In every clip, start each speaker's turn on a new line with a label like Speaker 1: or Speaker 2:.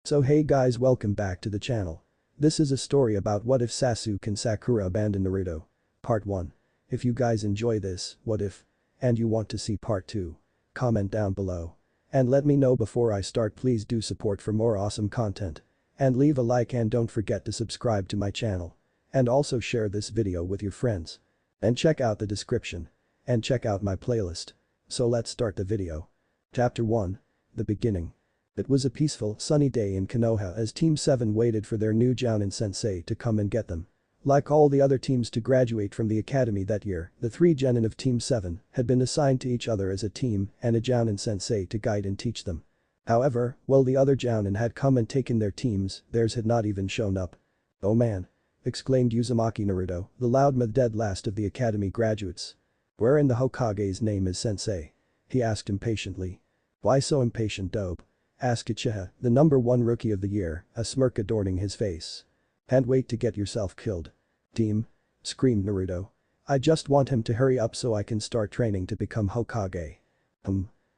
Speaker 1: So hey guys, welcome back to the channel. This is a story about what if Sasuke and Sakura abandoned Naruto. Part 1. If you guys enjoy this, what if? And you want to see part 2. Comment down below. And let me know before I start. Please do support for more awesome content. And leave a like and don't forget to subscribe to my channel. And also share this video with your friends. And check out the description. And check out my playlist. So let's start the video. Chapter 1. The Beginning. It was a peaceful, sunny day in Konoha as Team 7 waited for their new Jounin sensei to come and get them. Like all the other teams to graduate from the academy that year, the 3 genin of Team 7 had been assigned to each other as a team and a Jounin sensei to guide and teach them. However, while the other Jounin had come and taken their teams, theirs had not even shown up. "Oh man!" exclaimed Uzumaki Naruto, the loudmouth dead last of the academy graduates. "Where in the Hokage's name is sensei?" he asked impatiently. "Why so impatient, dope?" asked Uchiha, the number 1 rookie of the year, a smirk adorning his face. "Can't wait to get yourself killed." "Team?" screamed Naruto. "I just want him to hurry up so I can start training to become Hokage."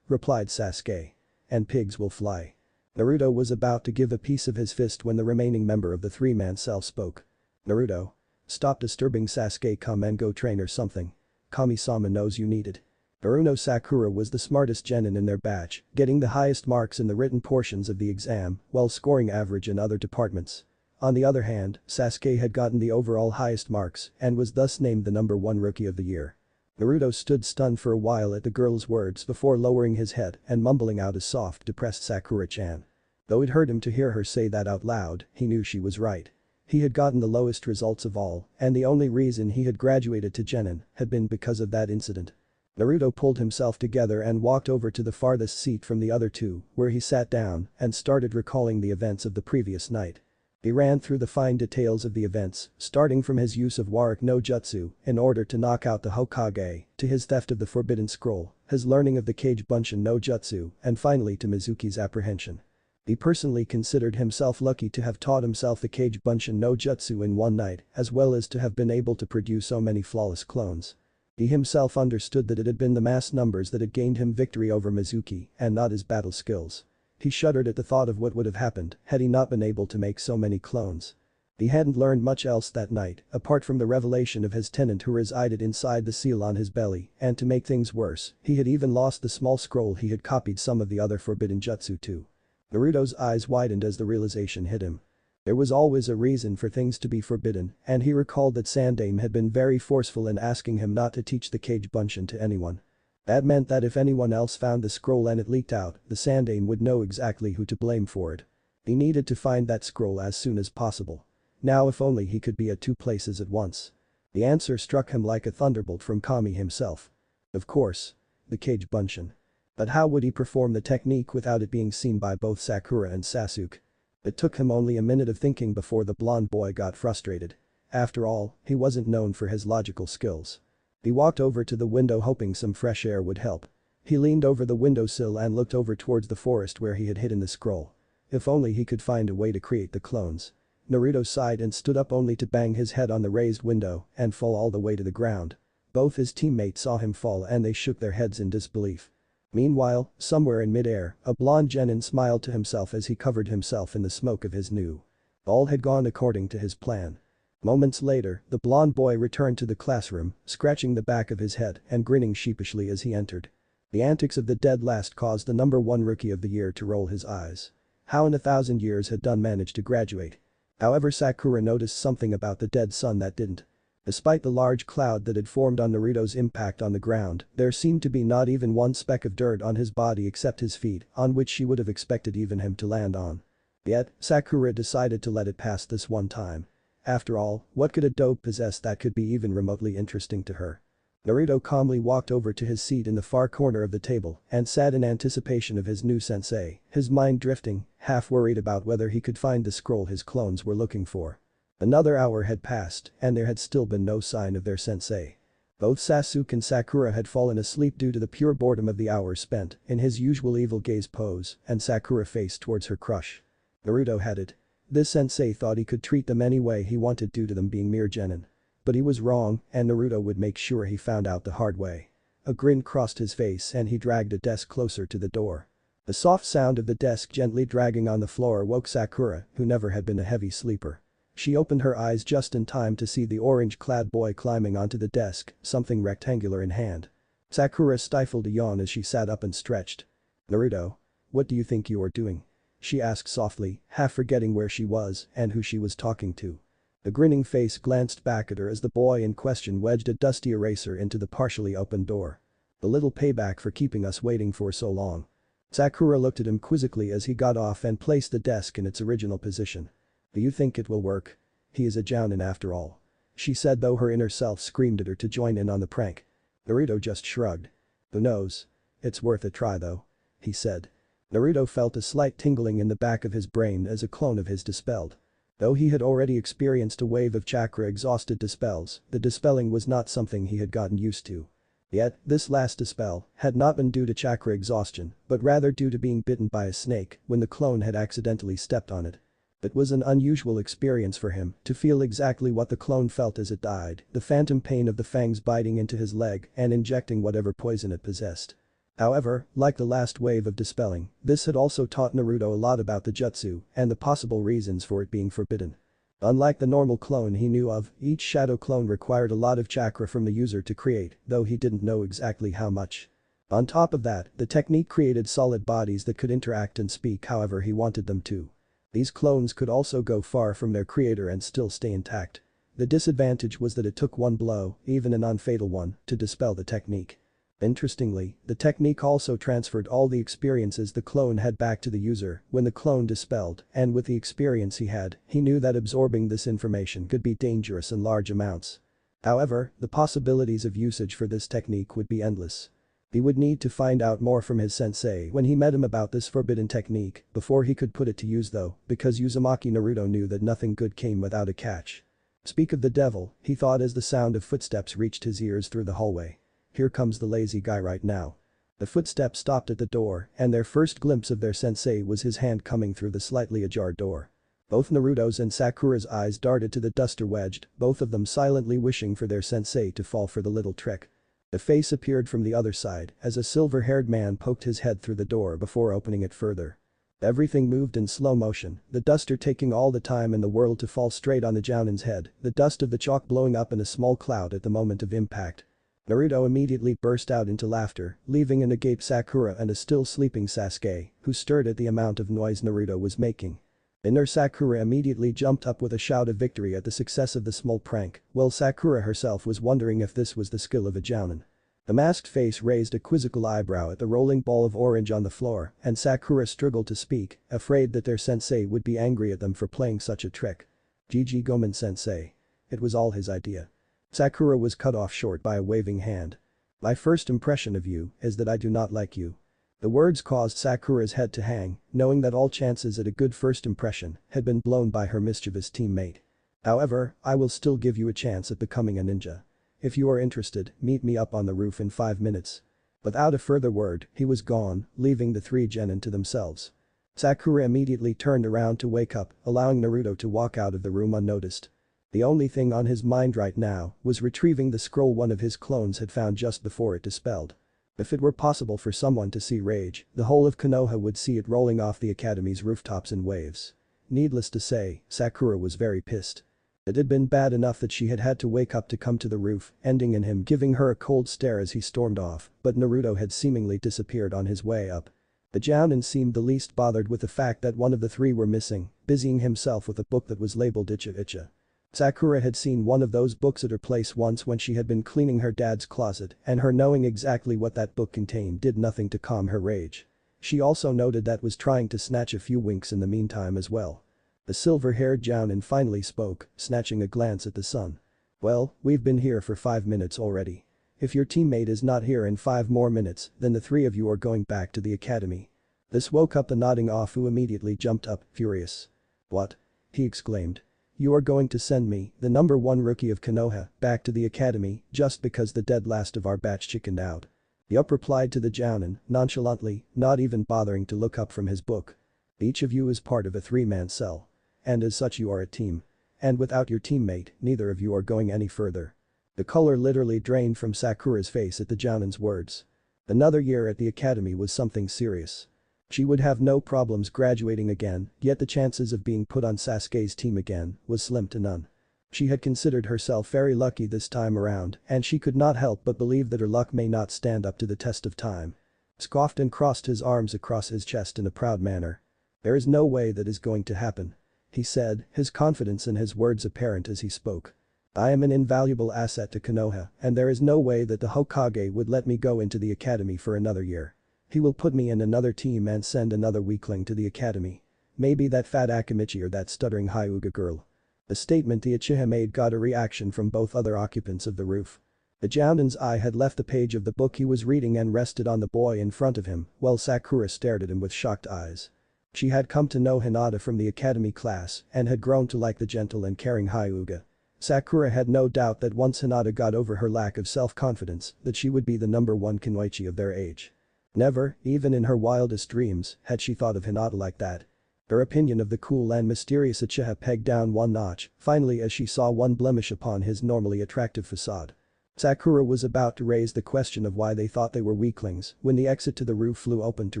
Speaker 1: Replied Sasuke. "And pigs will fly." Naruto was about to give a piece of his fist when the remaining member of the 3-man cell spoke. "Naruto. Stop disturbing Sasuke, come and go train or something. Kami-sama knows you need it." Naruto Sakura was the smartest genin in their batch, getting the highest marks in the written portions of the exam while scoring average in other departments. On the other hand, Sasuke had gotten the overall highest marks and was thus named the number 1 rookie of the year. Naruto stood stunned for a while at the girl's words before lowering his head and mumbling out a soft, depressed Sakura-chan. Though it hurt him to hear her say that out loud, he knew she was right. He had gotten the lowest results of all, and the only reason he had graduated to genin had been because of that incident. Naruto pulled himself together and walked over to the farthest seat from the other two, where he sat down and started recalling the events of the previous night. He ran through the fine details of the events, starting from his use of Warrick no Jutsu in order to knock out the Hokage, to his theft of the Forbidden Scroll, his learning of the Kage Bunshin no Jutsu, and finally to Mizuki's apprehension. He personally considered himself lucky to have taught himself the Kage Bunshin no Jutsu in one night, as well as to have been able to produce so many flawless clones. He himself understood that it had been the mass numbers that had gained him victory over Mizuki and not his battle skills. He shuddered at the thought of what would have happened had he not been able to make so many clones. He hadn't learned much else that night, apart from the revelation of his tenant who resided inside the seal on his belly, and to make things worse, he had even lost the small scroll he had copied some of the other forbidden jutsu to. Naruto's eyes widened as the realization hit him. There was always a reason for things to be forbidden, and he recalled that Sandaime had been very forceful in asking him not to teach the Kage Bunshin to anyone. That meant that if anyone else found the scroll and it leaked out, the Sandaime would know exactly who to blame for it. He needed to find that scroll as soon as possible. Now if only he could be at 2 places at once. The answer struck him like a thunderbolt from Kami himself. Of course. The Kage Bunshin. But how would he perform the technique without it being seen by both Sakura and Sasuke? It took him only a minute of thinking before the blonde boy got frustrated. After all, he wasn't known for his logical skills. He walked over to the window hoping some fresh air would help. He leaned over the windowsill and looked over towards the forest where he had hidden the scroll. If only he could find a way to create the clones. Naruto sighed and stood up only to bang his head on the raised window and fall all the way to the ground. Both his teammates saw him fall and they shook their heads in disbelief. Meanwhile, somewhere in midair, a blonde genin smiled to himself as he covered himself in the smoke of his new. All had gone according to his plan. Moments later, the blonde boy returned to the classroom, scratching the back of his head and grinning sheepishly as he entered. The antics of the dead last caused the number 1 rookie of the year to roll his eyes. How in 1,000 years had Dun managed to graduate? However, Sakura noticed something about the dead sun that didn't. Despite the large cloud that had formed on Naruto's impact on the ground, there seemed to be not even one speck of dirt on his body except his feet, on which she would have expected even him to land on. Yet, Sakura decided to let it pass this one time. After all, what could a dope possess that could be even remotely interesting to her? Naruto calmly walked over to his seat in the far corner of the table and sat in anticipation of his new sensei, his mind drifting, half worried about whether he could find the scroll his clones were looking for. Another hour had passed and there had still been no sign of their sensei. Both Sasuke and Sakura had fallen asleep due to the pure boredom of the hours spent in his usual evil gaze pose and Sakura faced towards her crush. Naruto had it. This sensei thought he could treat them any way he wanted due to them being mere genin. But he was wrong and Naruto would make sure he found out the hard way. A grin crossed his face and he dragged a desk closer to the door. The soft sound of the desk gently dragging on the floor woke Sakura, who never had been a heavy sleeper. She opened her eyes just in time to see the orange-clad boy climbing onto the desk, something rectangular in hand. Sakura stifled a yawn as she sat up and stretched. "Naruto? What do you think you are doing?" she asked softly, half forgetting where she was and who she was talking to. The grinning face glanced back at her as the boy in question wedged a dusty eraser into the partially open door. "A little payback for keeping us waiting for so long." Sakura looked at him quizzically as he got off and placed the desk in its original position. "Do you think it will work? He is a jounin after all," she said, though her inner self screamed at her to join in on the prank. Naruto just shrugged. "Who knows? It's worth a try though," he said. Naruto felt a slight tingling in the back of his brain as a clone of his dispelled. Though he had already experienced a wave of chakra exhausted dispels, the dispelling was not something he had gotten used to. Yet, this last dispel had not been due to chakra exhaustion, but rather due to being bitten by a snake when the clone had accidentally stepped on it. It was an unusual experience for him to feel exactly what the clone felt as it died, the phantom pain of the fangs biting into his leg and injecting whatever poison it possessed. However, like the last wave of dispelling, this had also taught Naruto a lot about the jutsu and the possible reasons for it being forbidden. Unlike the normal clone he knew of, each shadow clone required a lot of chakra from the user to create, though he didn't know exactly how much. On top of that, the technique created solid bodies that could interact and speak however he wanted them to. These clones could also go far from their creator and still stay intact. The disadvantage was that it took one blow, even a non-fatal one, to dispel the technique. Interestingly, the technique also transferred all the experiences the clone had back to the user when the clone dispelled, and with the experience he had, he knew that absorbing this information could be dangerous in large amounts. However, the possibilities of usage for this technique would be endless. He would need to find out more from his sensei when he met him about this forbidden technique before he could put it to use though, because Uzumaki Naruto knew that nothing good came without a catch. Speak of the devil, he thought as the sound of footsteps reached his ears through the hallway. Here comes the lazy guy right now. The footsteps stopped at the door and their first glimpse of their sensei was his hand coming through the slightly ajar door. Both Naruto's and Sakura's eyes darted to the duster wedged, both of them silently wishing for their sensei to fall for the little trick. The face appeared from the other side as a silver-haired man poked his head through the door before opening it further. Everything moved in slow motion, the duster taking all the time in the world to fall straight on the Jounin's head, the dust of the chalk blowing up in a small cloud at the moment of impact. Naruto immediately burst out into laughter, leaving an agape Sakura and a still sleeping Sasuke, who stirred at the amount of noise Naruto was making. Inner Sakura immediately jumped up with a shout of victory at the success of the small prank, while Sakura herself was wondering if this was the skill of a Jounin. The masked face raised a quizzical eyebrow at the rolling ball of orange on the floor, and Sakura struggled to speak, afraid that their sensei would be angry at them for playing such a trick. GG Gomen sensei. It was all his idea. Sakura was cut off short by a waving hand. "My first impression of you is that I do not like you." The words caused Sakura's head to hang, knowing that all chances at a good first impression had been blown by her mischievous teammate. "However, I will still give you a chance at becoming a ninja. If you are interested, meet me up on the roof in 5 minutes." Without a further word, he was gone, leaving the three genin to themselves. Sakura immediately turned around to wake up, allowing Naruto to walk out of the room unnoticed. The only thing on his mind right now was retrieving the scroll one of his clones had found just before it dispelled. If it were possible for someone to see rage, the whole of Konoha would see it rolling off the academy's rooftops in waves. Needless to say, Sakura was very pissed. It had been bad enough that she had had to wake up to come to the roof, ending in him giving her a cold stare as he stormed off, but Naruto had seemingly disappeared on his way up. The Jounin seemed the least bothered with the fact that one of the three were missing, busying himself with a book that was labeled Icha Icha. Sakura had seen one of those books at her place once when she had been cleaning her dad's closet, and her knowing exactly what that book contained did nothing to calm her rage. She also noted that was trying to snatch a few winks in the meantime as well. The silver-haired Jounin finally spoke, snatching a glance at the sun. "Well, we've been here for 5 minutes already. If your teammate is not here in 5 more minutes, then the three of you are going back to the academy." This woke up the nodding off, who immediately jumped up, furious. "What?" he exclaimed. "You are going to send me, the number 1 rookie of Konoha, back to the academy just because the dead last of our batch chickened out?" The up replied to the Jounin, nonchalantly, not even bothering to look up from his book. "Each of you is part of a 3-man cell. And as such you are a team. And without your teammate, neither of you are going any further." The color literally drained from Sakura's face at the Jounin's words. Another year at the academy was something serious. She would have no problems graduating again, yet the chances of being put on Sasuke's team again was slim to none. She had considered herself very lucky this time around, and she could not help but believe that her luck may not stand up to the test of time. Scoffed and crossed his arms across his chest in a proud manner. "There is no way that is going to happen," he said, his confidence in his words apparent as he spoke. "I am an invaluable asset to Konoha, and there is no way that the Hokage would let me go into the academy for another year. He will put me in another team and send another weakling to the academy. Maybe that fat Akimichi or that stuttering Hyuga girl." The statement the Uchiha made got a reaction from both other occupants of the roof. The Jounen's eye had left the page of the book he was reading and rested on the boy in front of him, while Sakura stared at him with shocked eyes. She had come to know Hinata from the academy class and had grown to like the gentle and caring Hyuga. Sakura had no doubt that once Hinata got over her lack of self-confidence, that she would be the #1 kunoichi of their age. Never, even in her wildest dreams, had she thought of Hinata like that. Her opinion of the cool and mysterious Uchiha pegged down one notch, finally, as she saw one blemish upon his normally attractive facade. Sakura was about to raise the question of why they thought they were weaklings when the exit to the roof flew open to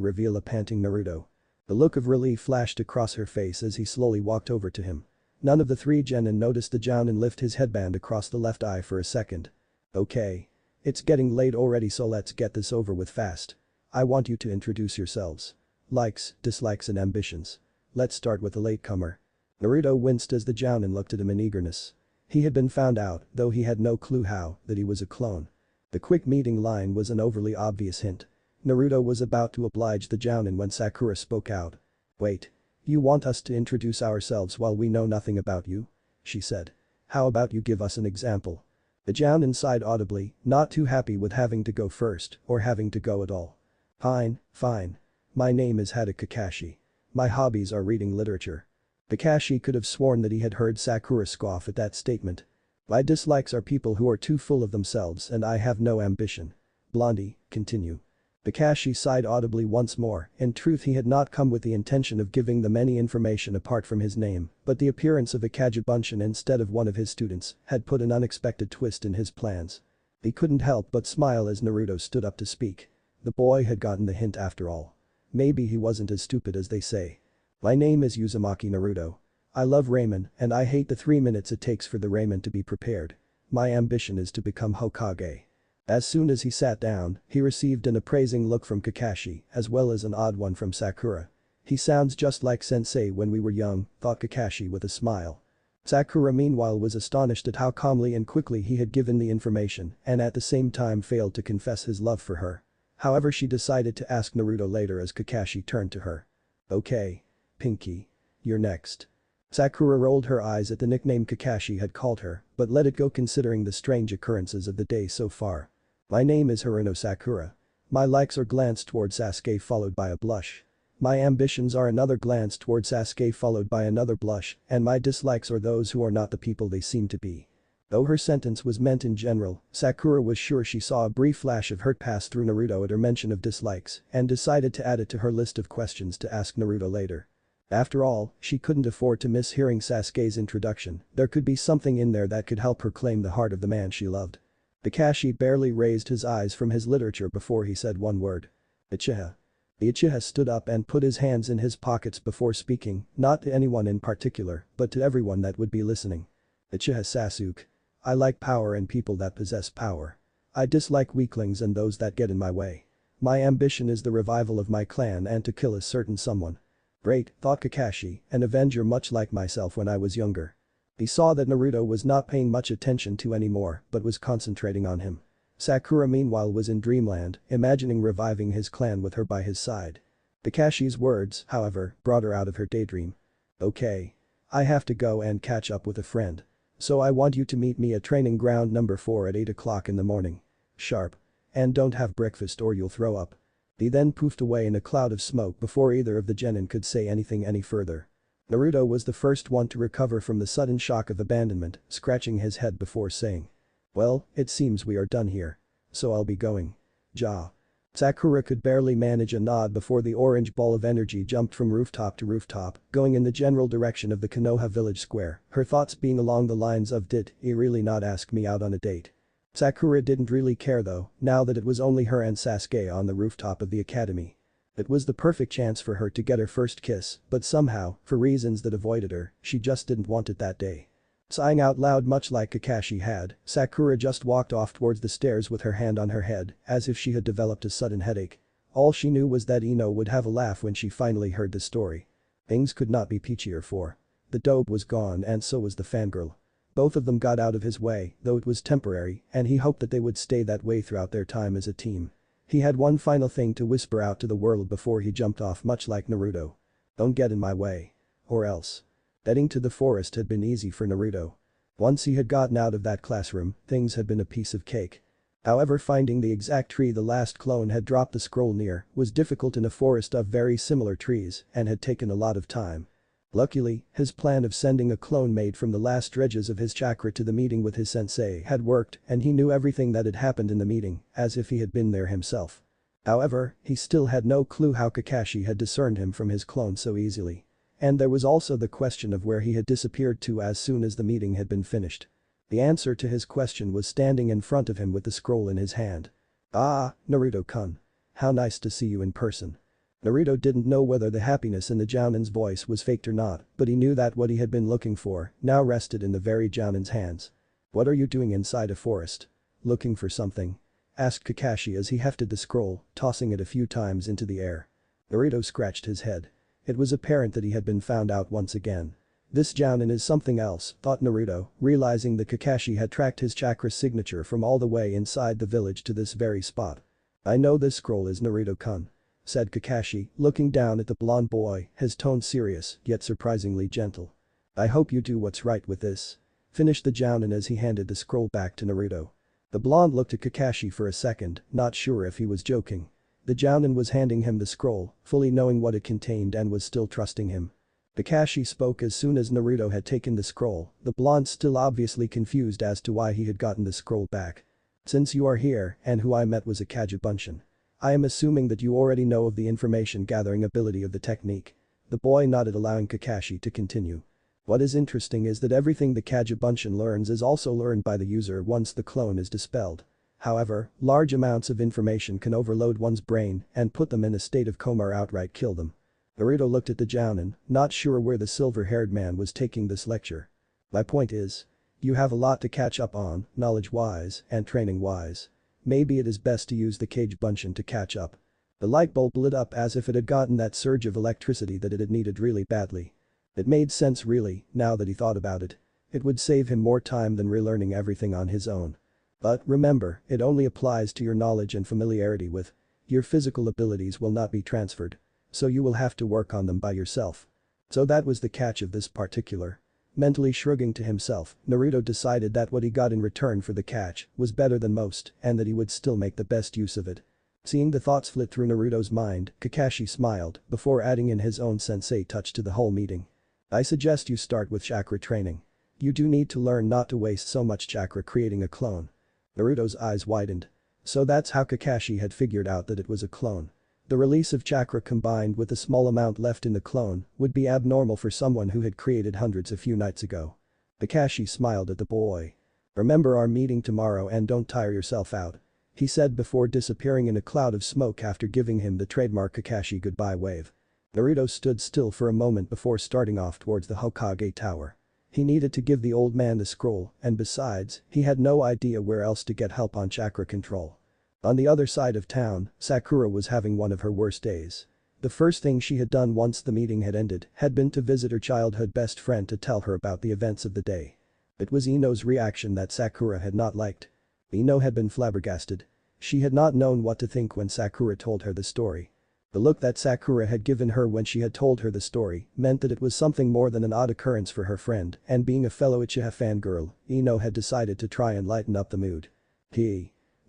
Speaker 1: reveal a panting Naruto. The look of relief flashed across her face as he slowly walked over to him. None of the three genin noticed the Jounin lift his headband across the left eye for a second. "Okay. It's getting late already, so let's get this over with fast. I want you to introduce yourselves. Likes, dislikes and ambitions. Let's start with the latecomer." Naruto winced as the Jounin looked at him in eagerness. He had been found out, though he had no clue how, that he was a clone. The quick meeting line was an overly obvious hint. Naruto was about to oblige the Jounin when Sakura spoke out. "Wait. You want us to introduce ourselves while we know nothing about you?" she said. "How about you give us an example?" The Jounin sighed audibly, not too happy with having to go first, or having to go at all. Fine. My name is Hada Kakashi. My hobbies are reading literature." Kakashi could have sworn that he had heard Sakura scoff at that statement. "My dislikes are people who are too full of themselves and I have no ambition. Blondie, continue." Kakashi sighed audibly once more. In truth, he had not come with the intention of giving them any information apart from his name, but the appearance of a Kagebunshin instead of one of his students had put an unexpected twist in his plans. He couldn't help but smile as Naruto stood up to speak. The boy had gotten the hint after all. Maybe he wasn't as stupid as they say. "My name is Uzumaki Naruto. I love ramen and I hate the 3 minutes it takes for the ramen to be prepared. My ambition is to become Hokage." As soon as he sat down, he received an appraising look from Kakashi as well as an odd one from Sakura. "He sounds just like sensei when we were young," thought Kakashi with a smile. Sakura meanwhile was astonished at how calmly and quickly he had given the information and at the same time failed to confess his love for her. However, she decided to ask Naruto later as Kakashi turned to her. "Okay. Pinky. You're next." Sakura rolled her eyes at the nickname Kakashi had called her, but let it go considering the strange occurrences of the day so far. "My name is Haruno Sakura. My likes are glance toward Sasuke followed by a blush. My ambitions are another glance toward Sasuke followed by another blush, and my dislikes are those who are not the people they seem to be." Though her sentence was meant in general, Sakura was sure she saw a brief flash of hurt pass through Naruto at her mention of dislikes and decided to add it to her list of questions to ask Naruto later. After all, she couldn't afford to miss hearing Sasuke's introduction. There could be something in there that could help her claim the heart of the man she loved. Kakashi barely raised his eyes from his literature before he said one word. "Uchiha." The Uchiha stood up and put his hands in his pockets before speaking, not to anyone in particular, but to everyone that would be listening. "Uchiha Sasuke. I like power and people that possess power. I dislike weaklings and those that get in my way. My ambition is the revival of my clan and to kill a certain someone." "Great," thought Kakashi, "an avenger much like myself when I was younger." He saw that Naruto was not paying much attention to anymore but was concentrating on him. Sakura meanwhile was in dreamland, imagining reviving his clan with her by his side. Kakashi's words, however, brought her out of her daydream. "Okay. I have to go and catch up with a friend. So I want you to meet me at training ground number 4 at 8 o'clock in the morning. Sharp. And don't have breakfast or you'll throw up." He then poofed away in a cloud of smoke before either of the genin could say anything any further. Naruto was the first one to recover from the sudden shock of abandonment, scratching his head before saying. "Well, it seems we are done here. So I'll be going. Ja." Sakura could barely manage a nod before the orange ball of energy jumped from rooftop to rooftop, going in the general direction of the Konoha village square, her thoughts being along the lines of did he really not ask me out on a date? Sakura didn't really care though, now that it was only her and Sasuke on the rooftop of the academy. It was the perfect chance for her to get her first kiss, but somehow, for reasons that avoided her, she just didn't want it that day. Sighing out loud much like Kakashi had, Sakura just walked off towards the stairs with her hand on her head, as if she had developed a sudden headache. All she knew was that Ino would have a laugh when she finally heard the story. Things could not be peachier for. The dope was gone and so was the fangirl. Both of them got out of his way, though it was temporary, and he hoped that they would stay that way throughout their time as a team. He had one final thing to whisper out to the world before he jumped off, much like Naruto. Don't get in my way. Or else. Heading to the forest had been easy for Naruto. Once he had gotten out of that classroom, things had been a piece of cake. However, finding the exact tree the last clone had dropped the scroll near was difficult in a forest of very similar trees and had taken a lot of time. Luckily, his plan of sending a clone made from the last dredges of his chakra to the meeting with his sensei had worked, and he knew everything that had happened in the meeting, as if he had been there himself. However, he still had no clue how Kakashi had discerned him from his clone so easily. And there was also the question of where he had disappeared to as soon as the meeting had been finished. The answer to his question was standing in front of him with the scroll in his hand. "Ah, Naruto-kun. How nice to see you in person." Naruto didn't know whether the happiness in the Jounin's voice was faked or not, but he knew that what he had been looking for now rested in the very Jounin's hands. "What are you doing inside a forest? Looking for something?" asked Kakashi as he hefted the scroll, tossing it a few times into the air. Naruto scratched his head. It was apparent that he had been found out once again. This Jounin is something else, thought Naruto, realizing that Kakashi had tracked his chakra signature from all the way inside the village to this very spot. "I know this scroll is Naruto-kun," said Kakashi, looking down at the blonde boy, his tone serious, yet surprisingly gentle. "I hope you do what's right with this," finished the Jounin as he handed the scroll back to Naruto. The blonde looked at Kakashi for a second, not sure if he was joking. The Jounin was handing him the scroll, fully knowing what it contained and was still trusting him. Kakashi spoke as soon as Naruto had taken the scroll, the blonde still obviously confused as to why he had gotten the scroll back. "Since you are here, and who I met was a Kagebunshin, I am assuming that you already know of the information gathering ability of the technique." The boy nodded, allowing Kakashi to continue. "What is interesting is that everything the Kagebunshin learns is also learned by the user once the clone is dispelled. However, large amounts of information can overload one's brain and put them in a state of coma or outright kill them." Naruto looked at the Jounin, not sure where the silver-haired man was taking this lecture. "My point is, you have a lot to catch up on, knowledge-wise and training-wise. Maybe it is best to use the Kagebunshin to catch up." The light bulb lit up as if it had gotten that surge of electricity that it had needed really badly. It made sense really, now that he thought about it. It would save him more time than relearning everything on his own. But remember, it only applies to your knowledge and familiarity with. Your physical abilities will not be transferred. So you will have to work on them by yourself. So that was the catch of this particular. Mentally shrugging to himself, Naruto decided that what he got in return for the catch was better than most and that he would still make the best use of it. Seeing the thoughts flit through Naruto's mind, Kakashi smiled before adding in his own sensei touch to the whole meeting. "I suggest you start with chakra training. You do need to learn not to waste so much chakra creating a clone." Naruto's eyes widened. So that's how Kakashi had figured out that it was a clone. The release of chakra combined with the small amount left in the clone would be abnormal for someone who had created hundreds a few nights ago. Kakashi smiled at the boy. "Remember our meeting tomorrow and don't tire yourself out," he said before disappearing in a cloud of smoke after giving him the trademark Kakashi goodbye wave. Naruto stood still for a moment before starting off towards the Hokage Tower. He needed to give the old man the scroll, and besides, he had no idea where else to get help on chakra control. On the other side of town, Sakura was having one of her worst days. The first thing she had done once the meeting had ended had been to visit her childhood best friend to tell her about the events of the day. It was Ino's reaction that Sakura had not liked. Ino had been flabbergasted. She had not known what to think when Sakura told her the story. The look that Sakura had given her when she had told her the story meant that it was something more than an odd occurrence for her friend, and being a fellow Uchiha fangirl, Ino had decided to try and lighten up the mood.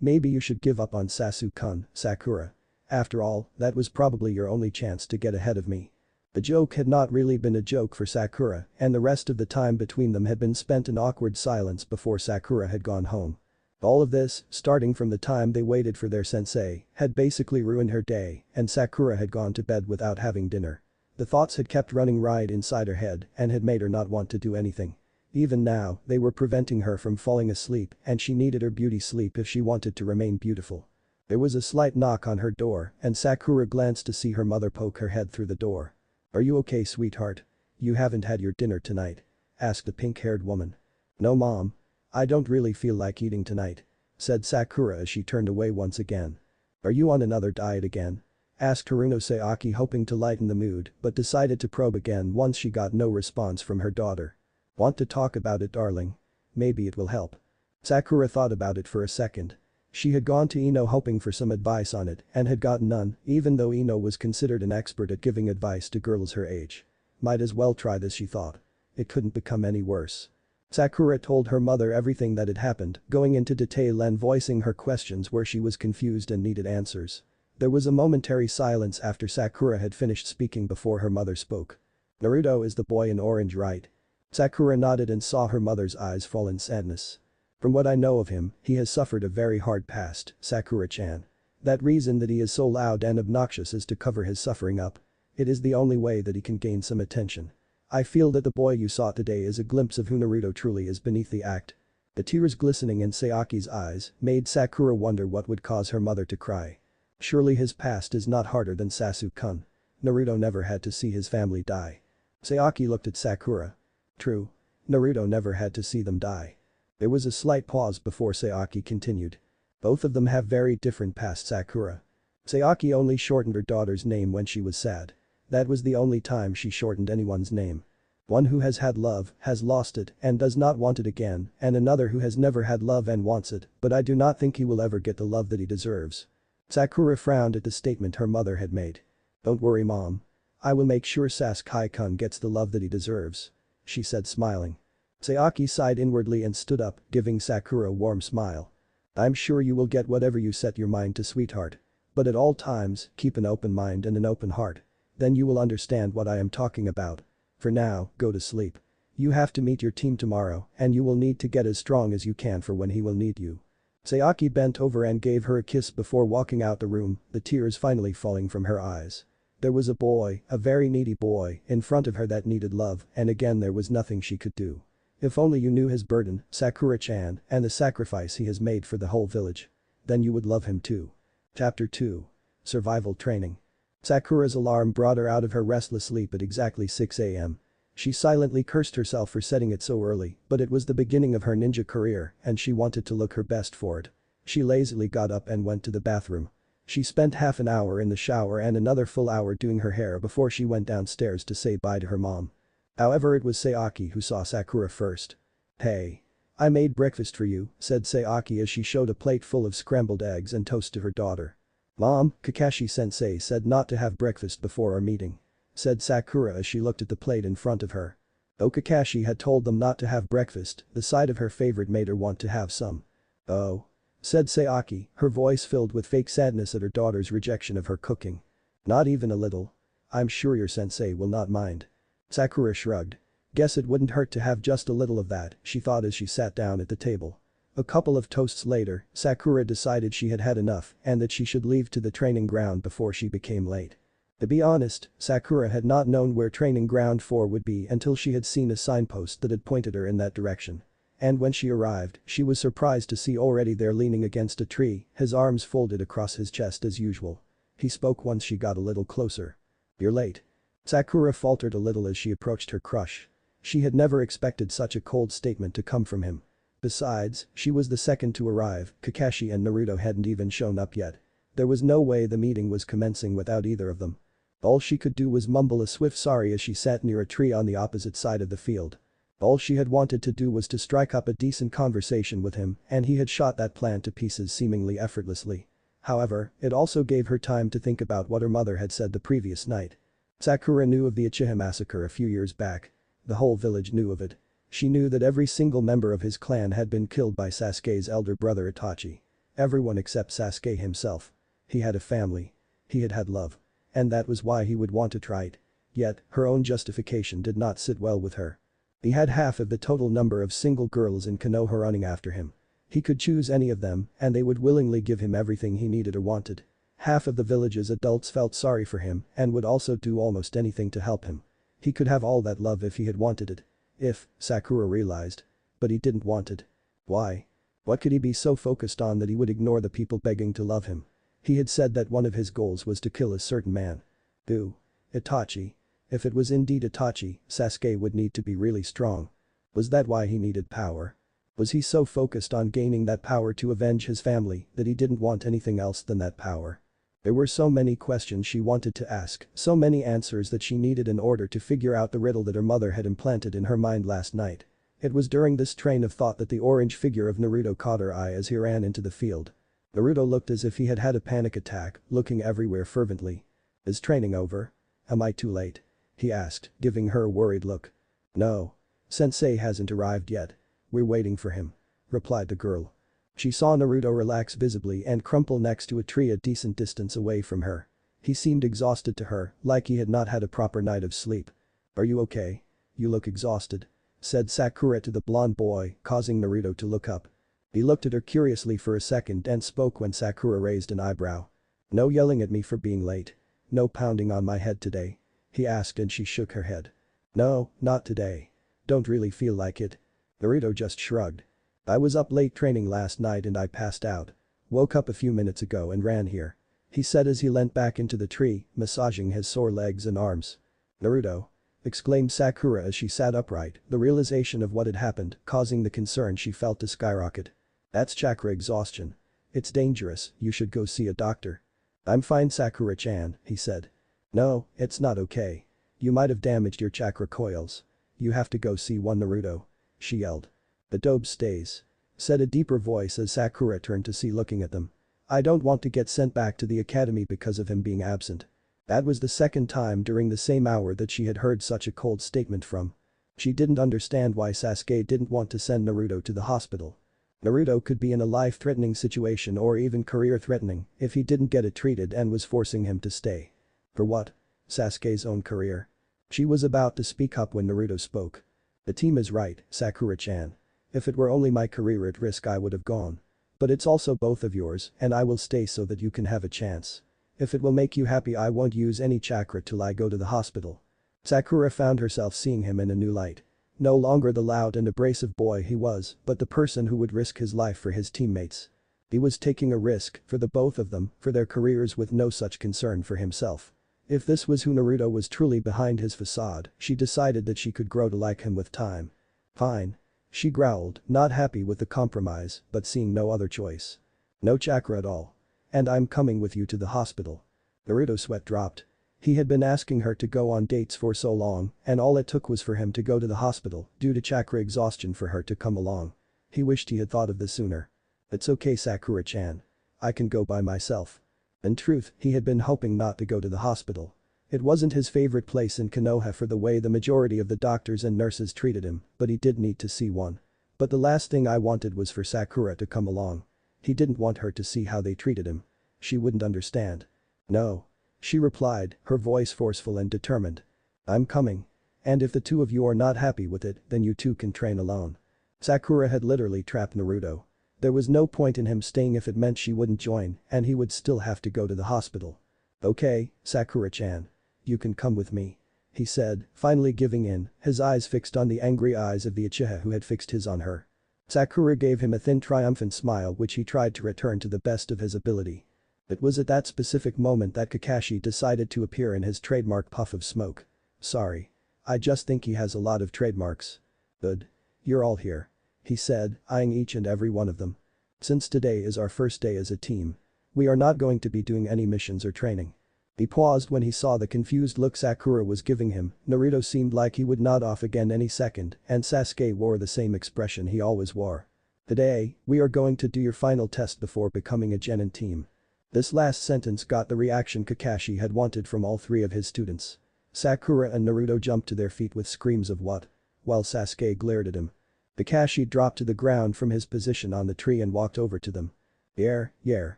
Speaker 1: Maybe you should give up on Sasuke-kun, Sakura. After all, that was probably your only chance to get ahead of me." The joke had not really been a joke for Sakura, and the rest of the time between them had been spent in awkward silence before Sakura had gone home. All of this, starting from the time they waited for their sensei, had basically ruined her day, and Sakura had gone to bed without having dinner. The thoughts had kept running riot inside her head and had made her not want to do anything. Even now, they were preventing her from falling asleep and she needed her beauty sleep if she wanted to remain beautiful. There was a slight knock on her door and Sakura glanced to see her mother poke her head through the door. "Are you okay, sweetheart? You haven't had your dinner tonight?" asked the pink-haired woman. "No, Mom. I don't really feel like eating tonight," said Sakura as she turned away once again. "Are you on another diet again?" asked Haruno Sayaki, hoping to lighten the mood but decided to probe again once she got no response from her daughter. "Want to talk about it, darling? Maybe it will help." Sakura thought about it for a second. She had gone to Ino hoping for some advice on it and had gotten none, even though Ino was considered an expert at giving advice to girls her age. Might as well try this, she thought. It couldn't become any worse. Sakura told her mother everything that had happened, going into detail and voicing her questions where she was confused and needed answers. There was a momentary silence after Sakura had finished speaking before her mother spoke. "Naruto is the boy in orange, right?" Sakura nodded and saw her mother's eyes fall in sadness. "From what I know of him, he has suffered a very hard past, Sakura-chan. That reason that he is so loud and obnoxious is to cover his suffering up. It is the only way that he can gain some attention. I feel that the boy you saw today is a glimpse of who Naruto truly is beneath the act." The tears glistening in Sayaki's eyes made Sakura wonder what would cause her mother to cry. Surely his past is not harder than Sasuke-kun. Naruto never had to see his family die. Sayaki looked at Sakura. True. Naruto never had to see them die. There was a slight pause before Sayaki continued. Both of them have very different pasts, Sakura. Sayaki only shortened her daughter's name when she was sad. That was the only time she shortened anyone's name. One who has had love, has lost it, and does not want it again, and another who has never had love and wants it, but I do not think he will ever get the love that he deserves. Sakura frowned at the statement her mother had made. "Don't worry, Mom. I will make sure Sasuke-kun gets the love that he deserves," she said, smiling. Sayaki sighed inwardly and stood up, giving Sakura a warm smile. "I'm sure you will get whatever you set your mind to, sweetheart. But at all times, keep an open mind and an open heart. Then you will understand what I am talking about. For now, go to sleep. You have to meet your team tomorrow and you will need to get as strong as you can for when he will need you." Sayaki bent over and gave her a kiss before walking out the room, the tears finally falling from her eyes. There was a boy, a very needy boy, in front of her that needed love, and again there was nothing she could do. If only you knew his burden, Sakura-chan, and the sacrifice he has made for the whole village. Then you would love him too. Chapter 2. Survival Training. Sakura's alarm brought her out of her restless sleep at exactly 6 a.m. She silently cursed herself for setting it so early, but it was the beginning of her ninja career and she wanted to look her best for it. She lazily got up and went to the bathroom. She spent half an hour in the shower and another full hour doing her hair before she went downstairs to say bye to her mom. However, it was Sayaki who saw Sakura first. "Hey. I made breakfast for you," said Sayaki as she showed a plate full of scrambled eggs and toast to her daughter. "Mom, Kakashi-sensei said not to have breakfast before our meeting," said Sakura as she looked at the plate in front of her. Though Kakashi had told them not to have breakfast, the sight of her favorite made her want to have some. "Oh," said Sayaki, her voice filled with fake sadness at her daughter's rejection of her cooking. "Not even a little? I'm sure your sensei will not mind." Sakura shrugged. "Guess it wouldn't hurt to have just a little of that," she thought as she sat down at the table. A couple of toasts later, Sakura decided she had had enough and that she should leave to the training ground before she became late. To be honest, Sakura had not known where training ground 4 would be until she had seen a signpost that had pointed her in that direction. And when she arrived, she was surprised to see already there leaning against a tree, his arms folded across his chest as usual. He spoke once she got a little closer. "You're late." Sakura faltered a little as she approached her crush. She had never expected such a cold statement to come from him. Besides, she was the second to arrive, Kakashi and Naruto hadn't even shown up yet. There was no way the meeting was commencing without either of them. All she could do was mumble a swift sorry as she sat near a tree on the opposite side of the field. All she had wanted to do was to strike up a decent conversation with him and he had shot that plan to pieces seemingly effortlessly. However, it also gave her time to think about what her mother had said the previous night. Sakura knew of the Uchiha massacre a few years back. The whole village knew of it. She knew that every single member of his clan had been killed by Sasuke's elder brother Itachi. Everyone except Sasuke himself. He had a family. He had had love. And that was why he would want to try it. Yet, her own justification did not sit well with her. He had half of the total number of single girls in Konoha running after him. He could choose any of them and they would willingly give him everything he needed or wanted. Half of the village's adults felt sorry for him and would also do almost anything to help him. He could have all that love if he had wanted it. If, Sakura realized. But he didn't want it. Why? What could he be so focused on that he would ignore the people begging to love him? He had said that one of his goals was to kill a certain man. Who? Itachi. If it was indeed Itachi, Sasuke would need to be really strong. Was that why he needed power? Was he so focused on gaining that power to avenge his family that he didn't want anything else than that power? There were so many questions she wanted to ask, so many answers that she needed in order to figure out the riddle that her mother had implanted in her mind last night. It was during this train of thought that the orange figure of Naruto caught her eye as he ran into the field. Naruto looked as if he had had a panic attack, looking everywhere fervently. Is training over? Am I too late? He asked, giving her a worried look. No. Sensei hasn't arrived yet. We're waiting for him, replied the girl. She saw Naruto relax visibly and crumple next to a tree a decent distance away from her. He seemed exhausted to her, like he had not had a proper night of sleep. Are you okay? You look exhausted, said Sakura to the blonde boy, causing Naruto to look up. He looked at her curiously for a second and spoke when Sakura raised an eyebrow. No yelling at me for being late. No pounding on my head today? He asked and she shook her head. No, not today. Don't really feel like it. Naruto just shrugged. I was up late training last night and I passed out. Woke up a few minutes ago and ran here, he said as he leant back into the tree, massaging his sore legs and arms. Naruto, exclaimed Sakura as she sat upright, the realization of what had happened causing the concern she felt to skyrocket. That's chakra exhaustion. It's dangerous, you should go see a doctor. I'm fine Sakura-chan, he said. No, it's not okay. You might have damaged your chakra coils. You have to go see one Naruto, she yelled. Adobe stays, said a deeper voice as Sakura turned to see looking at them. I don't want to get sent back to the academy because of him being absent. That was the second time during the same hour that she had heard such a cold statement from. She didn't understand why Sasuke didn't want to send Naruto to the hospital. Naruto could be in a life-threatening situation or even career-threatening if he didn't get it treated and was forcing him to stay. For what? Sasuke's own career. She was about to speak up when Naruto spoke. The team is right, Sakura-chan. If it were only my career at risk I would have gone. But it's also both of yours and I will stay so that you can have a chance. If it will make you happy I won't use any chakra till I go to the hospital. Sakura found herself seeing him in a new light. No longer the loud and abrasive boy he was, but the person who would risk his life for his teammates. He was taking a risk for the both of them, for their careers with no such concern for himself. If this was who Naruto was truly behind his facade, she decided that she could grow to like him with time. Fine. She growled, not happy with the compromise, but seeing no other choice. No chakra at all. And I'm coming with you to the hospital. Naruto's sweat dropped. He had been asking her to go on dates for so long, and all it took was for him to go to the hospital due to chakra exhaustion for her to come along. He wished he had thought of this sooner. It's okay Sakura-chan. I can go by myself. In truth, he had been hoping not to go to the hospital. It wasn't his favorite place in Konoha for the way the majority of the doctors and nurses treated him, but he did need to see one. But the last thing I wanted was for Sakura to come along. He didn't want her to see how they treated him. She wouldn't understand. No. She replied, her voice forceful and determined. I'm coming. And if the two of you are not happy with it, then you two can train alone. Sakura had literally trapped Naruto. There was no point in him staying if it meant she wouldn't join, and he would still have to go to the hospital. Okay, Sakura-chan. You can come with me, he said, finally giving in, his eyes fixed on the angry eyes of the uchiha who had fixed his on her. Sakura gave him a thin triumphant smile which he tried to return to the best of his ability. It was at that specific moment that Kakashi decided to appear in his trademark puff of smoke. Sorry. I just think he has a lot of trademarks. Good. You're all here, he said, eyeing each and every one of them. Since today is our first day as a team. We are not going to be doing any missions or training. He paused when he saw the confused look Sakura was giving him. Naruto seemed like he would nod off again any second, and Sasuke wore the same expression he always wore. Today, we are going to do your final test before becoming a genin team. This last sentence got the reaction Kakashi had wanted from all three of his students. Sakura and Naruto jumped to their feet with screams of what? While Sasuke glared at him. Kakashi dropped to the ground from his position on the tree and walked over to them. Yeah.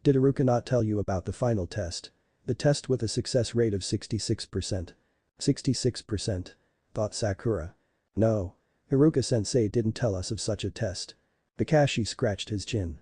Speaker 1: Did Iruka not tell you about the final test? The test with a success rate of 66%. 66%, thought Sakura. No. Iruka-sensei didn't tell us of such a test. Kakashi scratched his chin.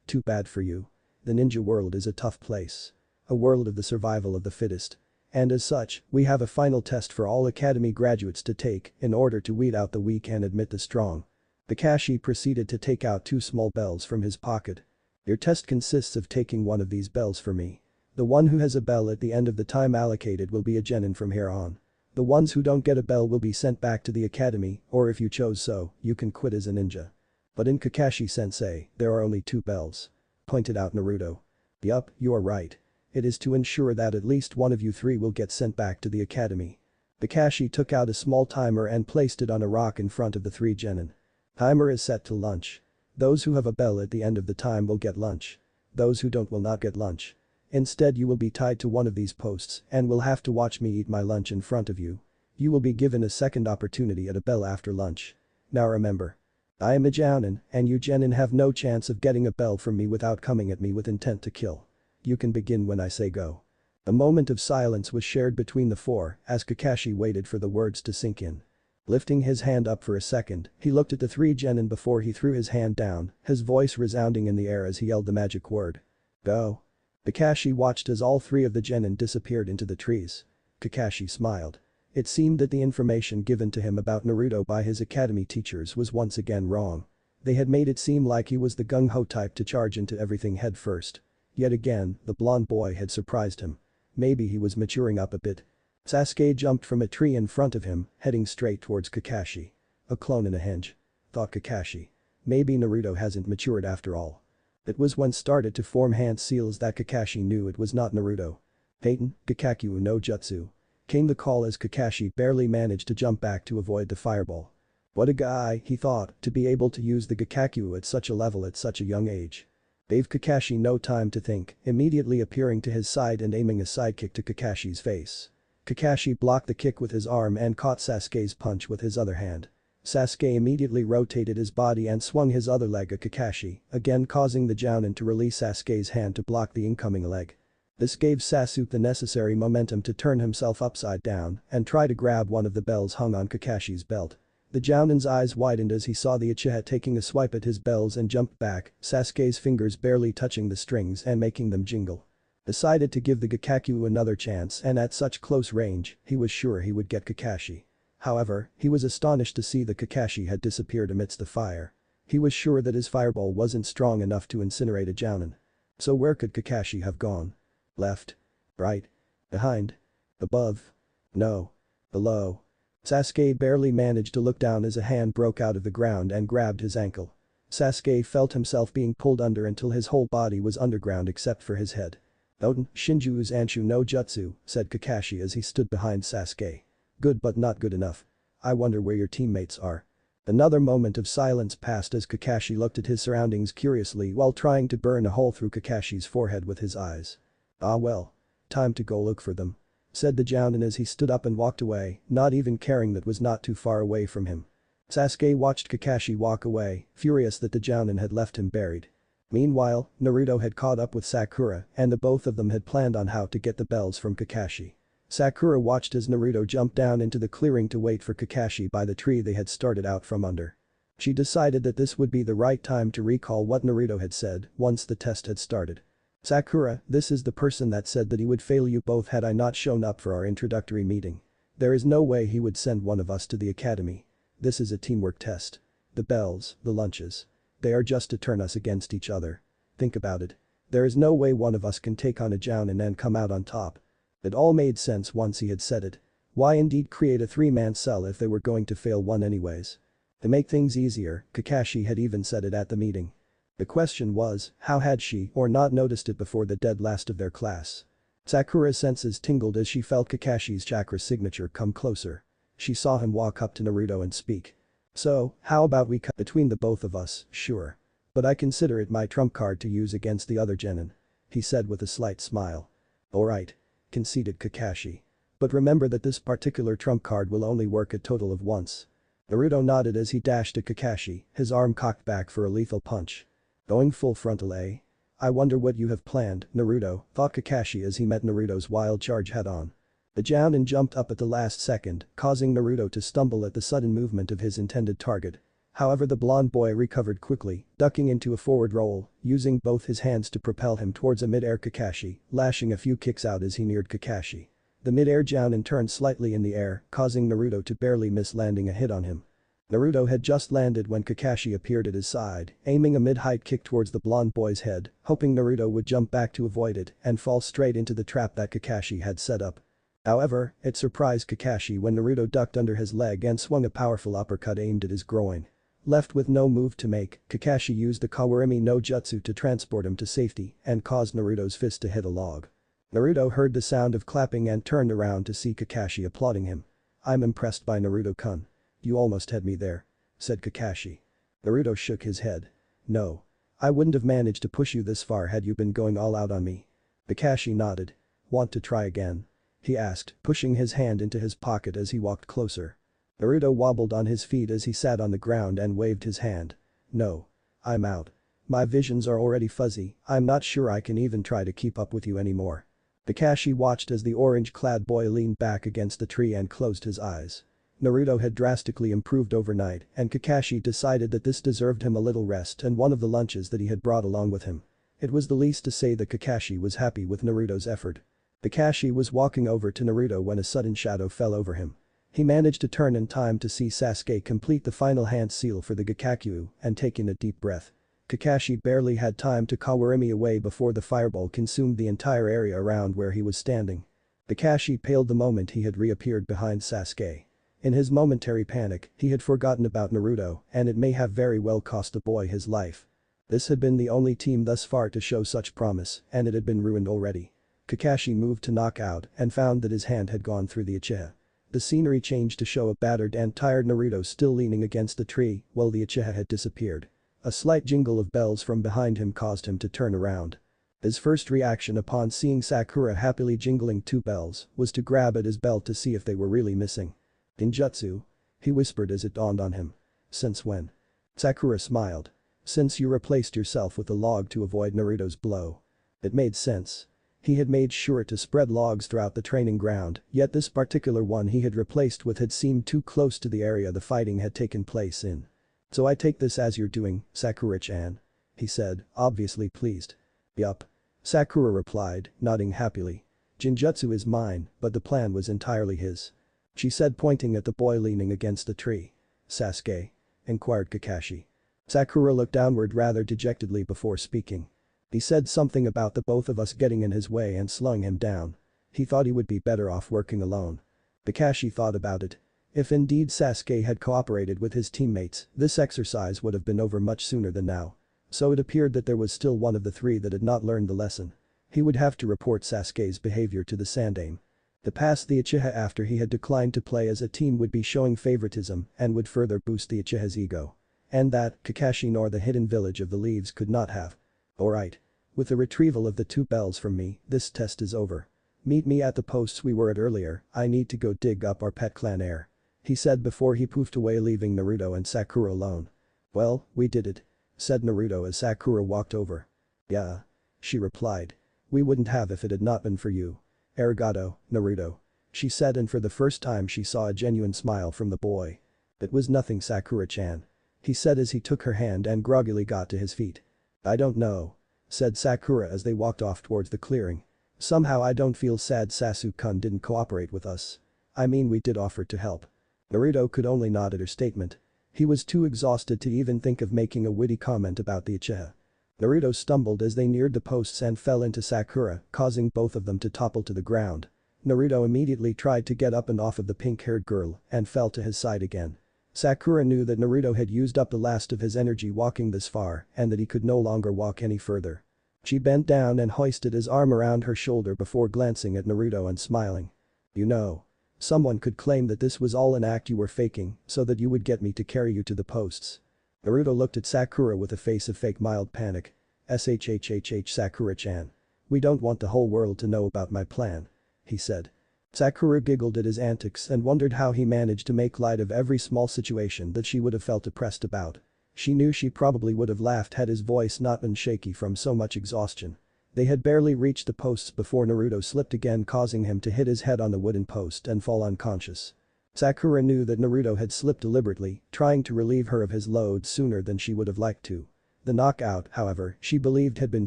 Speaker 1: Too bad for you. The ninja world is a tough place. A world of the survival of the fittest. And as such, we have a final test for all academy graduates to take in order to weed out the weak and admit the strong. Kakashi proceeded to take out two small bells from his pocket. Your test consists of taking one of these bells for me. The one who has a bell at the end of the time allocated will be a genin from here on. The ones who don't get a bell will be sent back to the academy, or if you chose so, you can quit as a ninja. But in Kakashi-sensei, there are only 2 bells. Pointed out Naruto. Yup, you are right. It is to ensure that at least one of you 3 will get sent back to the academy. Kakashi took out a small timer and placed it on a rock in front of the 3 genin. Timer is set to lunch. Those who have a bell at the end of the time will get lunch. Those who don't will not get lunch. Instead you will be tied to one of these posts and will have to watch me eat my lunch in front of you. You will be given a second opportunity at a bell after lunch. Now remember. I am a jounin and you genin have no chance of getting a bell from me without coming at me with intent to kill. You can begin when I say go. A moment of silence was shared between the 4 as Kakashi waited for the words to sink in. Lifting his hand up for a second, he looked at the 3 genin before he threw his hand down, his voice resounding in the air as he yelled the magic word. Go. Kakashi watched as all 3 of the genin disappeared into the trees. Kakashi smiled. It seemed that the information given to him about Naruto by his academy teachers was once again wrong. They had made it seem like he was the gung-ho type to charge into everything head first. Yet again, the blonde boy had surprised him. Maybe he was maturing up a bit. Sasuke jumped from a tree in front of him, heading straight towards Kakashi. A clone in a henge. Thought Kakashi. Maybe Naruto hasn't matured after all. It was when started to form hand seals that Kakashi knew it was not Naruto. Peyton, Gakakyu no Jutsu. Came the call as Kakashi barely managed to jump back to avoid the fireball. What a guy, he thought, to be able to use the Gakakyu at such a level at such a young age. Gave Kakashi no time to think, immediately appearing to his side and aiming a sidekick to Kakashi's face. Kakashi blocked the kick with his arm and caught Sasuke's punch with his other hand. Sasuke immediately rotated his body and swung his other leg at Kakashi, again causing the jounin to release Sasuke's hand to block the incoming leg. This gave Sasuke the necessary momentum to turn himself upside down and try to grab one of the bells hung on Kakashi's belt. The jounin's eyes widened as he saw the uchiha taking a swipe at his bells and jumped back, Sasuke's fingers barely touching the strings and making them jingle. Decided to give the Gakakyu another chance and at such close range, he was sure he would get Kakashi. However, he was astonished to see that Kakashi had disappeared amidst the fire. He was sure that his fireball wasn't strong enough to incinerate a jounin. So where could Kakashi have gone? Left? Right? Behind? Above? No. Below? Sasuke barely managed to look down as a hand broke out of the ground and grabbed his ankle. Sasuke felt himself being pulled under until his whole body was underground except for his head. Oden, Shinju's Anshu no Jutsu, said Kakashi as he stood behind Sasuke. Good but not good enough. I wonder where your teammates are. Another moment of silence passed as Kakashi looked at his surroundings curiously while trying to burn a hole through Kakashi's forehead with his eyes. Ah well. Time to go look for them. Said the jounin as he stood up and walked away, not even caring that was not too far away from him. Sasuke watched Kakashi walk away, furious that the jounin had left him buried. Meanwhile, Naruto had caught up with Sakura and the both of them had planned on how to get the bells from Kakashi. Sakura watched as Naruto jumped down into the clearing to wait for Kakashi by the tree they had started out from under. She decided that this would be the right time to recall what Naruto had said once the test had started. Sakura, this is the person that said that he would fail you both had I not shown up for our introductory meeting. There is no way he would send one of us to the academy. This is a teamwork test. The bells, the lunches. They are just to turn us against each other. Think about it. There is no way one of us can take on a jounin and come out on top. It all made sense once he had said it. Why indeed create a 3-man cell if they were going to fail one anyways? To make things easier, Kakashi had even said it at the meeting. The question was, how had she or not noticed it before the dead last of their class? Sakura's senses tingled as she felt Kakashi's chakra signature come closer. She saw him walk up to Naruto and speak. So, how about we cut between the both of us, sure. But I consider it my trump card to use against the other genin. He said with a slight smile. Alright. Conceded Kakashi. But remember that this particular trump card will only work a total of once. Naruto nodded as he dashed at Kakashi, his arm cocked back for a lethal punch. Going full frontal, eh? I wonder what you have planned, Naruto, thought Kakashi as he met Naruto's wild charge head-on. The jounin jumped up at the last second, causing Naruto to stumble at the sudden movement of his intended target. However, the blonde boy recovered quickly, ducking into a forward roll, using both his hands to propel him towards a mid-air Kakashi, lashing a few kicks out as he neared Kakashi. The mid-air jounin turned slightly in the air, causing Naruto to barely miss landing a hit on him. Naruto had just landed when Kakashi appeared at his side, aiming a mid-height kick towards the blonde boy's head, hoping Naruto would jump back to avoid it and fall straight into the trap that Kakashi had set up. However, it surprised Kakashi when Naruto ducked under his leg and swung a powerful uppercut aimed at his groin. Left with no move to make, Kakashi used the Kawarimi no jutsu to transport him to safety and caused Naruto's fist to hit a log. Naruto heard the sound of clapping and turned around to see Kakashi applauding him. "I'm impressed by Naruto-kun. You almost had me there," said Kakashi. Naruto shook his head. "No. I wouldn't have managed to push you this far had you been going all out on me." Kakashi nodded. "Want to try again?" he asked, pushing his hand into his pocket as he walked closer. Naruto wobbled on his feet as he sat on the ground and waved his hand. "No. I'm out. My visions are already fuzzy, I'm not sure I can even try to keep up with you anymore." Kakashi watched as the orange-clad boy leaned back against the tree and closed his eyes. Naruto had drastically improved overnight and Kakashi decided that this deserved him a little rest and one of the lunches that he had brought along with him. It was the least to say that Kakashi was happy with Naruto's effort. Kakashi was walking over to Naruto when a sudden shadow fell over him. He managed to turn in time to see Sasuke complete the final hand seal for the Gakakyu and take in a deep breath. Kakashi barely had time to Kawarimi away before the fireball consumed the entire area around where he was standing. Kakashi paled the moment he had reappeared behind Sasuke. In his momentary panic, he had forgotten about Naruto and it may have very well cost the boy his life. This had been the only team thus far to show such promise and it had been ruined already. Kakashi moved to knock out and found that his hand had gone through the uchiha. The scenery changed to show a battered and tired Naruto still leaning against the tree while the uchiha had disappeared. A slight jingle of bells from behind him caused him to turn around. His first reaction upon seeing Sakura happily jingling 2 bells was to grab at his belt to see if they were really missing. "Ninjutsu?" he whispered as it dawned on him. "Since when?" Sakura smiled. "Since you replaced yourself with a log to avoid Naruto's blow." It made sense. He had made sure to spread logs throughout the training ground, yet this particular one he had replaced with had seemed too close to the area the fighting had taken place in. "So I take this as you're doing, Sakura-chan?" he said, obviously pleased. "Yup." Sakura replied, nodding happily. "Jinjutsu is mine, but the plan was entirely his," she said pointing at the boy leaning against the tree. "Sasuke?" inquired Kakashi. Sakura looked downward rather dejectedly before speaking. "He said something about the both of us getting in his way and slowing him down. He thought he would be better off working alone." Kakashi thought about it. If indeed Sasuke had cooperated with his teammates, this exercise would have been over much sooner than now. So it appeared that there was still one of the 3 that had not learned the lesson. He would have to report Sasuke's behavior to the Sandaime. To pass the Uchiha after he had declined to play as a team would be showing favoritism and would further boost the Uchiha's ego. And that, Kakashi nor the hidden village of the leaves could not have. "Alright. With the retrieval of the 2 bells from me, this test is over. Meet me at the posts we were at earlier, I need to go dig up our pet clan heir," he said before he poofed away leaving Naruto and Sakura alone. "Well, we did it," said Naruto as Sakura walked over. "Yeah," she replied. "We wouldn't have if it had not been for you. Arigato, Naruto," she said and for the first time she saw a genuine smile from the boy. "It was nothing Sakura-chan," he said as he took her hand and groggily got to his feet. "I don't know," said Sakura as they walked off towards the clearing. "Somehow I don't feel sad Sasuke-kun didn't cooperate with us. I mean we did offer to help." Naruto could only nod at her statement. He was too exhausted to even think of making a witty comment about the Uchiha. Naruto stumbled as they neared the posts and fell into Sakura, causing both of them to topple to the ground. Naruto immediately tried to get up and off of the pink-haired girl and fell to his side again. Sakura knew that Naruto had used up the last of his energy walking this far and that he could no longer walk any further. She bent down and hoisted his arm around her shoulder before glancing at Naruto and smiling. "You know. Someone could claim that this was all an act you were faking so that you would get me to carry you to the posts." Naruto looked at Sakura with a face of fake mild panic. "Shhhh Sakura-chan. We don't want the whole world to know about my plan," he said. Sakura giggled at his antics and wondered how he managed to make light of every small situation that she would have felt depressed about. She knew she probably would have laughed had his voice not been shaky from so much exhaustion. They had barely reached the posts before Naruto slipped again causing him to hit his head on the wooden post and fall unconscious. Sakura knew that Naruto had slipped deliberately, trying to relieve her of his load sooner than she would have liked to. The knockout, however, she believed had been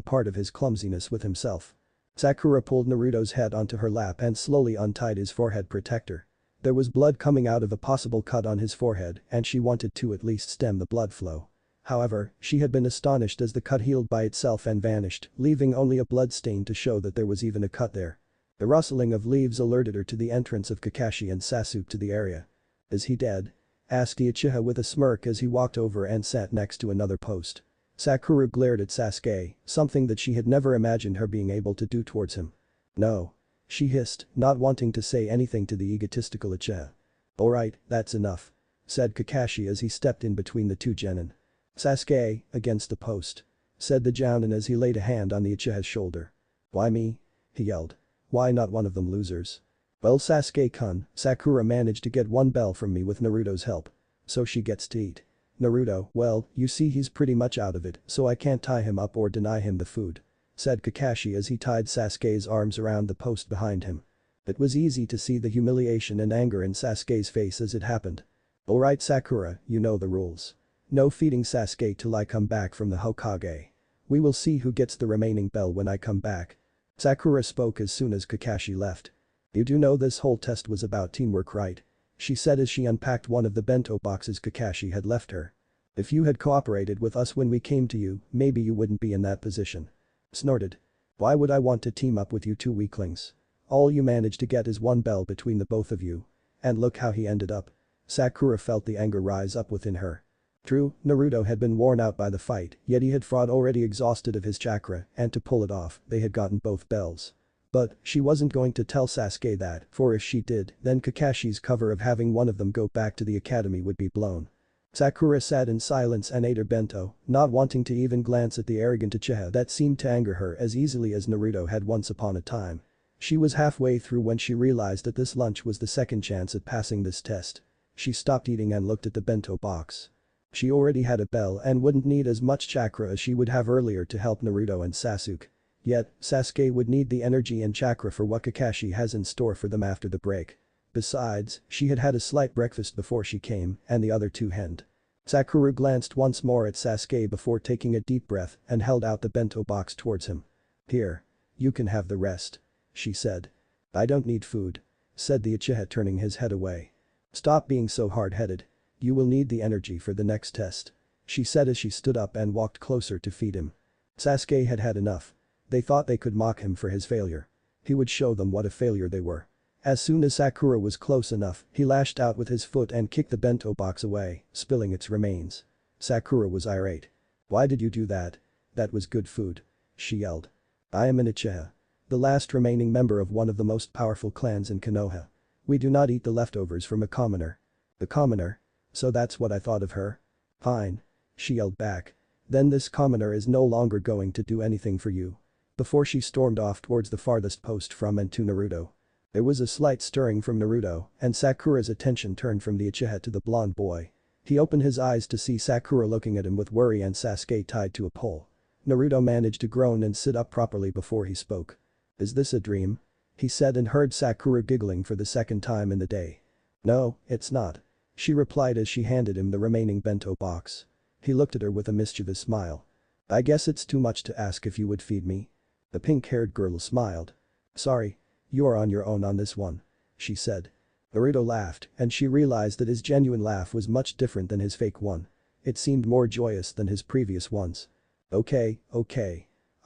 Speaker 1: part of his clumsiness with himself. Sakura pulled Naruto's head onto her lap and slowly untied his forehead protector. There was blood coming out of a possible cut on his forehead and she wanted to at least stem the blood flow. However, she had been astonished as the cut healed by itself and vanished, leaving only a blood stain to show that there was even a cut there. The rustling of leaves alerted her to the entrance of Kakashi and Sasuke to the area. "Is he dead?" asked the Uchiha with a smirk as he walked over and sat next to another post. Sakura glared at Sasuke, something that she had never imagined her being able to do towards him. "No," she hissed, not wanting to say anything to the egotistical Uchiha. "Alright, that's enough," said Kakashi as he stepped in between the two genin. "Sasuke, against the post," said the jounin as he laid a hand on the Uchiha's shoulder. "Why me?" he yelled. "Why not one of them losers?" "Well, Sasuke-kun, Sakura managed to get one bell from me with Naruto's help. So she gets to eat. Naruto, well, you see he's pretty much out of it, so I can't tie him up or deny him the food," said Kakashi as he tied Sasuke's arms around the post behind him. It was easy to see the humiliation and anger in Sasuke's face as it happened. "Alright Sakura, you know the rules. No feeding Sasuke till I come back from the Hokage. We will see who gets the remaining bell when I come back." Sakura spoke as soon as Kakashi left. "You do know this whole test was about teamwork, right?" she said as she unpacked one of the bento boxes Kakashi had left her. "If you had cooperated with us when we came to you, maybe you wouldn't be in that position." Snorted. "Why would I want to team up with you two weaklings? All you managed to get is one bell between the both of you. And look how he ended up." Sakura felt the anger rise up within her. True, Naruto had been worn out by the fight, yet he had fought already exhausted of his chakra, and to pull it off, they had gotten both bells. But, she wasn't going to tell Sasuke that, for if she did, then Kakashi's cover of having one of them go back to the academy would be blown. Sakura sat in silence and ate her bento, not wanting to even glance at the arrogant Uchiha that seemed to anger her as easily as Naruto had once upon a time. She was halfway through when she realized that this lunch was the second chance at passing this test. She stopped eating and looked at the bento box. She already had a bell and wouldn't need as much chakra as she would have earlier to help Naruto and Sasuke. Yet, Sasuke would need the energy and chakra for what Kakashi has in store for them after the break. Besides, she had had a slight breakfast before she came and the other two hadn't. Sakura glanced once more at Sasuke before taking a deep breath and held out the bento box towards him. "Here. You can have the rest," she said. "I don't need food," said the Uchiha turning his head away. "Stop being so hard-headed. You will need the energy for the next test," she said as she stood up and walked closer to feed him. Sasuke had had enough. They thought they could mock him for his failure. He would show them what a failure they were. As soon as Sakura was close enough, he lashed out with his foot and kicked the bento box away, spilling its remains. Sakura was irate. "Why did you do that? That was good food," she yelled. "I am an Uchiha. The last remaining member of one of the most powerful clans in Konoha. We do not eat the leftovers from a commoner." "The commoner? So that's what I thought of her? Fine," she yelled back. "Then this commoner is no longer going to do anything for you." Before she stormed off towards the farthest post from and to Naruto. There was a slight stirring from Naruto, and Sakura's attention turned from the Uchiha to the blonde boy. He opened his eyes to see Sakura looking at him with worry and Sasuke tied to a pole. Naruto managed to groan and sit up properly before he spoke. "Is this a dream?" he said and heard Sakura giggling for the second time in the day. "No, it's not," she replied as she handed him the remaining bento box. He looked at her with a mischievous smile. "I guess it's too much to ask if you would feed me." The pink-haired girl smiled. "Sorry. You are on your own on this one," she said. Naruto laughed, and she realized that his genuine laugh was much different than his fake one. It seemed more joyous than his previous ones. Okay.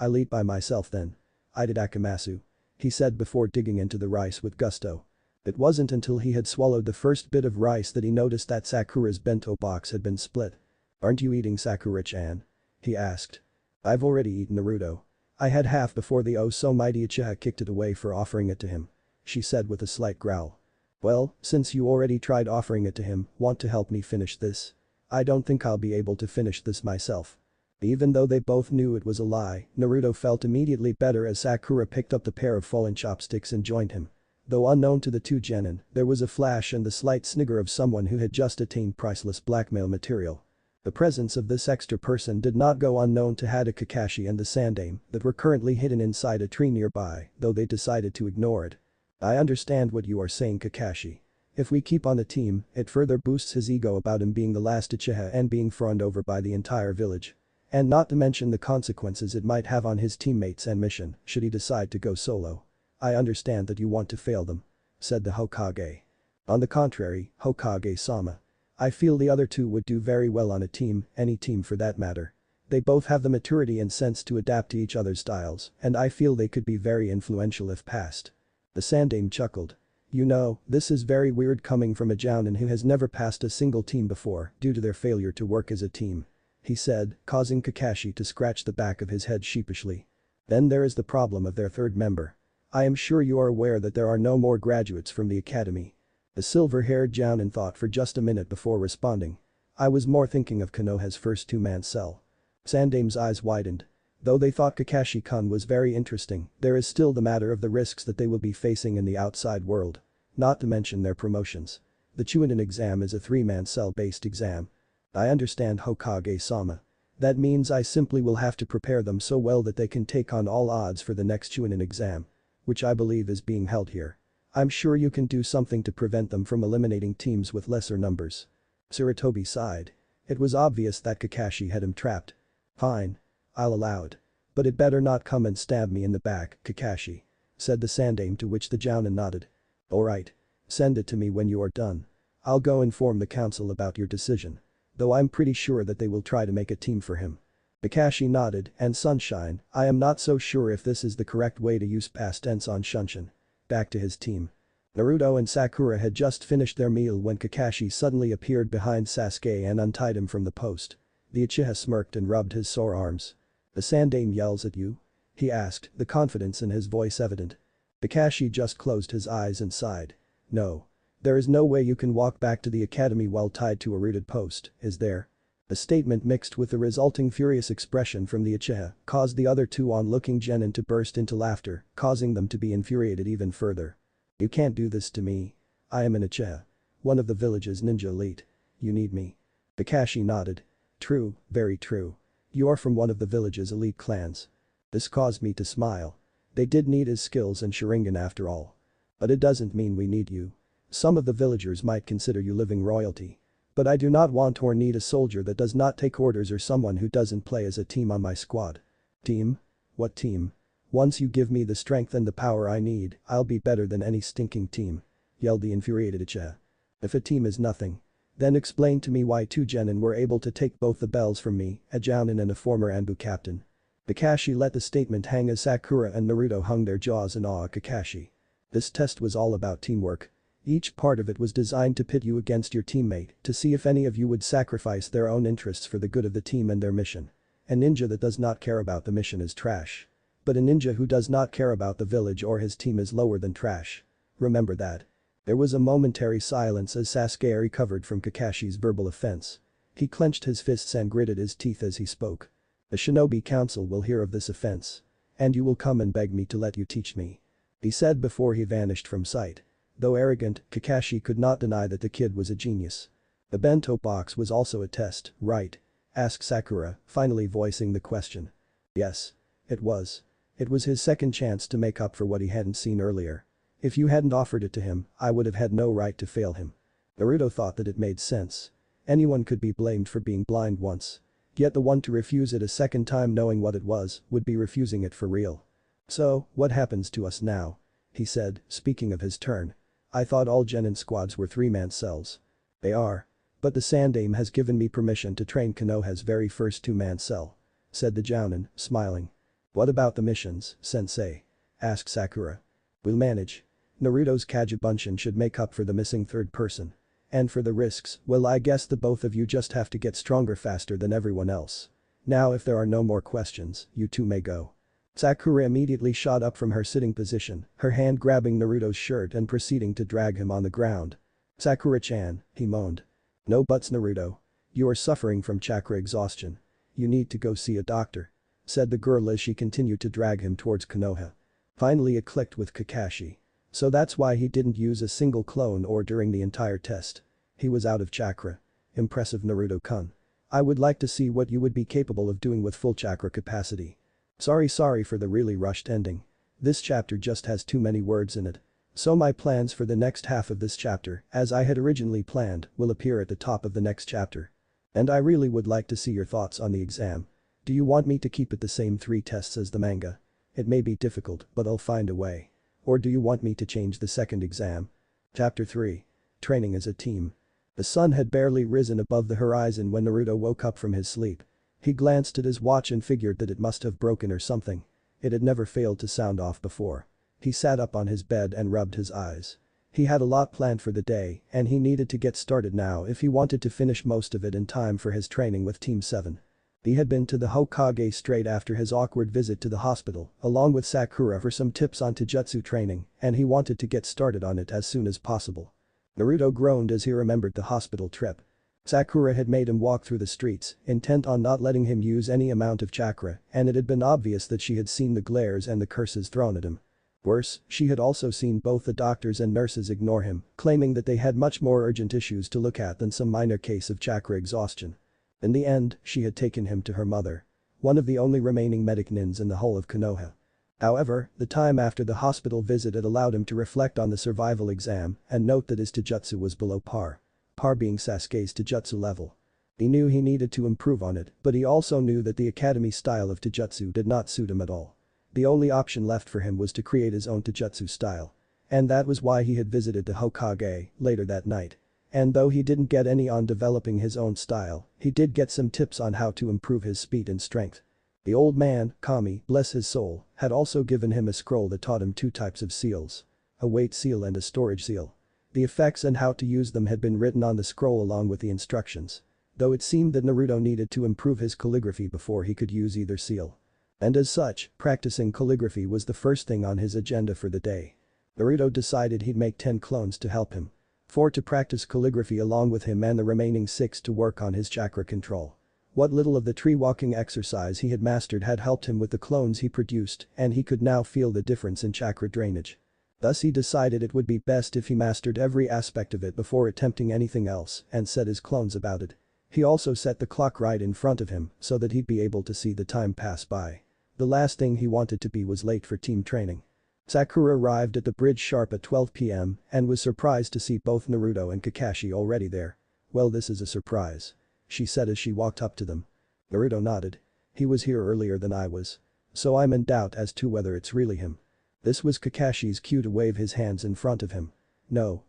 Speaker 1: I'll eat by myself then. Itadakimasu," he said before digging into the rice with gusto. It wasn't until he had swallowed the first bit of rice that he noticed that Sakura's bento box had been split. "Aren't you eating, Sakura-chan?" he asked. "I've already eaten, Naruto. I had half before the oh-so-mighty Uchiha kicked it away for offering it to him," she said with a slight growl. "Well, since you already tried offering it to him, want to help me finish this? I don't think I'll be able to finish this myself." Even though they both knew it was a lie, Naruto felt immediately better as Sakura picked up the pair of fallen chopsticks and joined him. Though unknown to the two genin, there was a flash and the slight snigger of someone who had just attained priceless blackmail material. The presence of this extra person did not go unknown to Hada, Kakashi and the Sandaime that were currently hidden inside a tree nearby, though they decided to ignore it. "I understand what you are saying, Kakashi. If we keep on the team, it further boosts his ego about him being the last Uchiha and being fawned over by the entire village. And not to mention the consequences it might have on his teammates and mission, should he decide to go solo. I understand that you want to fail them," said the Hokage. On the contrary, Hokage-sama. I feel the other two would do very well on a team, any team for that matter. They both have the maturity and sense to adapt to each other's styles, and I feel they could be very influential if passed. The Sandaime chuckled. You know, this is very weird coming from a jounin who has never passed a single team before due to their failure to work as a team. He said, causing Kakashi to scratch the back of his head sheepishly. Then there is the problem of their third member. I am sure you are aware that there are no more graduates from the academy. The silver-haired jounin thought for just a minute before responding. I was more thinking of Konoha's first two-man cell. Sandaime's eyes widened. Though they thought Kakashi-kun was very interesting, there is still the matter of the risks that they will be facing in the outside world. Not to mention their promotions. The Chunin exam is a three-man cell-based exam. I understand, Hokage-sama. That means I simply will have to prepare them so well that they can take on all odds for the next Chunin exam. Which I believe is being held here. I'm sure you can do something to prevent them from eliminating teams with lesser numbers. Sarutobi sighed. It was obvious that Kakashi had him trapped. Fine. I'll allow it. But it better not come and stab me in the back, Kakashi. Said the Sandaime, to which the jounin nodded. Alright. Send it to me when you are done. I'll go inform the council about your decision. Though I'm pretty sure that they will try to make a team for him. Kakashi nodded, and Sunshine, I am not so sure if this is the correct way to use past tense on Shunshin. Back to his team. Naruto and Sakura had just finished their meal when Kakashi suddenly appeared behind Sasuke and untied him from the post. The Uchiha smirked and rubbed his sore arms. The Sandaime yells at you? He asked, the confidence in his voice evident. Kakashi just closed his eyes and sighed. No. There is no way you can walk back to the academy while tied to a rooted post, is there? The statement mixed with the resulting furious expression from the Uchiha caused the other two onlooking genin to burst into laughter, causing them to be infuriated even further. You can't do this to me. I am an Uchiha. One of the village's ninja elite. You need me. Kakashi nodded. True, very true. You are from one of the village's elite clans. This caused me to smile. They did need his skills and Sharingan after all. But it doesn't mean we need you. Some of the villagers might consider you living royalty. But I do not want or need a soldier that does not take orders or someone who doesn't play as a team on my squad. Team? What team? Once you give me the strength and the power I need, I'll be better than any stinking team. Yelled the infuriated Uchiha. If a team is nothing. Then explain to me why two genin were able to take both the bells from me, a jounin and a former Anbu captain. Kakashi let the statement hang as Sakura and Naruto hung their jaws in awe at Kakashi. This test was all about teamwork. Each part of it was designed to pit you against your teammate to see if any of you would sacrifice their own interests for the good of the team and their mission. A ninja that does not care about the mission is trash. But a ninja who does not care about the village or his team is lower than trash. Remember that. There was a momentary silence as Sasuke recovered from Kakashi's verbal offense. He clenched his fists and gritted his teeth as he spoke. The Shinobi Council will hear of this offense. And you will come and beg me to let you teach me. He said before he vanished from sight. Though arrogant, Kakashi could not deny that the kid was a genius. The bento box was also a test, right? Asked Sakura, finally voicing the question. Yes. It was. It was his second chance to make up for what he hadn't seen earlier. If you hadn't offered it to him, I would have had no right to fail him. Naruto thought that it made sense. Anyone could be blamed for being blind once. Yet the one to refuse it a second time knowing what it was would be refusing it for real. So, what happens to us now? He said, speaking of his turn. I thought all genin squads were three-man cells. They are. But the Sandaime has given me permission to train Konoha's very first two-man cell. Said the jounin, smiling. What about the missions, sensei? Asked Sakura. We'll manage. Naruto's Kagebunshin should make up for the missing third person. And for the risks, well, I guess the both of you just have to get stronger faster than everyone else. Now if there are no more questions, you two may go. Sakura immediately shot up from her sitting position, her hand grabbing Naruto's shirt and proceeding to drag him on the ground. Sakura-chan, he moaned. No buts, Naruto. You are suffering from chakra exhaustion. You need to go see a doctor. Said the girl as she continued to drag him towards Konoha. Finally it clicked with Kakashi. So that's why he didn't use a single clone or during the entire test. He was out of chakra. Impressive, Naruto-kun. I would like to see what you would be capable of doing with full chakra capacity. Sorry for the really rushed ending. This chapter just has too many words in it. So my plans for the next half of this chapter, as I had originally planned, will appear at the top of the next chapter. And I really would like to see your thoughts on the exam. Do you want me to keep it the same 3 tests as the manga? It may be difficult, but I'll find a way. Or do you want me to change the second exam? Chapter 3. training as a team. The sun had barely risen above the horizon when Naruto woke up from his sleep. He glanced at his watch and figured that it must have broken or something. It had never failed to sound off before. He sat up on his bed and rubbed his eyes. He had a lot planned for the day and he needed to get started now if he wanted to finish most of it in time for his training with Team 7. He had been to the Hokage straight after his awkward visit to the hospital, along with Sakura for some tips on jutsu training, and he wanted to get started on it as soon as possible. Naruto groaned as he remembered the hospital trip. Sakura had made him walk through the streets, intent on not letting him use any amount of chakra, and it had been obvious that she had seen the glares and the curses thrown at him. Worse, she had also seen both the doctors and nurses ignore him, claiming that they had much more urgent issues to look at than some minor case of chakra exhaustion. In the end, she had taken him to her mother. One of the only remaining medic nins in the whole of Konoha. However, the time after the hospital visit had allowed him to reflect on the survival exam and note that his taijutsu was below par. Par being Sasuke's taijutsu level. He knew he needed to improve on it, but he also knew that the academy style of taijutsu did not suit him at all. The only option left for him was to create his own taijutsu style. And that was why he had visited the Hokage later that night. And though he didn't get any on developing his own style, he did get some tips on how to improve his speed and strength. The old man, Kami, bless his soul, had also given him a scroll that taught him two types of seals. A weight seal and a storage seal. The effects and how to use them had been written on the scroll along with the instructions. Though it seemed that Naruto needed to improve his calligraphy before he could use either seal. And as such, practicing calligraphy was the first thing on his agenda for the day. Naruto decided he'd make 10 clones to help him. 4 to practice calligraphy along with him and the remaining 6 to work on his chakra control. What little of the tree walking exercise he had mastered had helped him with the clones he produced and he could now feel the difference in chakra drainage. Thus he decided it would be best if he mastered every aspect of it before attempting anything else and set his clones about it. He also set the clock right in front of him so that he'd be able to see the time pass by. The last thing he wanted to be was late for team training. Sakura arrived at the bridge sharp at 12 p.m. and was surprised to see both Naruto and Kakashi already there. "Well, this is a surprise," she said as she walked up to them. Naruto nodded. "He was here earlier than I was. So I'm in doubt as to whether it's really him." This was Kakashi's cue to wave his hands in front of him. No,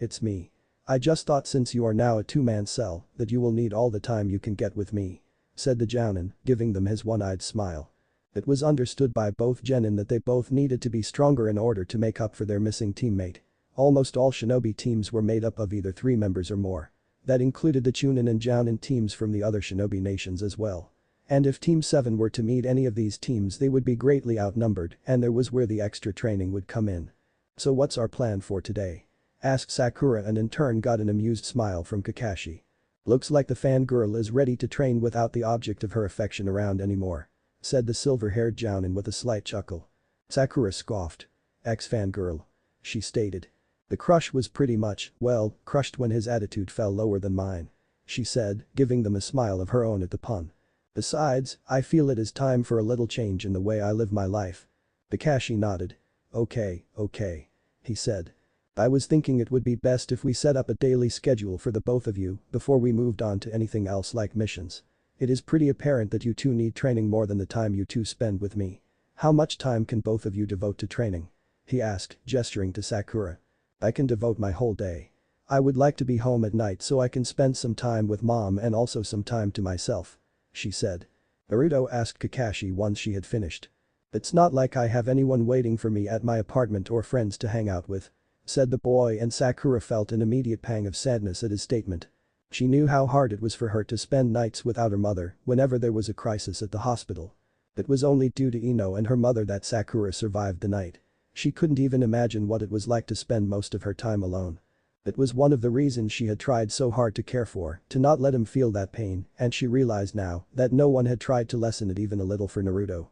Speaker 1: it's me. I just thought since you are now a two-man cell that you will need all the time you can get with me," said the Jounin, giving them his one-eyed smile. It was understood by both genin that they both needed to be stronger in order to make up for their missing teammate. Almost all shinobi teams were made up of either 3 members or more. That included the Chunin and Jounin teams from the other shinobi nations as well. And if Team 7 were to meet any of these teams they would be greatly outnumbered and there was where the extra training would come in. "So what's our plan for today?" asked Sakura and in turn got an amused smile from Kakashi. "Looks like the fangirl is ready to train without the object of her affection around anymore," said the silver-haired Jounin with a slight chuckle. Sakura scoffed. "Ex-fangirl," she stated. "The crush was pretty much, well, crushed when his attitude fell lower than mine," she said, giving them a smile of her own at the pun. "Besides, I feel it is time for a little change in the way I live my life." Kakashi nodded. Okay, he said. "I was thinking it would be best if we set up a daily schedule for the both of you before we moved on to anything else like missions. It is pretty apparent that you two need training more than the time you two spend with me. How much time can both of you devote to training?" he asked, gesturing to Sakura. "I can devote my whole day. I would like to be home at night so I can spend some time with mom and also some time to myself," she said. Naruto asked Kakashi once she had finished. "It's not like I have anyone waiting for me at my apartment or friends to hang out with," said the boy and Sakura felt an immediate pang of sadness at his statement. She knew how hard it was for her to spend nights without her mother whenever there was a crisis at the hospital. It was only due to Ino and her mother that Sakura survived the night. She couldn't even imagine what it was like to spend most of her time alone. It was one of the reasons she had tried so hard to care for, to not let him feel that pain, and she realized now that no one had tried to lessen it even a little for Naruto.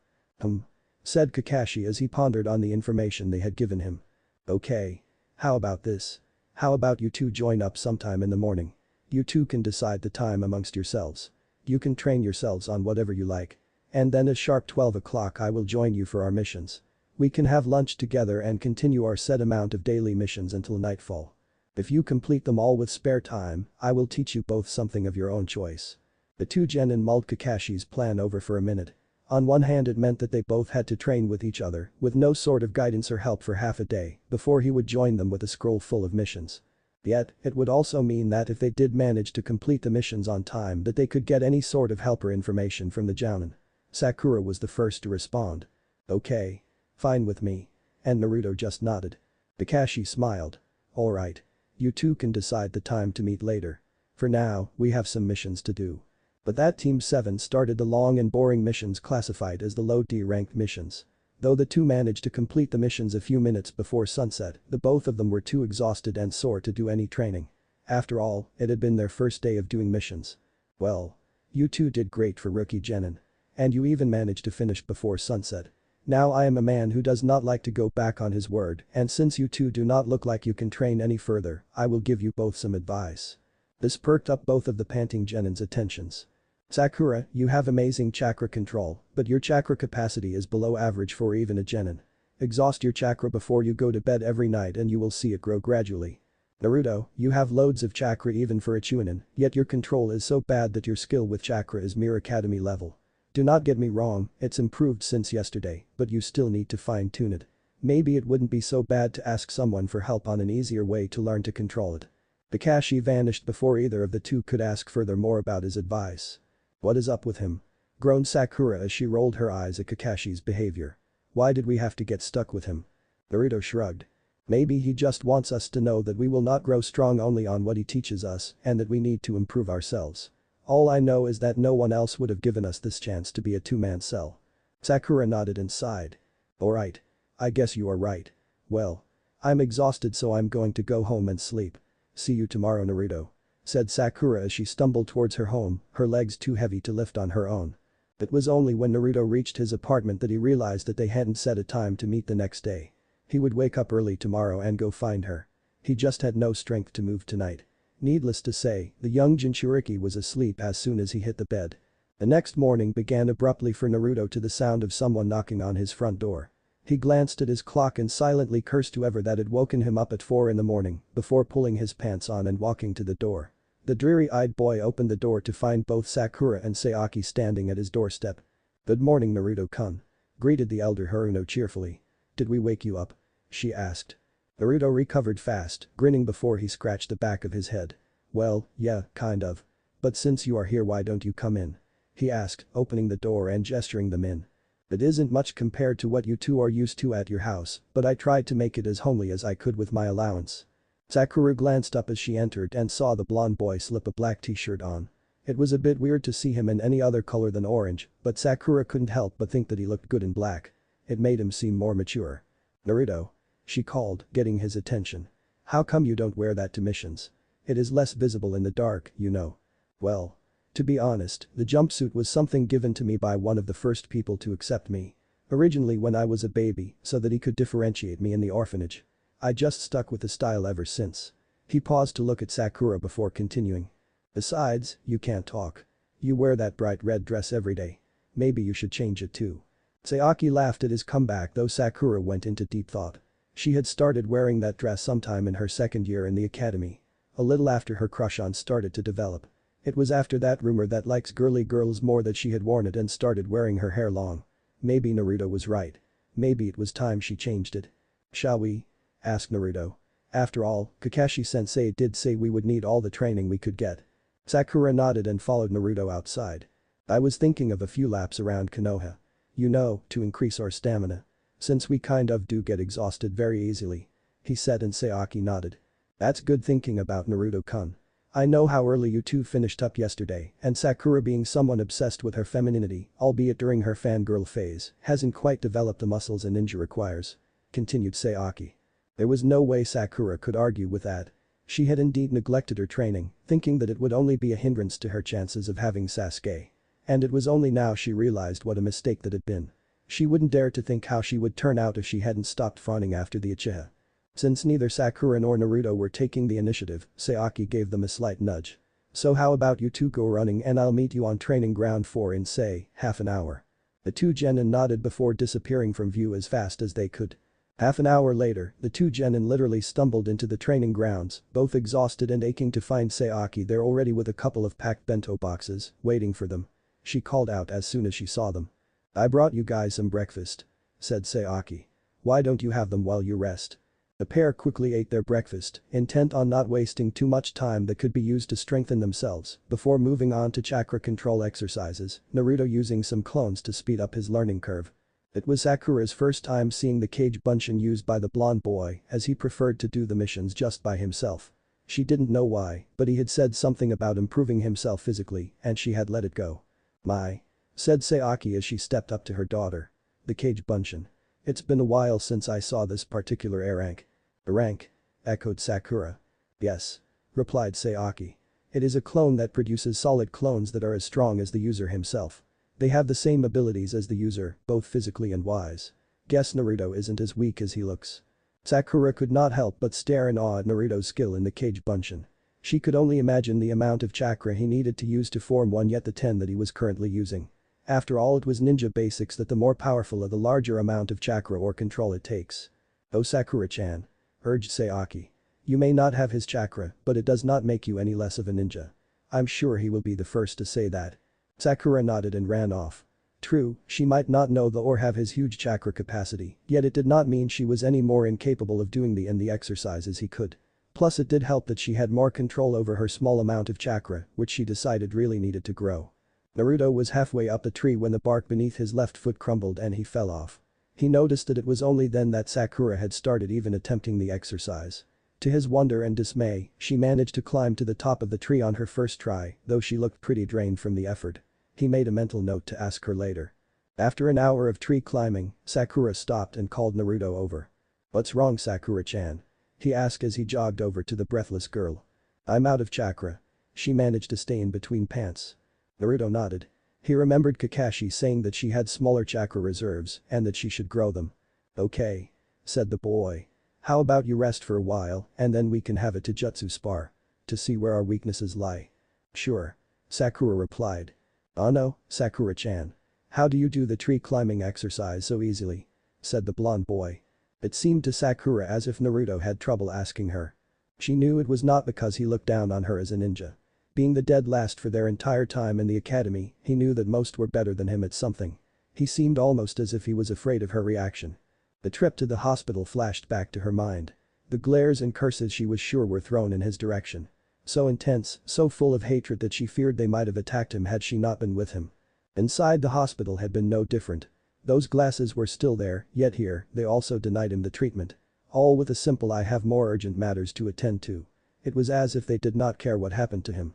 Speaker 1: Said Kakashi as he pondered on the information they had given him. "Okay. How about this? How about you two join up sometime in the morning? You two can decide the time amongst yourselves. You can train yourselves on whatever you like. And then at sharp 12 o'clock I will join you for our missions. We can have lunch together and continue our set amount of daily missions until nightfall. If you complete them all with spare time, I will teach you both something of your own choice." The two genin mulled Kakashi's plan over for a minute. On one hand it meant that they both had to train with each other with no sort of guidance or help for half a day before he would join them with a scroll full of missions. Yet, it would also mean that if they did manage to complete the missions on time that they could get any sort of helper information from the Jounin. Sakura was the first to respond. Okay. Fine with me. And Naruto just nodded. Kakashi smiled. Alright. You two can decide the time to meet later. For now, we have some missions to do. But that Team 7 started the long and boring missions classified as the low D-ranked missions. Though the two managed to complete the missions a few minutes before sunset, the both of them were too exhausted and sore to do any training. After all, it had been their first day of doing missions. Well. You two did great for rookie genin. And you even managed to finish before sunset. Now I am a man who does not like to go back on his word, and since you two do not look like you can train any further, I will give you both some advice. This perked up both of the panting genins' attentions. Sakura, you have amazing chakra control, but your chakra capacity is below average for even a genin. Exhaust your chakra before you go to bed every night and you will see it grow gradually. Naruto, you have loads of chakra even for a chunin, yet your control is so bad that your skill with chakra is mere academy level. Do not get me wrong, it's improved since yesterday, but you still need to fine-tune it. Maybe it wouldn't be so bad to ask someone for help on an easier way to learn to control it. Kakashi vanished before either of the two could ask further more about his advice. What is up with him? Groaned Sakura as she rolled her eyes at Kakashi's behavior. Why did we have to get stuck with him? Naruto shrugged. Maybe he just wants us to know that we will not grow strong only on what he teaches us and that we need to improve ourselves. All I know is that no one else would have given us this chance to be a two-man cell. Sakura nodded and sighed. Alright. I guess you are right. Well. I'm exhausted so I'm going to go home and sleep. See you tomorrow Naruto. Said Sakura as she stumbled towards her home, her legs too heavy to lift on her own. It was only when Naruto reached his apartment that he realized that they hadn't set a time to meet the next day. He would wake up early tomorrow and go find her. He just had no strength to move tonight. Needless to say, the young Jinchuriki was asleep as soon as he hit the bed. The next morning began abruptly for Naruto to the sound of someone knocking on his front door. He glanced at his clock and silently cursed whoever that had woken him up at 4 in the morning before pulling his pants on and walking to the door. The dreary-eyed boy opened the door to find both Sakura and Sayaki standing at his doorstep. Good morning Naruto-kun. Greeted the elder Haruno cheerfully. Did we wake you up? She asked. Naruto recovered fast, grinning before he scratched the back of his head. Well, yeah, kind of. But since you are here why don't you come in? He asked, opening the door and gesturing them in. It isn't much compared to what you two are used to at your house, but I tried to make it as homely as I could with my allowance. Sakura glanced up as she entered and saw the blonde boy slip a black t-shirt on. It was a bit weird to see him in any other color than orange, but Sakura couldn't help but think that he looked good in black. It made him seem more mature. Naruto. She called, getting his attention. How come you don't wear that to missions? It is less visible in the dark, you know. Well. To be honest, the jumpsuit was something given to me by one of the first people to accept me. Originally when I was a baby, so that he could differentiate me in the orphanage. I just stuck with the style ever since. He paused to look at Sakura before continuing. Besides, you can't talk. You wear that bright red dress every day. Maybe you should change it too. Sayaki laughed at his comeback though Sakura went into deep thought. She had started wearing that dress sometime in her second year in the academy. A little after her crush on started to develop. It was after that rumor that likes girly girls more that she had worn it and started wearing her hair long. Maybe Naruto was right. Maybe it was time she changed it. Shall we? Asked Naruto. After all, Kakashi-sensei did say we would need all the training we could get. Sakura nodded and followed Naruto outside. I was thinking of a few laps around Konoha. You know, to increase our stamina. Since we kind of do get exhausted very easily. He said and Sayaki nodded. That's good thinking about Naruto-kun. I know how early you two finished up yesterday and Sakura being someone obsessed with her femininity, albeit during her fangirl phase, hasn't quite developed the muscles a ninja requires. Continued Sayaki. There was no way Sakura could argue with that. She had indeed neglected her training, thinking that it would only be a hindrance to her chances of having Sasuke. And it was only now she realized what a mistake that had been. She wouldn't dare to think how she would turn out if she hadn't stopped fawning after the uchiha. Since neither Sakura nor Naruto were taking the initiative, Sayaki gave them a slight nudge. So how about you two go running and I'll meet you on training ground 4 in say, half an hour. The two genin nodded before disappearing from view as fast as they could. Half an hour later, the two genin literally stumbled into the training grounds, both exhausted and aching to find Sayaki there already with a couple of packed bento boxes, waiting for them. She called out as soon as she saw them. I brought you guys some breakfast. Said Sayaki. Why don't you have them while you rest? The pair quickly ate their breakfast, intent on not wasting too much time that could be used to strengthen themselves, before moving on to chakra control exercises, Naruto using some clones to speed up his learning curve. It was Sakura's first time seeing the cage bunshin used by the blonde boy, as he preferred to do the missions just by himself. She didn't know why, but he had said something about improving himself physically, and she had let it go. "My," said Sayaki as she stepped up to her daughter. "The cage bunshin. It's been a while since I saw this particular A rank." "A rank?" echoed Sakura. "Yes," replied Sayaki. "It is a clone that produces solid clones that are as strong as the user himself. They have the same abilities as the user, both physically and wise. Guess Naruto isn't as weak as he looks." Sakura could not help but stare in awe at Naruto's skill in the cage bunshin. She could only imagine the amount of chakra he needed to use to form one, yet the 10 that he was currently using. After all, it was ninja basics that the more powerful the larger amount of chakra or control it takes. "Oh, Sakura-chan," urged Sayaki. "You may not have his chakra, but it does not make you any less of a ninja. I'm sure he will be the first to say that." Sakura nodded and ran off. True, she might not know the or have his huge chakra capacity, yet it did not mean she was any more incapable of doing the exercises he could. Plus it did help that she had more control over her small amount of chakra, which she decided really needed to grow. Naruto was halfway up the tree when the bark beneath his left foot crumbled and he fell off. He noticed that it was only then that Sakura had started even attempting the exercise. To his wonder and dismay, she managed to climb to the top of the tree on her first try, though she looked pretty drained from the effort. He made a mental note to ask her later. After an hour of tree climbing, Sakura stopped and called Naruto over. "What's wrong, Sakura-chan?" he asked as he jogged over to the breathless girl. "I'm out of chakra." She managed to stay in between pants. Naruto nodded. He remembered Kakashi saying that she had smaller chakra reserves and that she should grow them. "Okay," said the boy. "How about you rest for a while and then we can have a jutsu spar. To see where our weaknesses lie." "Sure," Sakura replied. "Oh no, Sakura-chan. How do you do the tree climbing exercise so easily?" said the blonde boy. It seemed to Sakura as if Naruto had trouble asking her. She knew it was not because he looked down on her as a ninja. Being the dead last for their entire time in the academy, he knew that most were better than him at something. He seemed almost as if he was afraid of her reaction. The trip to the hospital flashed back to her mind. The glares and curses she was sure were thrown in his direction. So intense, so full of hatred that she feared they might have attacked him had she not been with him. Inside the hospital had been no different. Those glasses were still there, yet here, they also denied him the treatment. All with a simple "I have more urgent matters to attend to." It was as if they did not care what happened to him.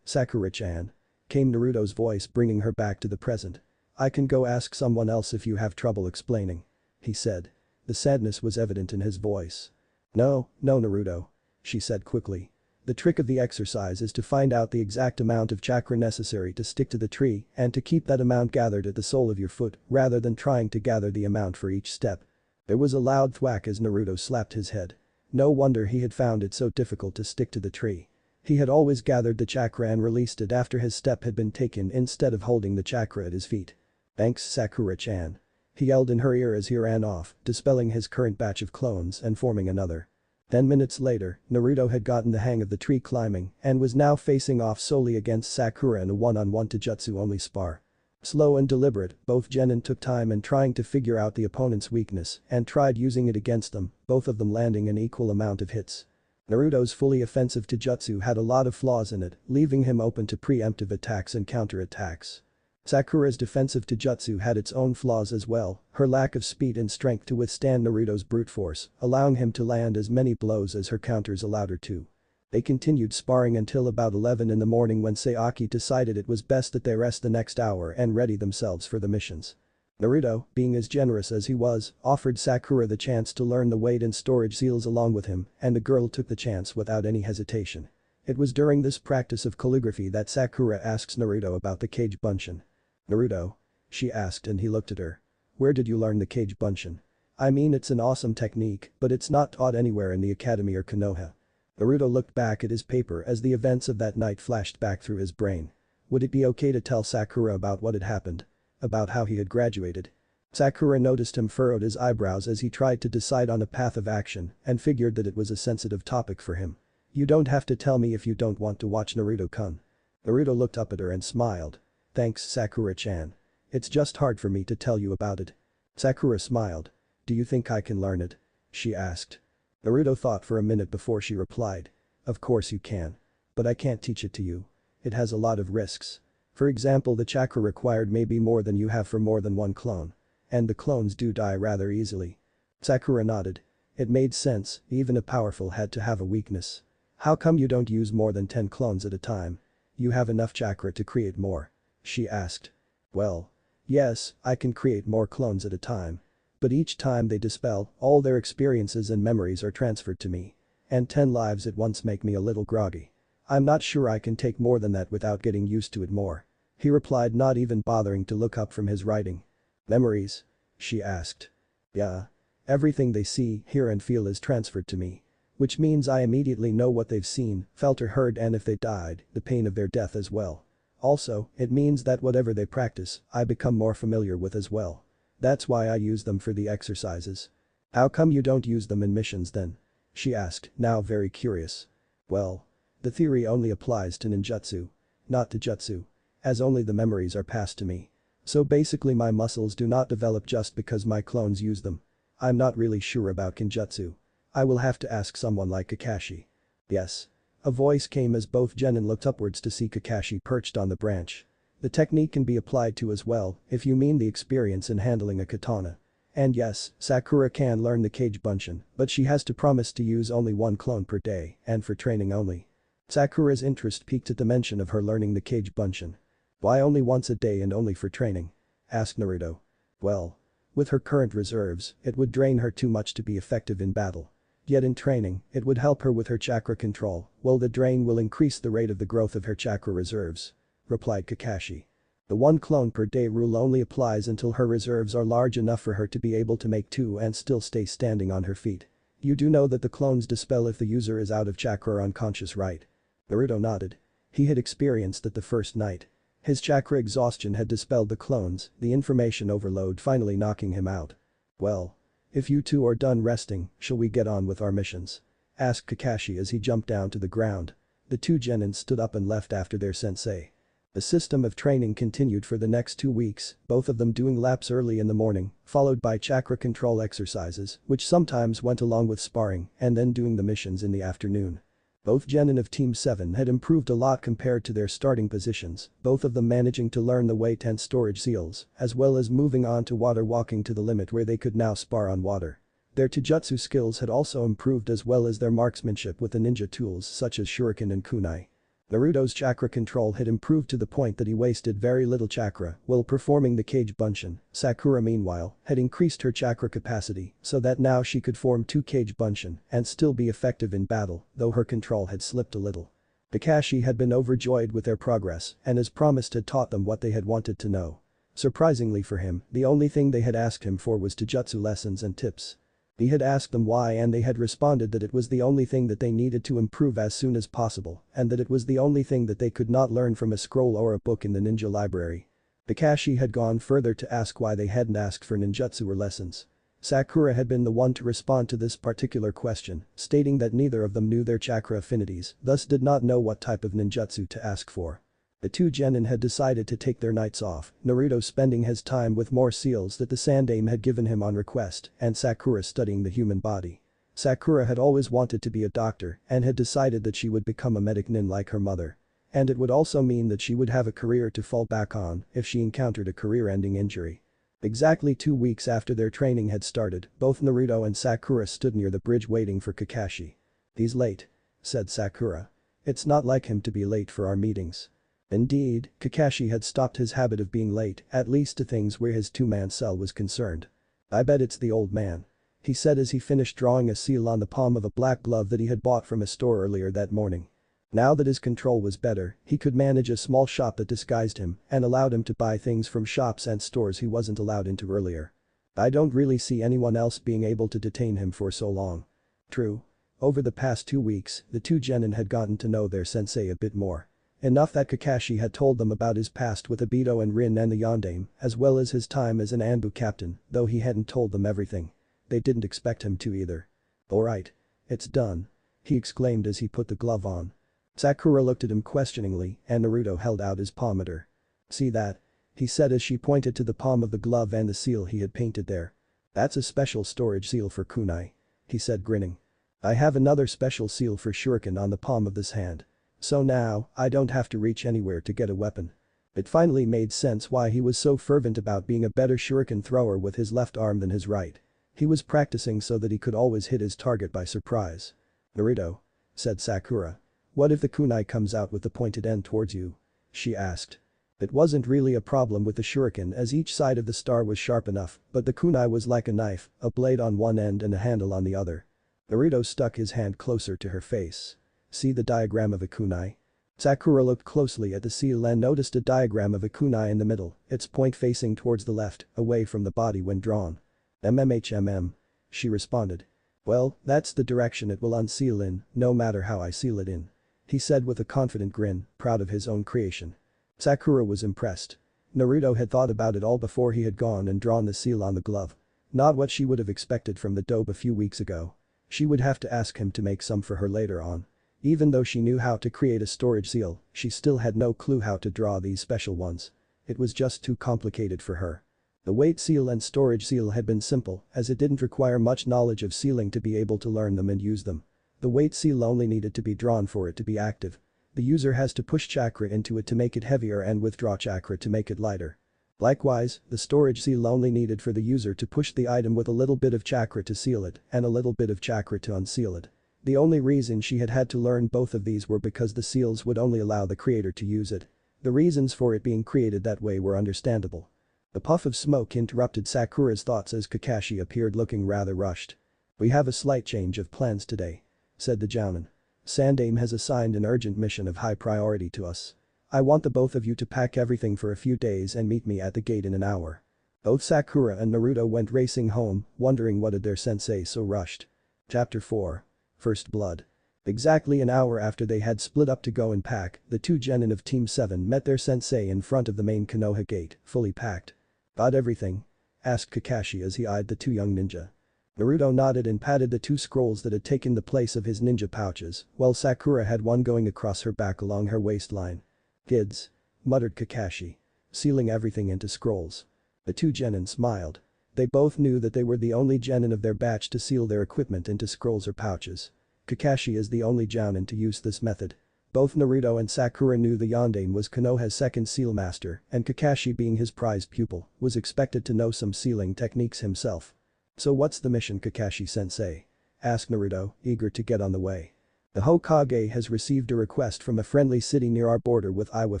Speaker 1: Sakura-chan," came Naruto's voice, bringing her back to the present. "I can go ask someone else if you have trouble explaining," he said. The sadness was evident in his voice. No, Naruto," she said quickly. "The trick of the exercise is to find out the exact amount of chakra necessary to stick to the tree and to keep that amount gathered at the sole of your foot rather than trying to gather the amount for each step." There was a loud thwack as Naruto slapped his head. No wonder he had found it so difficult to stick to the tree. He had always gathered the chakra and released it after his step had been taken instead of holding the chakra at his feet. "Thanks, Sakura-chan," he yelled in her ear as he ran off, dispelling his current batch of clones and forming another. 10 minutes later, Naruto had gotten the hang of the tree climbing and was now facing off solely against Sakura in a one-on-one jutsu-only spar. Slow and deliberate, both genin took time in trying to figure out the opponent's weakness and tried using it against them, both of them landing an equal amount of hits. Naruto's fully offensive jutsu had a lot of flaws in it, leaving him open to preemptive attacks and counter-attacks. Sakura's defensive jutsu had its own flaws as well, her lack of speed and strength to withstand Naruto's brute force, allowing him to land as many blows as her counters allowed her to. They continued sparring until about 11 in the morning when Sayaki decided it was best that they rest the next hour and ready themselves for the missions. Naruto, being as generous as he was, offered Sakura the chance to learn the weight and storage seals along with him, and the girl took the chance without any hesitation. It was during this practice of calligraphy that Sakura asks Naruto about the cage bunshin. "Naruto?" she asked and he looked at her. "Where did you learn the cage bunshin? I mean, it's an awesome technique, but it's not taught anywhere in the academy or Konoha." Naruto looked back at his paper as the events of that night flashed back through his brain. Would it be okay to tell Sakura about what had happened? About how he had graduated? Sakura noticed him furrowed his eyebrows as he tried to decide on a path of action and figured that it was a sensitive topic for him. "You don't have to tell me if you don't want to watch Naruto-kun." Naruto looked up at her and smiled. "Thanks, Sakura-chan. It's just hard for me to tell you about it." Sakura smiled. "Do you think I can learn it?" she asked. Naruto thought for a minute before she replied. Of course you can. But I can't teach it to you. It has a lot of risks. For example, the chakra required may be more than you have for more than one clone. And the clones do die rather easily. Sakura nodded. It made sense, even a powerful had to have a weakness. How come you don't use more than 10 clones at a time? You have enough chakra to create more? She asked. Well. Yes, I can create more clones at a time. But each time they dispel, all their experiences and memories are transferred to me. And 10 lives at once make me a little groggy. I'm not sure I can take more than that without getting used to it more. He replied, not even bothering to look up from his writing. Memories? She asked. Yeah. Everything they see, hear and feel is transferred to me. Which means I immediately know what they've seen, felt or heard, and if they died, the pain of their death as well. Also, it means that whatever they practice, I become more familiar with as well. That's why I use them for the exercises. How come you don't use them in missions then? She asked, now very curious. Well. The theory only applies to ninjutsu. Not to jutsu. As only the memories are passed to me. So basically my muscles do not develop just because my clones use them. I'm not really sure about kinjutsu. I will have to ask someone like Kakashi. Yes. A voice came as both Genin looked upwards to see Kakashi perched on the branch. The technique can be applied to as well, if you mean the experience in handling a katana. And yes, Sakura can learn the Kage Bunshin, but she has to promise to use only one clone per day and for training only. Sakura's interest peaked at the mention of her learning the Kage Bunshin. Why only once a day and only for training? Asked Naruto. Well. With her current reserves, it would drain her too much to be effective in battle. Yet in training, it would help her with her chakra control, while the drain will increase the rate of the growth of her chakra reserves. Replied Kakashi. The one clone per day rule only applies until her reserves are large enough for her to be able to make 2 and still stay standing on her feet. You do know that the clones dispel if the user is out of chakra or unconscious, right? Naruto nodded. He had experienced that the first night. His chakra exhaustion had dispelled the clones, the information overload finally knocking him out. Well. If you two are done resting, shall we get on with our missions? Asked Kakashi as he jumped down to the ground. The 2 genin stood up and left after their sensei. The system of training continued for the next 2 weeks, both of them doing laps early in the morning, followed by chakra control exercises, which sometimes went along with sparring, and then doing the missions in the afternoon. Both genin of Team 7 had improved a lot compared to their starting positions, both of them managing to learn the way 10 storage seals, as well as moving on to water walking to the limit where they could now spar on water. Their taijutsu skills had also improved as well as their marksmanship with the ninja tools such as shuriken and kunai. Naruto's chakra control had improved to the point that he wasted very little chakra while performing the Kage Bunshin. Sakura meanwhile had increased her chakra capacity so that now she could form 2 Kage Bunshin and still be effective in battle, though her control had slipped a little. Kakashi had been overjoyed with their progress and as promised had taught them what they had wanted to know. Surprisingly for him, the only thing they had asked him for was taijutsu lessons and tips. He had asked them why and they had responded that it was the only thing that they needed to improve as soon as possible and that it was the only thing that they could not learn from a scroll or a book in the ninja library. Kakashi had gone further to ask why they hadn't asked for ninjutsu or lessons. Sakura had been the one to respond to this particular question, stating that neither of them knew their chakra affinities, thus did not know what type of ninjutsu to ask for. The 2 genin had decided to take their nights off, Naruto spending his time with more seals that the Sandaime had given him on request and Sakura studying the human body. Sakura had always wanted to be a doctor and had decided that she would become a medic nin like her mother. And it would also mean that she would have a career to fall back on if she encountered a career-ending injury. Exactly 2 weeks after their training had started, both Naruto and Sakura stood near the bridge waiting for Kakashi. "He's late," said Sakura. "It's not like him to be late for our meetings." Indeed, Kakashi had stopped his habit of being late, at least to things where his 2-man cell was concerned. "I bet it's the old man," he said as he finished drawing a seal on the palm of a black glove that he had bought from a store earlier that morning. Now that his control was better, he could manage a small shop that disguised him and allowed him to buy things from shops and stores he wasn't allowed into earlier. "I don't really see anyone else being able to detain him for so long." True. Over the past 2 weeks, the 2 genin had gotten to know their sensei a bit more. Enough that Kakashi had told them about his past with Obito and Rin and the Yondaime, as well as his time as an Anbu captain, though he hadn't told them everything. They didn't expect him to either. "Alright. It's done," he exclaimed as he put the glove on. Sakura looked at him questioningly and Naruto held out his palm at her. "See that?" he said as she pointed to the palm of the glove and the seal he had painted there. "That's a special storage seal for kunai," he said grinning. I have another special seal for shuriken on the palm of this hand. So now, I don't have to reach anywhere to get a weapon. It finally made sense why he was so fervent about being a better shuriken thrower with his left arm than his right. He was practicing so that he could always hit his target by surprise. "Naruto," said Sakura. "What if the kunai comes out with the pointed end towards you?" she asked. It wasn't really a problem with the shuriken as each side of the star was sharp enough, but the kunai was like a knife, a blade on one end and a handle on the other. Naruto stuck his hand closer to her face. "See the diagram of a kunai?" Sakura looked closely at the seal and noticed a diagram of a kunai in the middle, its point facing towards the left, away from the body when drawn. "MMHMM," she responded. "Well, that's the direction it will unseal in, no matter how I seal it in," he said with a confident grin, proud of his own creation. Sakura was impressed. Naruto had thought about it all before he had gone and drawn the seal on the glove. Not what she would have expected from the dope a few weeks ago. She would have to ask him to make some for her later on. Even though she knew how to create a storage seal, she still had no clue how to draw these special ones. It was just too complicated for her. The weight seal and storage seal had been simple, as it didn't require much knowledge of sealing to be able to learn them and use them. The weight seal only needed to be drawn for it to be active. The user has to push chakra into it to make it heavier and withdraw chakra to make it lighter. Likewise, the storage seal only needed for the user to push the item with a little bit of chakra to seal it and a little bit of chakra to unseal it. The only reason she had had to learn both of these were because the seals would only allow the creator to use it. The reasons for it being created that way were understandable. The puff of smoke interrupted Sakura's thoughts as Kakashi appeared looking rather rushed. "We have a slight change of plans today," said the Jounin. "Sandaime has assigned an urgent mission of high priority to us. I want the both of you to pack everything for a few days and meet me at the gate in an hour." Both Sakura and Naruto went racing home, wondering what had their sensei so rushed. Chapter 4. First Blood. Exactly an hour after they had split up to go and pack, the two genin of Team 7 met their sensei in front of the main Konoha gate, fully packed. "Got everything?" asked Kakashi as he eyed the two young ninja. Naruto nodded and patted the two scrolls that had taken the place of his ninja pouches, while Sakura had one going across her back along her waistline. "Kids," muttered Kakashi. "Sealing everything into scrolls." The two genin smiled. They both knew that they were the only genin of their batch to seal their equipment into scrolls or pouches. Kakashi is the only jounin to use this method. Both Naruto and Sakura knew the Yondaime was Konoha's second seal master, and Kakashi being his prized pupil, was expected to know some sealing techniques himself. "So what's the mission, Kakashi-sensei?" asked Naruto, eager to get on the way. "The Hokage has received a request from a friendly city near our border with Iwa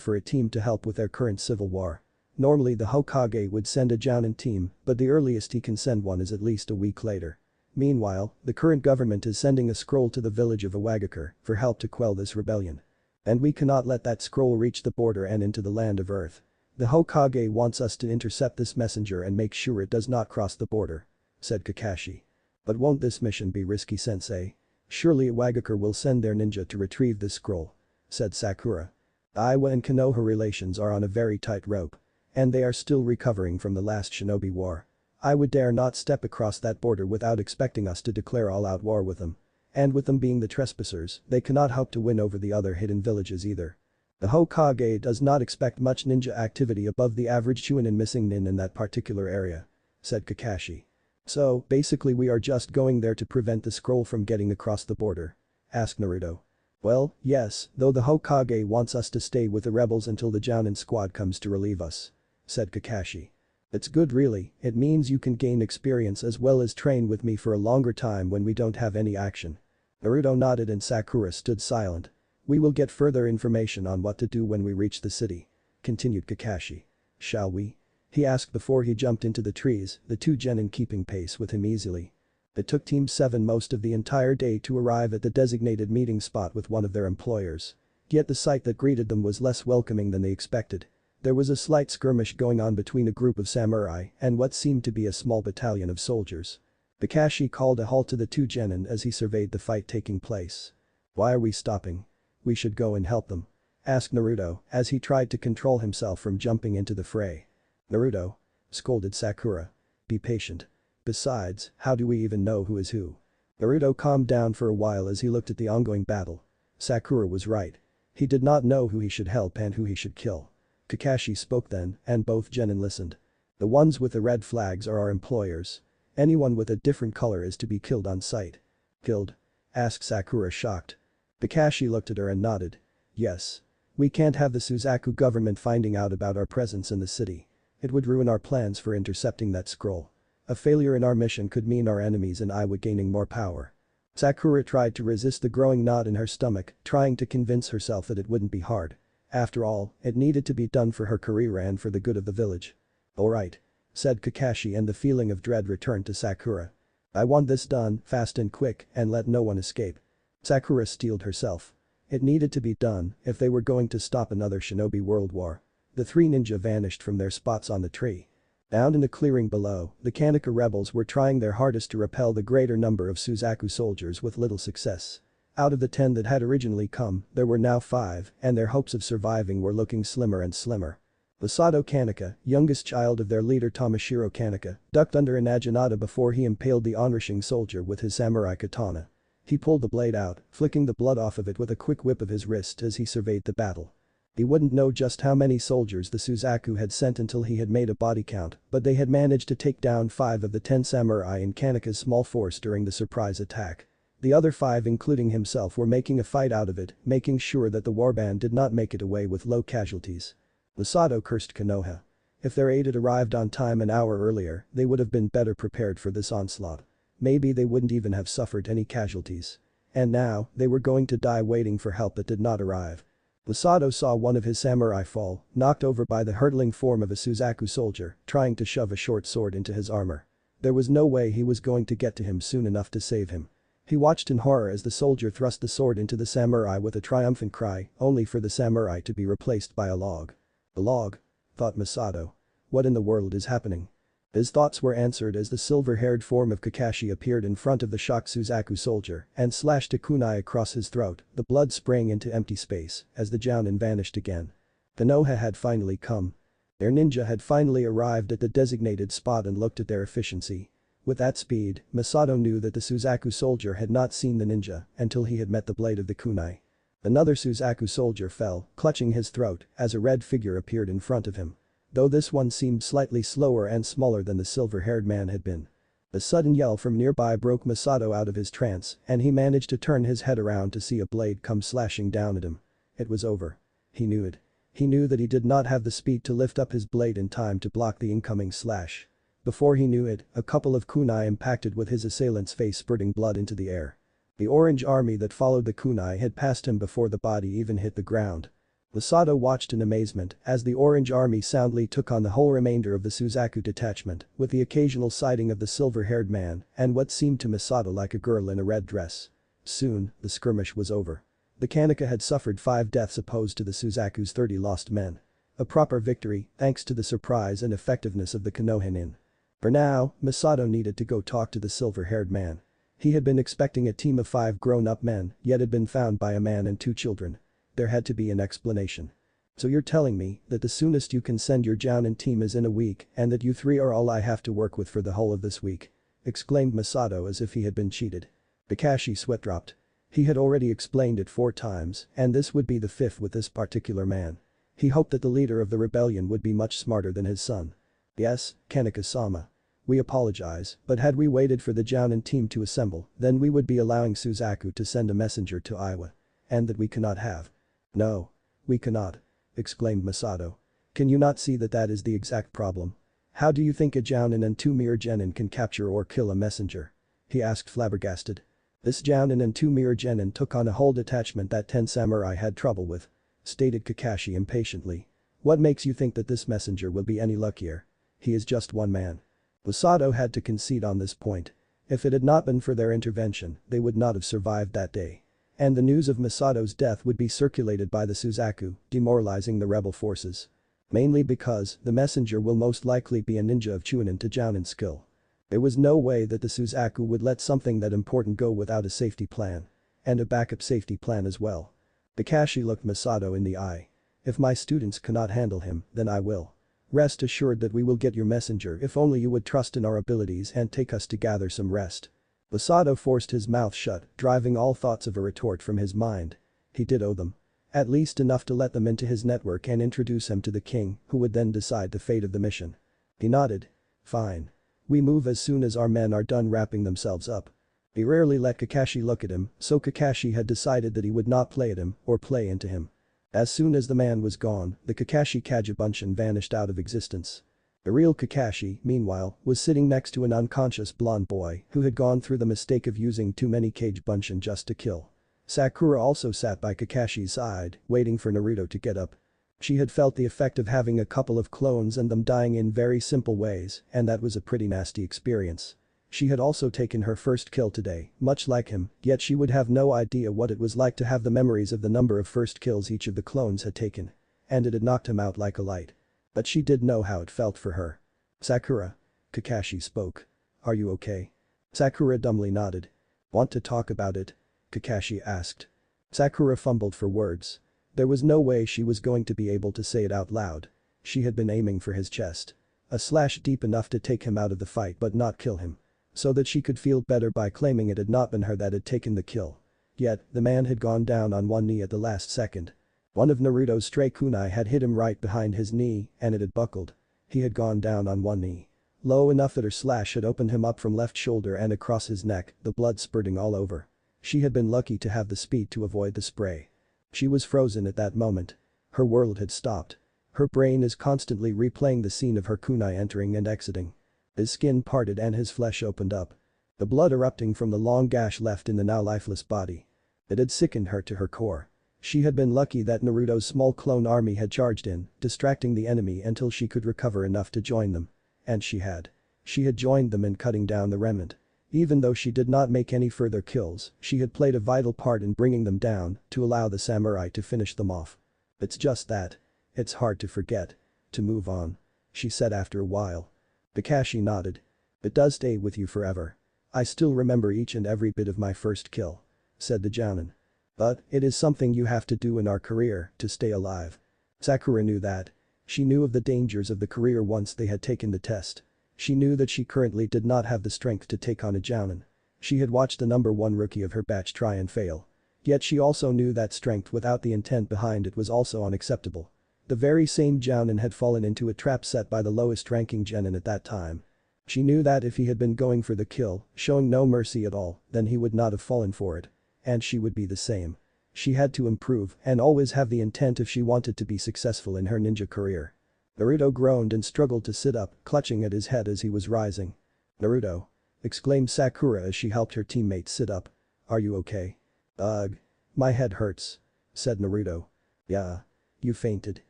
Speaker 1: for a team to help with their current civil war. Normally the Hokage would send a jounin team, but the earliest he can send one is at least a week later. Meanwhile, the current government is sending a scroll to the village of Iwagakure for help to quell this rebellion. And we cannot let that scroll reach the border and into the land of Earth. The Hokage wants us to intercept this messenger and make sure it does not cross the border," said Kakashi. "But won't this mission be risky, sensei? Surely Iwagakure will send their ninja to retrieve this scroll," said Sakura. "Iwa and Konoha relations are on a very tight rope. And they are still recovering from the last shinobi war. I would dare not step across that border without expecting us to declare all-out war with them. And with them being the trespassers, they cannot hope to win over the other hidden villages either. The Hokage does not expect much ninja activity above the average Chunin missing nin in that particular area," said Kakashi. "So, basically we are just going there to prevent the scroll from getting across the border?" asked Naruto. "Well, yes, though the Hokage wants us to stay with the rebels until the Jounin squad comes to relieve us," said Kakashi. "It's good really, it means you can gain experience as well as train with me for a longer time when we don't have any action." Naruto nodded and Sakura stood silent. "We will get further information on what to do when we reach the city," continued Kakashi. "Shall we?" he asked before he jumped into the trees, the two genin keeping pace with him easily. It took Team 7 most of the entire day to arrive at the designated meeting spot with one of their employers. Yet the sight that greeted them was less welcoming than they expected. There was a slight skirmish going on between a group of samurai and what seemed to be a small battalion of soldiers. Kakashi called a halt to the two genin as he surveyed the fight taking place. "Why are we stopping? We should go and help them," asked Naruto as he tried to control himself from jumping into the fray. "Naruto," scolded Sakura. "Be patient. Besides, how do we even know who is who?" Naruto calmed down for a while as he looked at the ongoing battle. Sakura was right. He did not know who he should help and who he should kill. Kakashi spoke then, and both genin listened. "The ones with the red flags are our employers. Anyone with a different color is to be killed on sight." "Killed?" asked Sakura shocked. Kakashi looked at her and nodded. Yes. We can't have the Suzaku government finding out about our presence in the city. It would ruin our plans for intercepting that scroll. A failure in our mission could mean our enemies and I would gaining more power. Sakura tried to resist the growing knot in her stomach, trying to convince herself that it wouldn't be hard. After all, it needed to be done for her career and for the good of the village. Alright. Said Kakashi and the feeling of dread returned to Sakura. I want this done, fast and quick, and let no one escape. Sakura steeled herself. It needed to be done if they were going to stop another shinobi world war. The three ninja vanished from their spots on the tree. Down in the clearing below, the Kaneka rebels were trying their hardest to repel the greater number of Suzaku soldiers with little success. Out of the 10 that had originally come, there were now 5, and their hopes of surviving were looking slimmer and slimmer. Masato Kaneka, youngest child of their leader Tamashiro Kaneka, ducked under an Ajinata before he impaled the onrushing soldier with his samurai katana. He pulled the blade out, flicking the blood off of it with a quick whip of his wrist as he surveyed the battle. He wouldn't know just how many soldiers the Suzaku had sent until he had made a body count, but they had managed to take down 5 of the 10 samurai in Kaneka's small force during the surprise attack. The other 5 including himself were making a fight out of it, making sure that the warband did not make it away with low casualties. Masato cursed Konoha. If their aid had arrived on time an hour earlier, they would have been better prepared for this onslaught. Maybe they wouldn't even have suffered any casualties. And now, they were going to die waiting for help that did not arrive. Masato saw one of his samurai fall, knocked over by the hurtling form of a Suzaku soldier, trying to shove a short sword into his armor. There was no way he was going to get to him soon enough to save him. He watched in horror as the soldier thrust the sword into the samurai with a triumphant cry, only for the samurai to be replaced by a log. A log? Thought Masato. What in the world is happening? His thoughts were answered as the silver-haired form of Kakashi appeared in front of the shocked Suzaku soldier and slashed a kunai across his throat, the blood spraying into empty space as the jounin vanished again. Konoha had finally come. Their ninja had finally arrived at the designated spot and looked at their efficiency. With that speed, Masato knew that the Suzaku soldier had not seen the ninja until he had met the blade of the kunai. Another Suzaku soldier fell, clutching his throat, as a red figure appeared in front of him. Though this one seemed slightly slower and smaller than the silver-haired man had been. A sudden yell from nearby broke Masato out of his trance, and he managed to turn his head around to see a blade come slashing down at him. It was over. He knew it. He knew that he did not have the speed to lift up his blade in time to block the incoming slash. Before he knew it, a couple of kunai impacted with his assailant's face spurting blood into the air. The orange army that followed the kunai had passed him before the body even hit the ground. Masato watched in amazement as the Orange Army soundly took on the whole remainder of the Suzaku detachment, with the occasional sighting of the silver-haired man and what seemed to Masato like a girl in a red dress. Soon, the skirmish was over. The Kaneka had suffered 5 deaths opposed to the Suzaku's 30 lost men. A proper victory, thanks to the surprise and effectiveness of the Konohinin. For now, Masato needed to go talk to the silver-haired man. He had been expecting a team of 5 grown-up men, yet had been found by a man and 2 children. There had to be an explanation. So you're telling me that the soonest you can send your jounin team is in a week and that you 3 are all I have to work with for the whole of this week? Exclaimed Masato as if he had been cheated. Kakashi sweat dropped. He had already explained it 4 times and this would be the 5th with this particular man. He hoped that the leader of the rebellion would be much smarter than his son. Yes, Kaneka-sama. We apologize, but had we waited for the jounin team to assemble, then we would be allowing Suzaku to send a messenger to Iowa. And that we cannot have. No. We cannot. Exclaimed Masato. Can you not see that that is the exact problem? How do you think a jounin and 2 mere genin can capture or kill a messenger? He asked flabbergasted. This jounin and 2 mere genin took on a whole detachment that 10 samurai had trouble with. Stated Kakashi impatiently. What makes you think that this messenger will be any luckier? He is just one man. Masato had to concede on this point. If it had not been for their intervention, they would not have survived that day. And the news of Masato's death would be circulated by the Suzaku, demoralizing the rebel forces. Mainly because the messenger will most likely be a ninja of Chunin to jounin skill. There was no way that the Suzaku would let something that important go without a safety plan. And a backup safety plan as well. Kakashi looked Masato in the eye. If my students cannot handle him, then I will. Rest assured that we will get your messenger if only you would trust in our abilities and take us to gather some rest. Masato forced his mouth shut, driving all thoughts of a retort from his mind. He did owe them. At least enough to let them into his network and introduce him to the king, who would then decide the fate of the mission. He nodded. Fine. We move as soon as our men are done wrapping themselves up. He rarely let Kakashi look at him, so Kakashi had decided that he would not play at him or play into him. As soon as the man was gone, the Kakashi Kagebunshin vanished out of existence. The real Kakashi, meanwhile, was sitting next to an unconscious blonde boy who had gone through the mistake of using too many Kagebunshin just to kill. Sakura also sat by Kakashi's side, waiting for Naruto to get up. She had felt the effect of having a couple of clones and them dying in very simple ways, and that was a pretty nasty experience. She had also taken her first kill today, much like him, yet she would have no idea what it was like to have the memories of the number of first kills each of the clones had taken. And it had knocked him out like a light. But she did know how it felt for her. "Sakura." Kakashi spoke. "Are you okay?" Sakura dumbly nodded. "Want to talk about it?" Kakashi asked. Sakura fumbled for words. There was no way she was going to be able to say it out loud. She had been aiming for his chest. A slash deep enough to take him out of the fight but not kill him. So that she could feel better by claiming it had not been her that had taken the kill. Yet, the man had gone down on one knee at the last second. One of Naruto's stray kunai had hit him right behind his knee and it had buckled. He had gone down on one knee. Low enough that her slash had opened him up from left shoulder and across his neck, the blood spurting all over. She had been lucky to have the speed to avoid the spray. She was frozen at that moment. Her world had stopped. Her brain is constantly replaying the scene of her kunai entering and exiting. His skin parted and his flesh opened up. The blood erupting from the long gash left in the now lifeless body. It had sickened her to her core. She had been lucky that Naruto's small clone army had charged in, distracting the enemy until she could recover enough to join them. And she had. She had joined them in cutting down the remnant. Even though she did not make any further kills, she had played a vital part in bringing them down to allow the samurai to finish them off. "It's just that. It's hard to forget. To move on," she said after a while. Kakashi nodded. "It does stay with you forever. I still remember each and every bit of my first kill," said the Jounin. "But it is something you have to do in our career to stay alive." Sakura knew that. She knew of the dangers of the career once they had taken the test. She knew that she currently did not have the strength to take on a Jounin. She had watched the number one rookie of her batch try and fail. Yet she also knew that strength without the intent behind it was also unacceptable. The very same Jounin had fallen into a trap set by the lowest ranking genin at that time. She knew that if he had been going for the kill, showing no mercy at all, then he would not have fallen for it. And she would be the same. She had to improve and always have the intent if she wanted to be successful in her ninja career. Naruto groaned and struggled to sit up, clutching at his head as he was rising. "Naruto!" exclaimed Sakura as she helped her teammate sit up. "Are you okay?" "Ugh. My head hurts," said Naruto. "Yeah. You fainted,"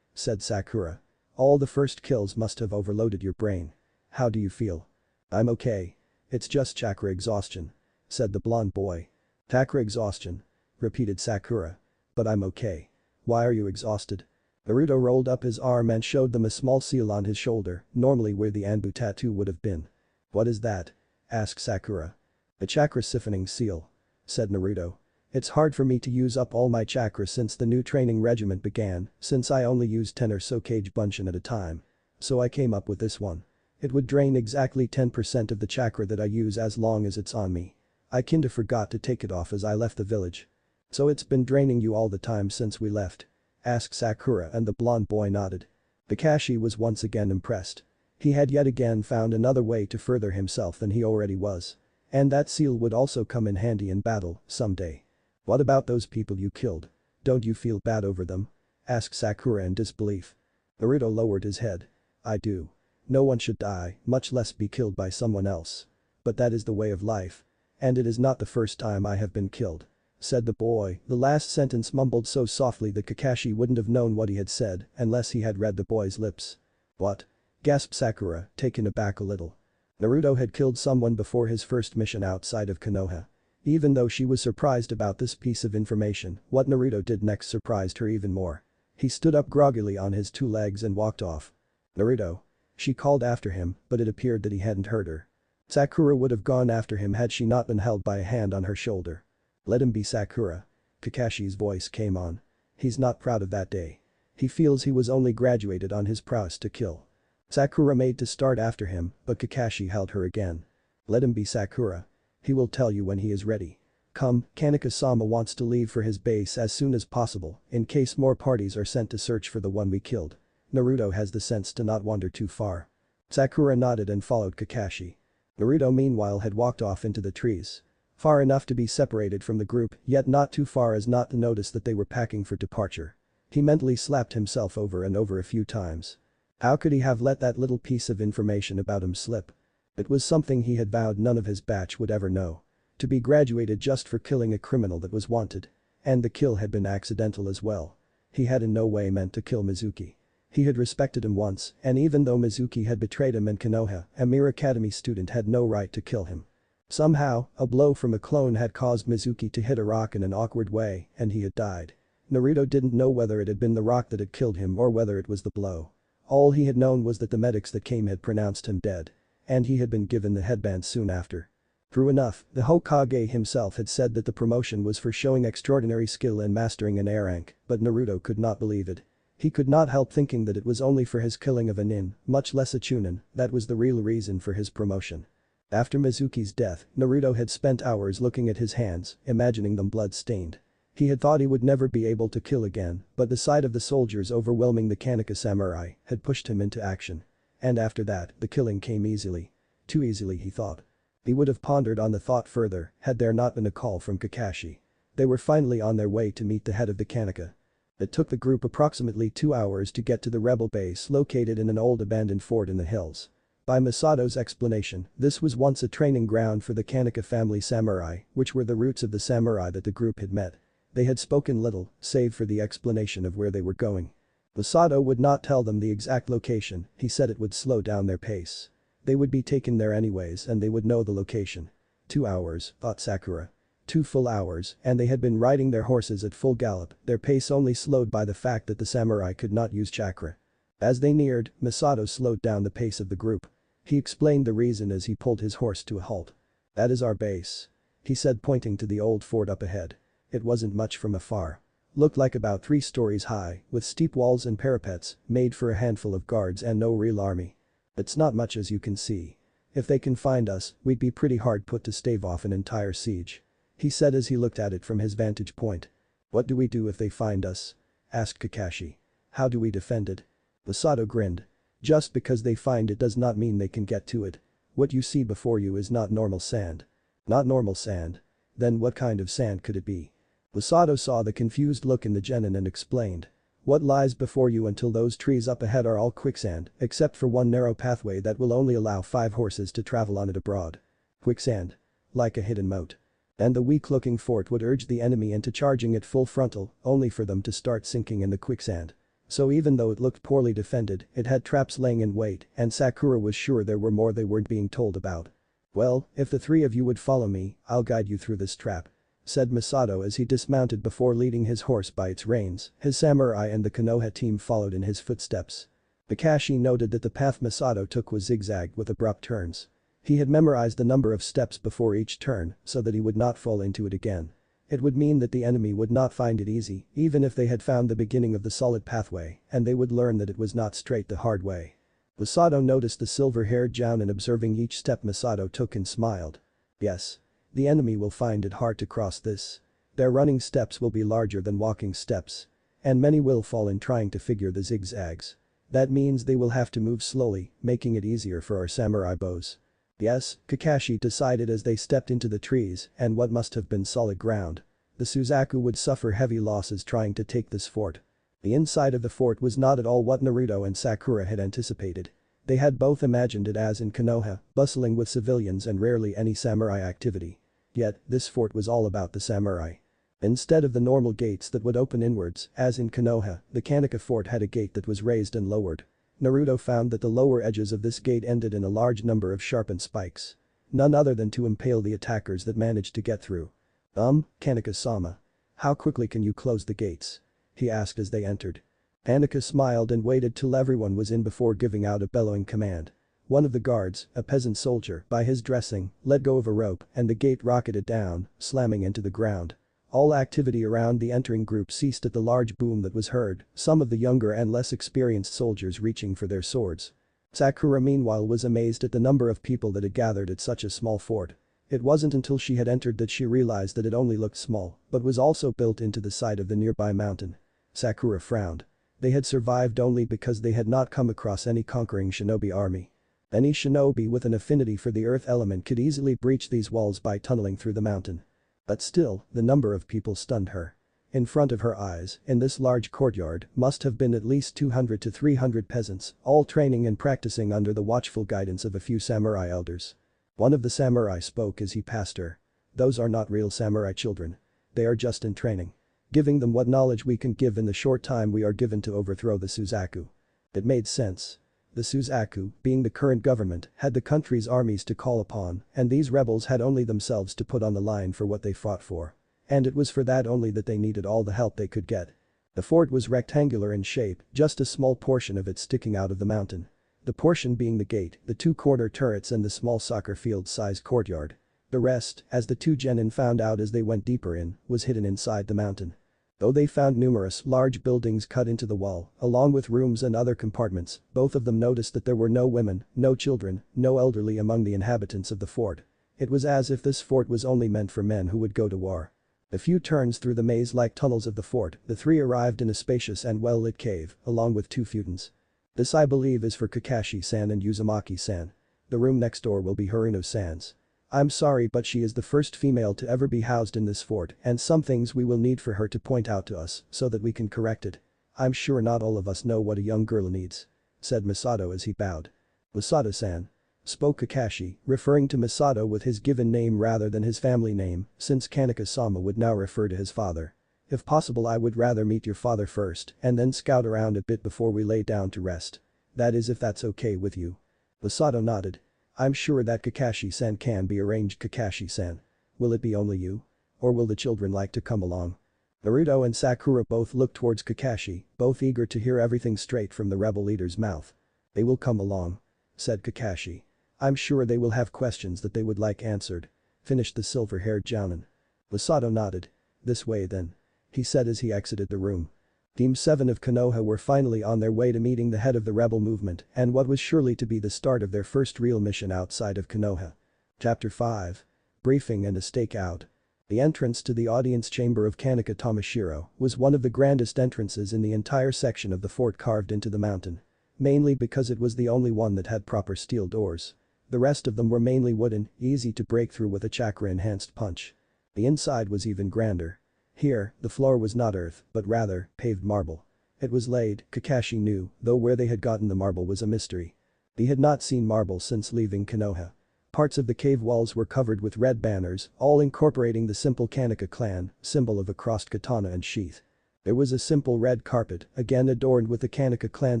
Speaker 1: said Sakura. "All the first kills must have overloaded your brain. How do you feel?" "I'm okay. It's just chakra exhaustion," said the blonde boy. "Chakra exhaustion," repeated Sakura. "But I'm okay. Why are you exhausted?" Naruto rolled up his arm and showed them a small seal on his shoulder, normally where the Anbu tattoo would have been. "What is that?" asked Sakura. "A chakra siphoning seal," said Naruto. "It's hard for me to use up all my chakra since the new training regiment began, since I only use 10 or so Kagebunshin at a time. So I came up with this one. It would drain exactly 10% of the chakra that I use as long as it's on me. I kinda forgot to take it off as I left the village." "So it's been draining you all the time since we left?" asked Sakura and the blonde boy nodded. Kakashi was once again impressed. He had yet again found another way to further himself than he already was. And that seal would also come in handy in battle, someday. "What about those people you killed? Don't you feel bad over them?" asked Sakura in disbelief. Naruto lowered his head. "I do. No one should die, much less be killed by someone else. But that is the way of life. And it is not the first time I have been killed," said the boy, the last sentence mumbled so softly that Kakashi wouldn't have known what he had said unless he had read the boy's lips. "What?" gasped Sakura, taken aback a little. Naruto had killed someone before his first mission outside of Konoha. Even though she was surprised about this piece of information, what Naruto did next surprised her even more. He stood up groggily on his two legs and walked off. "Naruto!" she called after him, but it appeared that he hadn't heard her. Sakura would have gone after him had she not been held by a hand on her shoulder. "Let him be, Sakura." Kakashi's voice came on. "He's not proud of that day. He feels he was only graduated on his prowess to kill." Sakura made to start after him, but Kakashi held her again. "Let him be, Sakura. He will tell you when he is ready. Come, Kaneka-sama wants to leave for his base as soon as possible in case more parties are sent to search for the one we killed. Naruto has the sense to not wander too far." Sakura nodded and followed Kakashi. Naruto meanwhile had walked off into the trees. Far enough to be separated from the group, yet not too far as not to notice that they were packing for departure. He mentally slapped himself over and over a few times. How could he have let that little piece of information about him slip? It was something he had vowed none of his batch would ever know. To be graduated just for killing a criminal that was wanted. And the kill had been accidental as well. He had in no way meant to kill Mizuki. He had respected him once, and even though Mizuki had betrayed him in Konoha, a mere academy student had no right to kill him. Somehow, a blow from a clone had caused Mizuki to hit a rock in an awkward way, and he had died. Naruto didn't know whether it had been the rock that had killed him or whether it was the blow. All he had known was that the medics that came had pronounced him dead. And he had been given the headband soon after. True enough, the Hokage himself had said that the promotion was for showing extraordinary skill in mastering an air rank, but Naruto could not believe it. He could not help thinking that it was only for his killing of a nin, much less a chunin, that was the real reason for his promotion. After Mizuki's death, Naruto had spent hours looking at his hands, imagining them blood-stained. He had thought he would never be able to kill again, but the sight of the soldiers overwhelming the Kaneka samurai had pushed him into action. And after that, the killing came easily. Too easily, he thought. He would have pondered on the thought further had there not been a call from Kakashi. They were finally on their way to meet the head of the Kaneka. It took the group approximately 2 hours to get to the rebel base located in an old abandoned fort in the hills. By Masato's explanation, this was once a training ground for the Kaneka family samurai, which were the roots of the samurai that the group had met. They had spoken little, save for the explanation of where they were going. Masato would not tell them the exact location, he said it would slow down their pace. They would be taken there anyways and they would know the location. 2 hours, thought Sakura. 2 full hours, and they had been riding their horses at full gallop, their pace only slowed by the fact that the samurai could not use chakra. As they neared, Masato slowed down the pace of the group. He explained the reason as he pulled his horse to a halt. That is our base. He said, pointing to the old fort up ahead. It wasn't much from afar. Looked like about 3 stories high, with steep walls and parapets, made for a handful of guards and no real army. It's not much as you can see. If they can find us, we'd be pretty hard put to stave off an entire siege. He said as he looked at it from his vantage point. What do we do if they find us? Asked Kakashi. How do we defend it? Masato grinned. Just because they find it does not mean they can get to it. What you see before you is not normal sand. Not normal sand? Then what kind of sand could it be? Masato saw the confused look in the genin and explained. What lies before you until those trees up ahead are all quicksand, except for one narrow pathway that will only allow 5 horses to travel on it abroad. Quicksand. Like a hidden moat. And the weak-looking fort would urge the enemy into charging it full frontal, only for them to start sinking in the quicksand. So even though it looked poorly defended, it had traps laying in wait, and Sakura was sure there were more they weren't being told about. Well, if the 3 of you would follow me, I'll guide you through this trap. Said Masato as he dismounted before leading his horse by its reins. His samurai and the Konoha team followed in his footsteps. Kakashi noted that the path Masato took was zigzagged with abrupt turns. He had memorized the number of steps before each turn so that he would not fall into it again. It would mean that the enemy would not find it easy, even if they had found the beginning of the solid pathway, and they would learn that it was not straight the hard way. Masato noticed the silver-haired Jounin observing each step Masato took and smiled. Yes. The enemy will find it hard to cross this. Their running steps will be larger than walking steps. And many will fall in trying to figure the zigzags. That means they will have to move slowly, making it easier for our samurai bows. Yes, Kakashi decided as they stepped into the trees and what must have been solid ground. The Suzaku would suffer heavy losses trying to take this fort. The inside of the fort was not at all what Naruto and Sakura had anticipated. They had both imagined it as in Konoha, bustling with civilians and rarely any samurai activity. Yet, this fort was all about the samurai. Instead of the normal gates that would open inwards, as in Konoha, the Kaneka fort had a gate that was raised and lowered. Naruto found that the lower edges of this gate ended in a large number of sharpened spikes. None other than to impale the attackers that managed to get through. Kaneka-sama. How quickly can you close the gates? He asked as they entered. Kaneka smiled and waited till everyone was in before giving out a bellowing command. One of the guards, a peasant soldier, by his dressing, let go of a rope and the gate rocketed down, slamming into the ground. All activity around the entering group ceased at the large boom that was heard, some of the younger and less experienced soldiers reaching for their swords. Sakura meanwhile was amazed at the number of people that had gathered at such a small fort. It wasn't until she had entered that she realized that it only looked small, but was also built into the side of the nearby mountain. Sakura frowned. They had survived only because they had not come across any conquering shinobi army. Any shinobi with an affinity for the earth element could easily breach these walls by tunneling through the mountain. But still, the number of people stunned her. In front of her eyes, in this large courtyard, must have been at least 200 to 300 peasants, all training and practicing under the watchful guidance of a few samurai elders. One of the samurai spoke as he passed her. Those are not real samurai children. They are just in training. Giving them what knowledge we can give in the short time we are given to overthrow the Suzaku. It made sense. The Suzaku, being the current government, had the country's armies to call upon, and these rebels had only themselves to put on the line for what they fought for. And it was for that only that they needed all the help they could get. The fort was rectangular in shape, just a small portion of it sticking out of the mountain. The portion being the gate, the two corner turrets and the small soccer field-sized courtyard. The rest, as the two genin found out as they went deeper in, was hidden inside the mountain. Though they found numerous large buildings cut into the wall, along with rooms and other compartments, both of them noticed that there were no women, no children, no elderly among the inhabitants of the fort. It was as if this fort was only meant for men who would go to war. A few turns through the maze-like tunnels of the fort, the three arrived in a spacious and well-lit cave, along with two futons. This I believe is for Kakashi-san and Uzumaki-san. The room next door will be Haruno-san's. I'm sorry but she is the first female to ever be housed in this fort and some things we will need for her to point out to us so that we can correct it. I'm sure not all of us know what a young girl needs," said Masato as he bowed. "Masato-san," spoke Kakashi, referring to Masato with his given name rather than his family name, since Kaneka-sama would now refer to his father. "If possible I would rather meet your father first and then scout around a bit before we lay down to rest. That is if that's okay with you." Masato nodded. "I'm sure that Kakashi-san can be arranged. Kakashi-san. Will it be only you? Or will the children like to come along?" Naruto and Sakura both looked towards Kakashi, both eager to hear everything straight from the rebel leader's mouth. "They will come along," said Kakashi. "I'm sure they will have questions that they would like answered," finished the silver-haired jounin. Masato nodded. "This way then," he said as he exited the room. Team 7 of Konoha were finally on their way to meeting the head of the rebel movement and what was surely to be the start of their first real mission outside of Konoha. Chapter 5. Briefing and a Stakeout. The entrance to the audience chamber of Kaneka Tamashiro was one of the grandest entrances in the entire section of the fort carved into the mountain. Mainly because it was the only one that had proper steel doors. The rest of them were mainly wooden, easy to break through with a chakra-enhanced punch. The inside was even grander. Here, the floor was not earth, but rather, paved marble. It was laid, Kakashi knew, though where they had gotten the marble was a mystery. He had not seen marble since leaving Konoha. Parts of the cave walls were covered with red banners, all incorporating the simple Kaneka clan, symbol of a crossed katana and sheath. There was a simple red carpet, again adorned with the Kaneka clan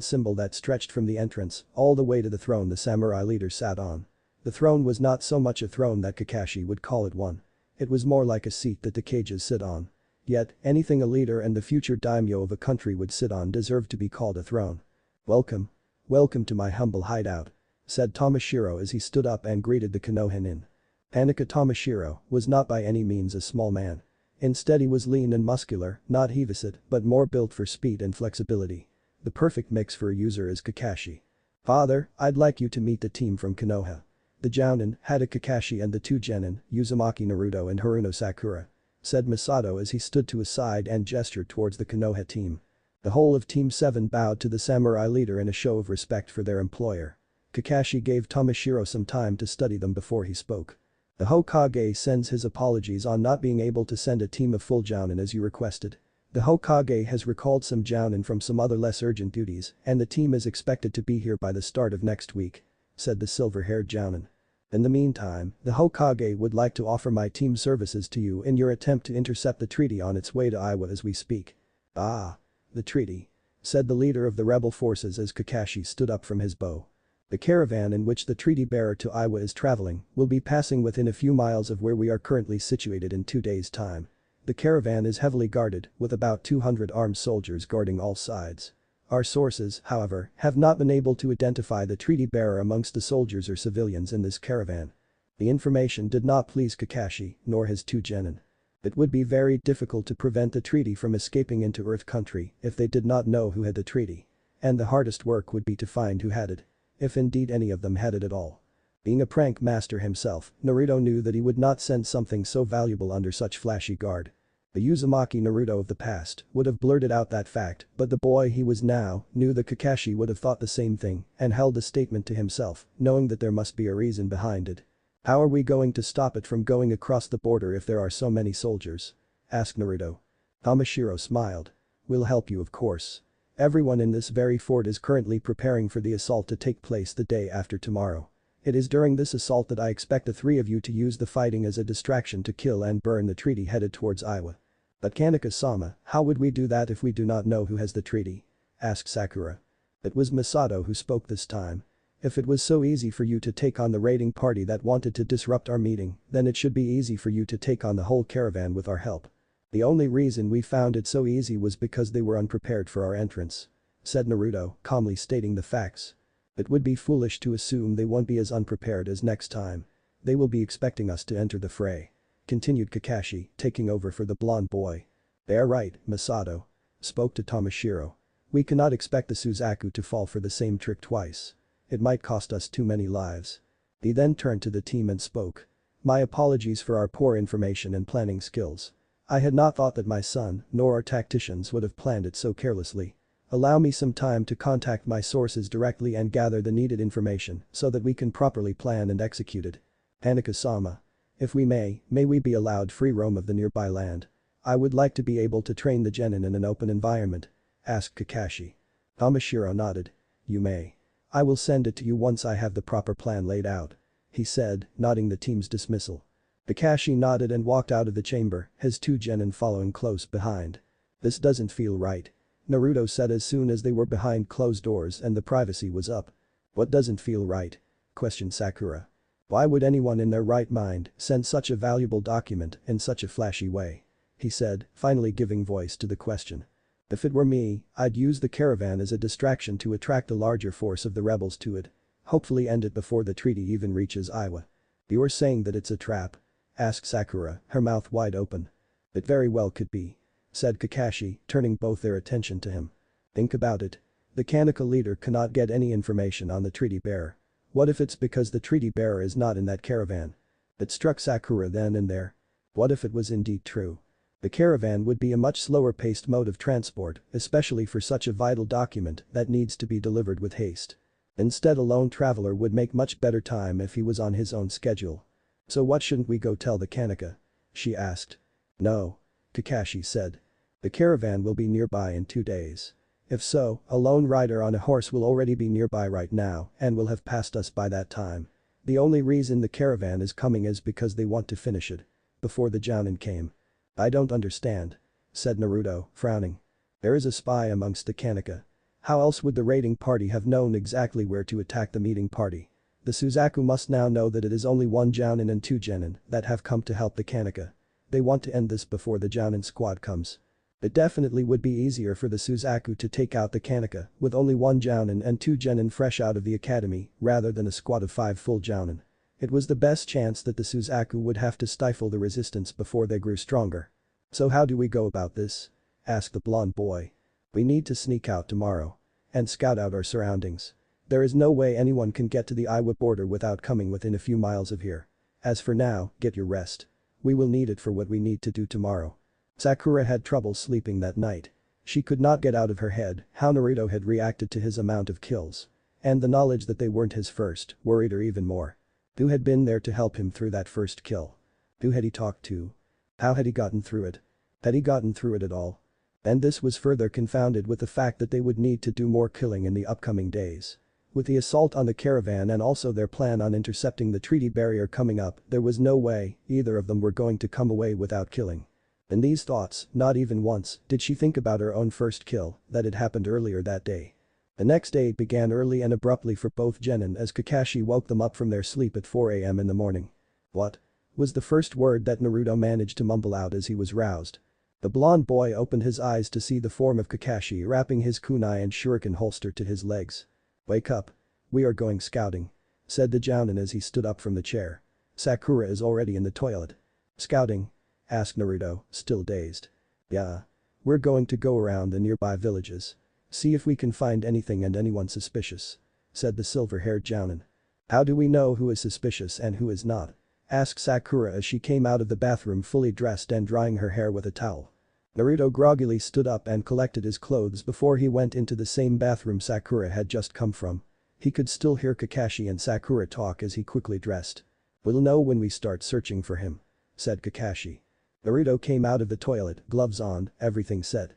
Speaker 1: symbol that stretched from the entrance, all the way to the throne the samurai leader sat on. The throne was not so much a throne that Kakashi would call it one. It was more like a seat that the cages sit on. Yet, anything a leader and the future daimyo of a country would sit on deserved to be called a throne. "Welcome. Welcome to my humble hideout," said Tamashiro as he stood up and greeted the Konohanin. Kaneka Tamashiro was not by any means a small man. Instead he was lean and muscular, not heaviside, but more built for speed and flexibility. The perfect mix for a user is Kakashi. "Father, I'd like you to meet the team from Konoha. The jounin, Hada Kakashi and the two genin, Uzumaki Naruto and Haruno Sakura," said Masato as he stood to his side and gestured towards the Konoha team. The whole of Team 7 bowed to the samurai leader in a show of respect for their employer. Kakashi gave Tamashiro some time to study them before he spoke. "The Hokage sends his apologies on not being able to send a team of full jounin as you requested. The Hokage has recalled some jounin from some other less urgent duties and the team is expected to be here by the start of next week," said the silver-haired jounin. "In the meantime, the Hokage would like to offer my team services to you in your attempt to intercept the treaty on its way to Iwa as we speak." "Ah. The treaty," said the leader of the rebel forces as Kakashi stood up from his bow. "The caravan in which the treaty bearer to Iwa is traveling will be passing within a few miles of where we are currently situated in 2 days' time. The caravan is heavily guarded, with about 200 armed soldiers guarding all sides. Our sources, however, have not been able to identify the treaty bearer amongst the soldiers or civilians in this caravan." The information did not please Kakashi, nor his two genin. It would be very difficult to prevent the treaty from escaping into Earth Country if they did not know who had the treaty. And the hardest work would be to find who had it. If indeed any of them had it at all. Being a prank master himself, Naruto knew that he would not send something so valuable under such flashy guard. The Uzumaki Naruto of the past would have blurted out that fact, but the boy he was now knew that Kakashi would have thought the same thing and held the statement to himself, knowing that there must be a reason behind it. "How are we going to stop it from going across the border if there are so many soldiers?" asked Naruto. Tamashiro smiled. "We'll help you, of course. Everyone in this very fort is currently preparing for the assault to take place the day after tomorrow. It is during this assault that I expect the three of you to use the fighting as a distraction to kill and burn the treaty headed towards Iowa." "But Kaneka-sama, how would we do that if we do not know who has the treaty?" asked Sakura. It was Masato who spoke this time. "If it was so easy for you to take on the raiding party that wanted to disrupt our meeting, then it should be easy for you to take on the whole caravan with our help. The only reason we found it so easy was because they were unprepared for our entrance," said Naruto, calmly stating the facts. "It would be foolish to assume they won't be as unprepared as next time. They will be expecting us to enter the fray," continued Kakashi, taking over for the blonde boy. "They are right, Masato," spoke to Tamashiro. "We cannot expect the Suzaku to fall for the same trick twice. It might cost us too many lives." He then turned to the team and spoke. "My apologies for our poor information and planning skills. I had not thought that my son nor our tacticians would have planned it so carelessly. Allow me some time to contact my sources directly and gather the needed information so that we can properly plan and execute it. Hanaka-sama. If we may we be allowed free roam of the nearby land? I would like to be able to train the genin in an open environment," asked Kakashi. Tamashiro nodded. "You may. I will send it to you once I have the proper plan laid out," he said, nodding the team's dismissal. Kakashi nodded and walked out of the chamber, his two genin following close behind. "This doesn't feel right," Naruto said as soon as they were behind closed doors and the privacy was up. "What doesn't feel right?" questioned Sakura. "Why would anyone in their right mind send such a valuable document in such a flashy way?" he said, finally giving voice to the question. "If it were me, I'd use the caravan as a distraction to attract a larger force of the rebels to it. Hopefully end it before the treaty even reaches Iowa." "You're saying that it's a trap?" asked Sakura, her mouth wide open. "It very well could be," said Kakashi, turning both their attention to him. "Think about it. The Kaneka leader cannot get any information on the treaty bearer. What if it's because the treaty bearer is not in that caravan?" It struck Sakura then and there. What if it was indeed true? The caravan would be a much slower paced mode of transport, especially for such a vital document that needs to be delivered with haste. Instead, a lone traveler would make much better time if he was on his own schedule. "So what, shouldn't we go tell the Kaneka?" she asked. "No," Kakashi said. "The caravan will be nearby in 2 days. If so, a lone rider on a horse will already be nearby right now and will have passed us by that time. The only reason the caravan is coming is because they want to finish it before the Jounin came." "I don't understand," said Naruto, frowning. "There is a spy amongst the Kaneka. How else would the raiding party have known exactly where to attack the meeting party? The Suzaku must now know that it is only one Jounin and two genin that have come to help the Kaneka. They want to end this before the Jounin squad comes. It definitely would be easier for the Suzaku to take out the Kaneka with only one Jounin and two genin fresh out of the academy rather than a squad of 5 full Jounin. It was the best chance that the Suzaku would have to stifle the resistance before they grew stronger. "So how do we go about this?" asked the blonde boy. "We need to sneak out tomorrow and scout out our surroundings. There is no way anyone can get to the Iowa border without coming within a few miles of here. As for now, get your rest. We will need it for what we need to do tomorrow." Sakura had trouble sleeping that night. She could not get out of her head how Naruto had reacted to his amount of kills. And the knowledge that they weren't his first worried her even more. Who had been there to help him through that first kill? Who had he talked to? How had he gotten through it? Had he gotten through it at all? And this was further confounded with the fact that they would need to do more killing in the upcoming days. With the assault on the caravan and also their plan on intercepting the treaty barrier coming up, there was no way either of them were going to come away without killing. In these thoughts, not even once did she think about her own first kill that had happened earlier that day. The next day began early and abruptly for both genin as Kakashi woke them up from their sleep at 4 a.m. in the morning. "What?" was the first word that Naruto managed to mumble out as he was roused. The blonde boy opened his eyes to see the form of Kakashi wrapping his kunai and shuriken holster to his legs. "Wake up. We are going scouting," said the Jounin as he stood up from the chair. "Sakura is already in the toilet." "Scouting?" asked Naruto, still dazed. "Yeah. We're going to go around the nearby villages. See if we can find anything and anyone suspicious," said the silver-haired Jounin. "How do we know who is suspicious and who is not?" asked Sakura as she came out of the bathroom fully dressed and drying her hair with a towel. Naruto groggily stood up and collected his clothes before he went into the same bathroom Sakura had just come from. He could still hear Kakashi and Sakura talk as he quickly dressed. "We'll know when we start searching for him," said Kakashi. Naruto came out of the toilet, gloves on, everything set.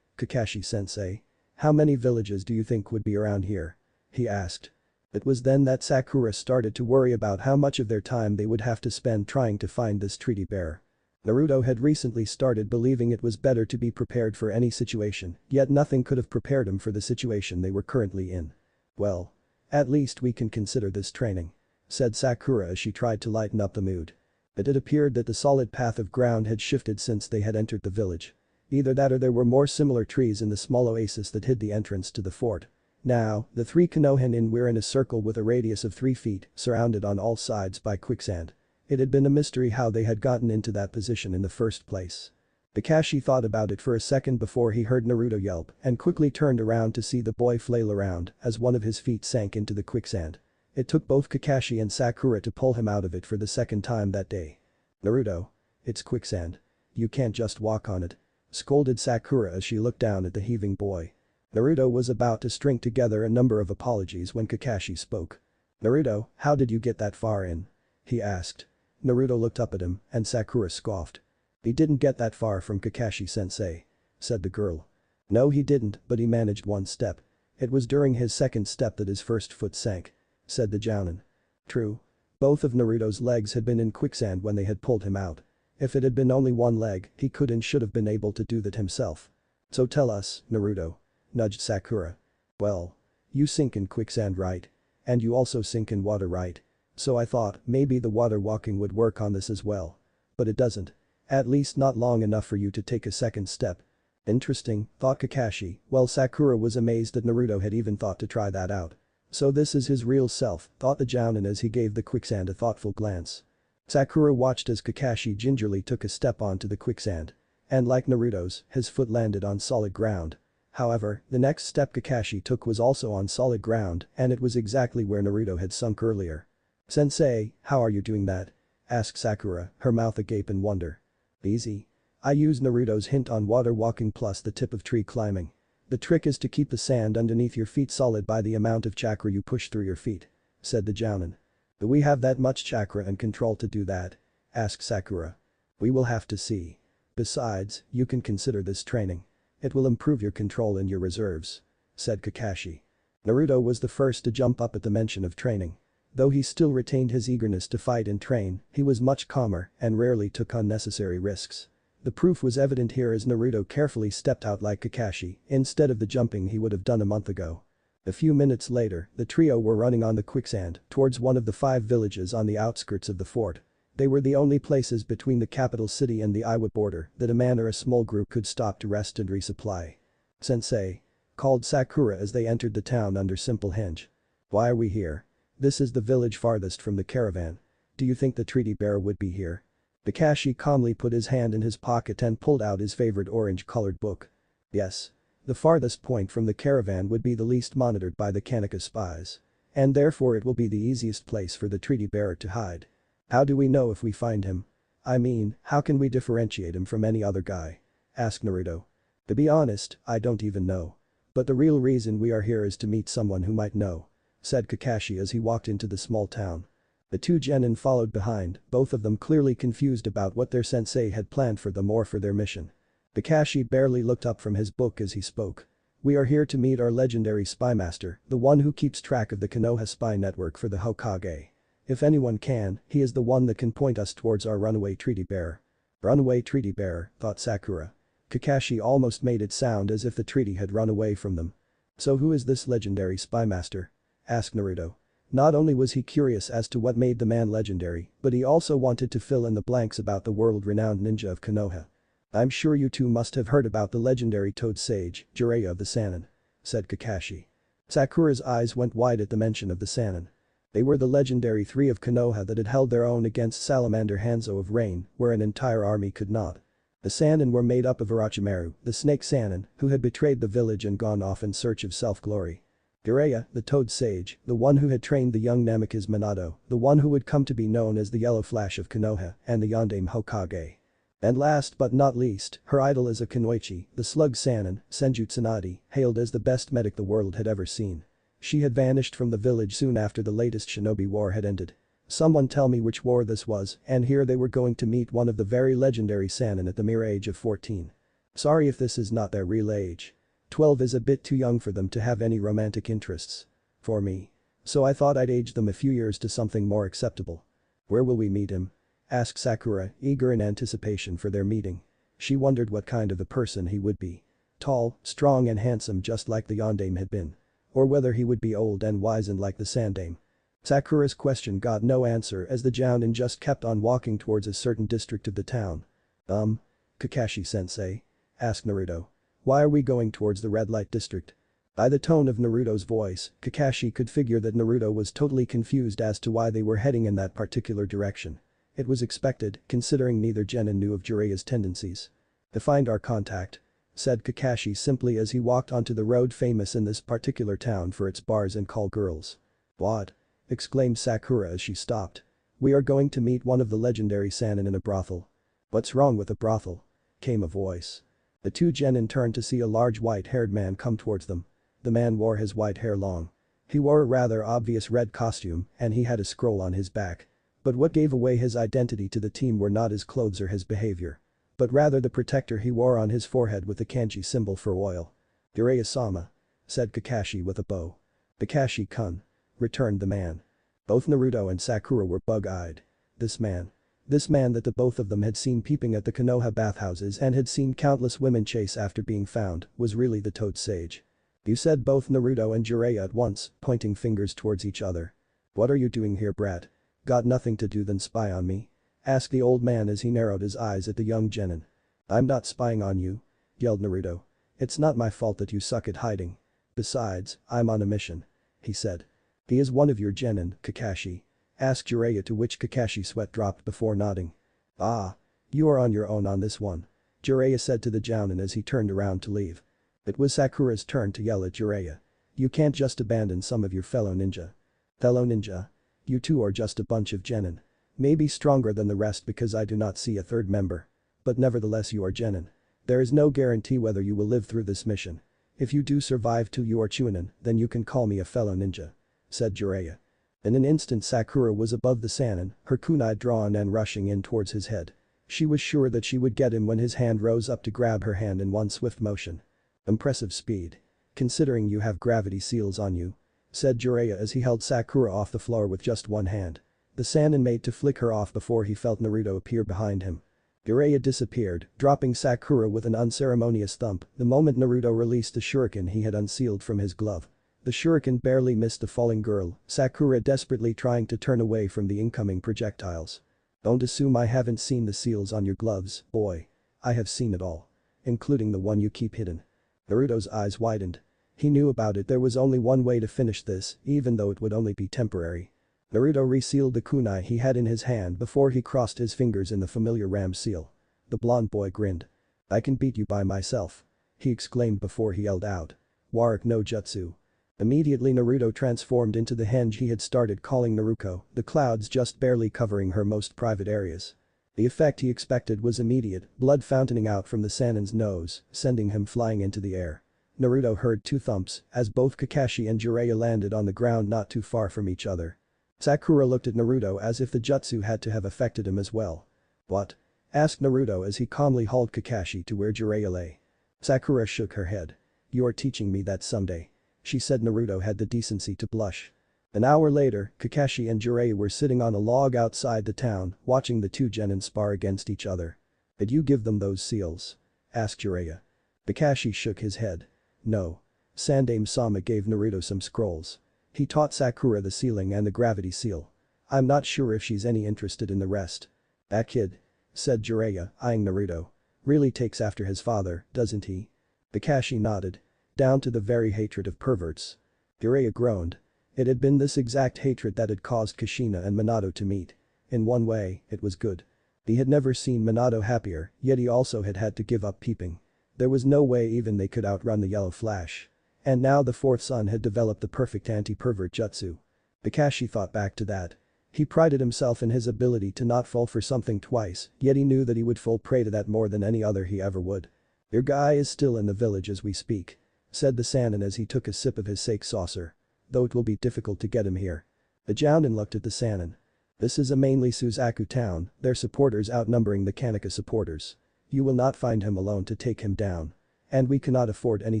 Speaker 1: Kakashi-sensei. How many villages do you think would be around here?" he asked. It was then that Sakura started to worry about how much of their time they would have to spend trying to find this treaty bear. Naruto had recently started believing it was better to be prepared for any situation, yet nothing could have prepared him for the situation they were currently in. "Well, at least we can consider this training," said Sakura as she tried to lighten up the mood. It had appeared that the solid path of ground had shifted since they had entered the village. Either that or there were more similar trees in the small oasis that hid the entrance to the fort. Now, the three Konohinin were in a circle with a radius of 3 feet, surrounded on all sides by quicksand. It had been a mystery how they had gotten into that position in the first place. Kakashi thought about it for a second before he heard Naruto yelp and quickly turned around to see the boy flail around as one of his feet sank into the quicksand. It took both Kakashi and Sakura to pull him out of it for the second time that day. "Naruto. It's quicksand. You can't just walk on it," scolded Sakura as she looked down at the heaving boy. Naruto was about to string together a number of apologies when Kakashi spoke. "Naruto, how did you get that far in?" he asked. Naruto looked up at him and Sakura scoffed. "He didn't get that far from Kakashi-sensei," said the girl. "No he didn't, but he managed one step. It was during his second step that his first foot sank," said the jounin. True. Both of Naruto's legs had been in quicksand when they had pulled him out. If it had been only one leg, he could and should have been able to do that himself. "So tell us, Naruto," nudged Sakura. "Well, you sink in quicksand right? And you also sink in water right? So I thought maybe the water walking would work on this as well. But it doesn't. At least not long enough for you to take a second step." "Interesting," thought Kakashi, while Sakura was amazed that Naruto had even thought to try that out. "So this is his real self," thought the jounin as he gave the quicksand a thoughtful glance. Sakura watched as Kakashi gingerly took a step onto the quicksand. And like Naruto's, his foot landed on solid ground. However, the next step Kakashi took was also on solid ground and it was exactly where Naruto had sunk earlier. "Sensei, how are you doing that?" asked Sakura, her mouth agape in wonder. "Easy. I used Naruto's hint on water walking plus the tip of tree climbing. The trick is to keep the sand underneath your feet solid by the amount of chakra you push through your feet," said the jounin. "Do we have that much chakra and control to do that?" asked Sakura. "We will have to see. Besides, you can consider this training. It will improve your control and your reserves," said Kakashi. Naruto was the first to jump up at the mention of training. Though he still retained his eagerness to fight and train, he was much calmer and rarely took unnecessary risks. The proof was evident here as Naruto carefully stepped out like Kakashi instead of the jumping he would have done a month ago. A few minutes later, the trio were running on the quicksand towards one of the 5 villages on the outskirts of the fort. They were the only places between the capital city and the Iwa border that a man or a small group could stop to rest and resupply. "Sensei," called Sakura as they entered the town under simple hinge. "Why are we here? This is the village farthest from the caravan. Do you think the treaty bearer would be here?" Kakashi calmly put his hand in his pocket and pulled out his favorite orange-colored book. "Yes. The farthest point from the caravan would be the least monitored by the Kanaka spies. And therefore it will be the easiest place for the treaty bearer to hide. How do we know if we find him? I mean, how can we differentiate him from any other guy?" asked Naruto. "To be honest, I don't even know. But the real reason we are here is to meet someone who might know," said Kakashi as he walked into the small town. The 2 genin followed behind, both of them clearly confused about what their sensei had planned for them or for their mission. Kakashi barely looked up from his book as he spoke. "We are here to meet our legendary spy master, the one who keeps track of the Konoha spy network for the Hokage. If anyone can, he is the one that can point us towards our runaway treaty bearer." "Runaway treaty bearer," thought Sakura. Kakashi almost made it sound as if the treaty had run away from them. "So who is this legendary spy master?" asked Naruto. Not only was he curious as to what made the man legendary, but he also wanted to fill in the blanks about the world-renowned ninja of Konoha. "I'm sure you two must have heard about the legendary Toad Sage, Jiraiya of the Sannin," said Kakashi. Sakura's eyes went wide at the mention of the Sannin. They were the legendary 3 of Konoha that had held their own against Salamander Hanzo of Rain, where an entire army could not. The Sannin were made up of Orochimaru, the Snake Sannin, who had betrayed the village and gone off in search of self-glory. Jiraiya, the Toad Sage, the one who had trained the young Namikaze Minato, the one who would come to be known as the Yellow Flash of Konoha, and the Yondaime Hokage. And last but not least, her idol is a Kunoichi, the slug Sannin, Senju Tsunade, hailed as the best medic the world had ever seen. She had vanished from the village soon after the latest shinobi war had ended. Someone tell me which war this was, and here they were going to meet one of the very legendary Sannin at the mere age of 14. Sorry if this is not their real age. 12 is a bit too young for them to have any romantic interests. For me. So I thought I'd age them a few years to something more acceptable. Where will we meet him? Asked Sakura, eager in anticipation for their meeting. She wondered what kind of a person he would be. Tall, strong and handsome just like the Yondaime had been. Or whether he would be old and wizened like the Sandaime. Sakura's question got no answer as the Jounin just kept on walking towards a certain district of the town. Kakashi-sensei? Asked Naruto. Why are we going towards the red light district? By the tone of Naruto's voice, Kakashi could figure that Naruto was totally confused as to why they were heading in that particular direction. It was expected, considering neither genin knew of Jiraiya's tendencies. To find our contact. Said Kakashi simply as he walked onto the road famous in this particular town for its bars and call girls. What? Exclaimed Sakura as she stopped. We are going to meet one of the legendary Sannin in a brothel. What's wrong with a brothel? Came a voice. The two genin turned to see a large white-haired man come towards them. The man wore his white hair long. He wore a rather obvious red costume and he had a scroll on his back. But what gave away his identity to the team were not his clothes or his behavior. But rather the protector he wore on his forehead with the kanji symbol for oil. Jiraiya-sama. Said Kakashi with a bow. Kakashi-kun. Returned the man. Both Naruto and Sakura were bug-eyed. This man that the both of them had seen peeping at the Konoha bathhouses and had seen countless women chase after being found, was really the Toad Sage. You said both Naruto and Jiraiya at once, pointing fingers towards each other. What are you doing here, brat? Got nothing to do than spy on me? Asked the old man as he narrowed his eyes at the young genin. I'm not spying on you. Yelled Naruto. It's not my fault that you suck at hiding. Besides, I'm on a mission. He said. He is one of your genin, Kakashi. Asked Jiraiya, to which Kakashi's sweat dropped before nodding. Ah. You are on your own on this one. Jiraiya said to the Jounin as he turned around to leave. It was Sakura's turn to yell at Jiraiya. You can't just abandon some of your fellow ninja. Fellow ninja? You two are just a bunch of genin. Maybe stronger than the rest because I do not see a third member. But nevertheless you are genin. There is no guarantee whether you will live through this mission. If you do survive to you are chunin, then you can call me a fellow ninja. Said Jiraiya. In an instant Sakura was above the Sannin, her kunai drawn and rushing in towards his head. She was sure that she would get him when his hand rose up to grab her hand in one swift motion. Impressive speed. Considering you have gravity seals on you. Said Jiraiya as he held Sakura off the floor with just one hand. The Sannin made to flick her off before he felt Naruto appear behind him. Jiraiya disappeared, dropping Sakura with an unceremonious thump the moment Naruto released the shuriken he had unsealed from his glove. The shuriken barely missed the falling girl, Sakura desperately trying to turn away from the incoming projectiles. Don't assume I haven't seen the seals on your gloves, boy. I have seen it all. Including the one you keep hidden. Naruto's eyes widened. He knew about it, there was only one way to finish this, even though it would only be temporary. Naruto resealed the kunai he had in his hand before he crossed his fingers in the familiar ram seal. The blonde boy grinned. I can beat you by myself. He exclaimed before he yelled out. Warak no jutsu. Immediately Naruto transformed into the henge he had started calling Naruko, the clouds just barely covering her most private areas. The effect he expected was immediate, blood fountaining out from the Sannin's nose, sending him flying into the air. Naruto heard two thumps as both Kakashi and Jiraiya landed on the ground not too far from each other. Sakura looked at Naruto as if the jutsu had to have affected him as well. What? Asked Naruto as he calmly hauled Kakashi to where Jiraiya lay. Sakura shook her head. You are teaching me that someday. She said. Naruto had the decency to blush. An hour later, Kakashi and Jiraiya were sitting on a log outside the town, watching the two genin spar against each other. Did you give them those seals? Asked Jiraiya. Kakashi shook his head. No. Sandaime-sama gave Naruto some scrolls. He taught Sakura the sealing and the gravity seal. I'm not sure if she's any interested in the rest. That kid. Said Jiraiya, eyeing Naruto. Really takes after his father, doesn't he? Kakashi nodded. Down to the very hatred of perverts. Jiraiya groaned. It had been this exact hatred that had caused Kushina and Minato to meet. In one way, it was good. He had never seen Minato happier, yet he also had to give up peeping. There was no way even they could outrun the Yellow Flash. And now the fourth son had developed the perfect anti-pervert jutsu. Kakashi thought back to that. He prided himself in his ability to not fall for something twice, yet he knew that he would fall prey to that more than any other he ever would. "Your guy is still in the village as we speak," said the Sannin as he took a sip of his sake saucer. "Though it will be difficult to get him here." The Jounin looked at the Sannin. "This is a mainly Suzaku town, their supporters outnumbering the Kaneka supporters. You will not find him alone to take him down. And we cannot afford any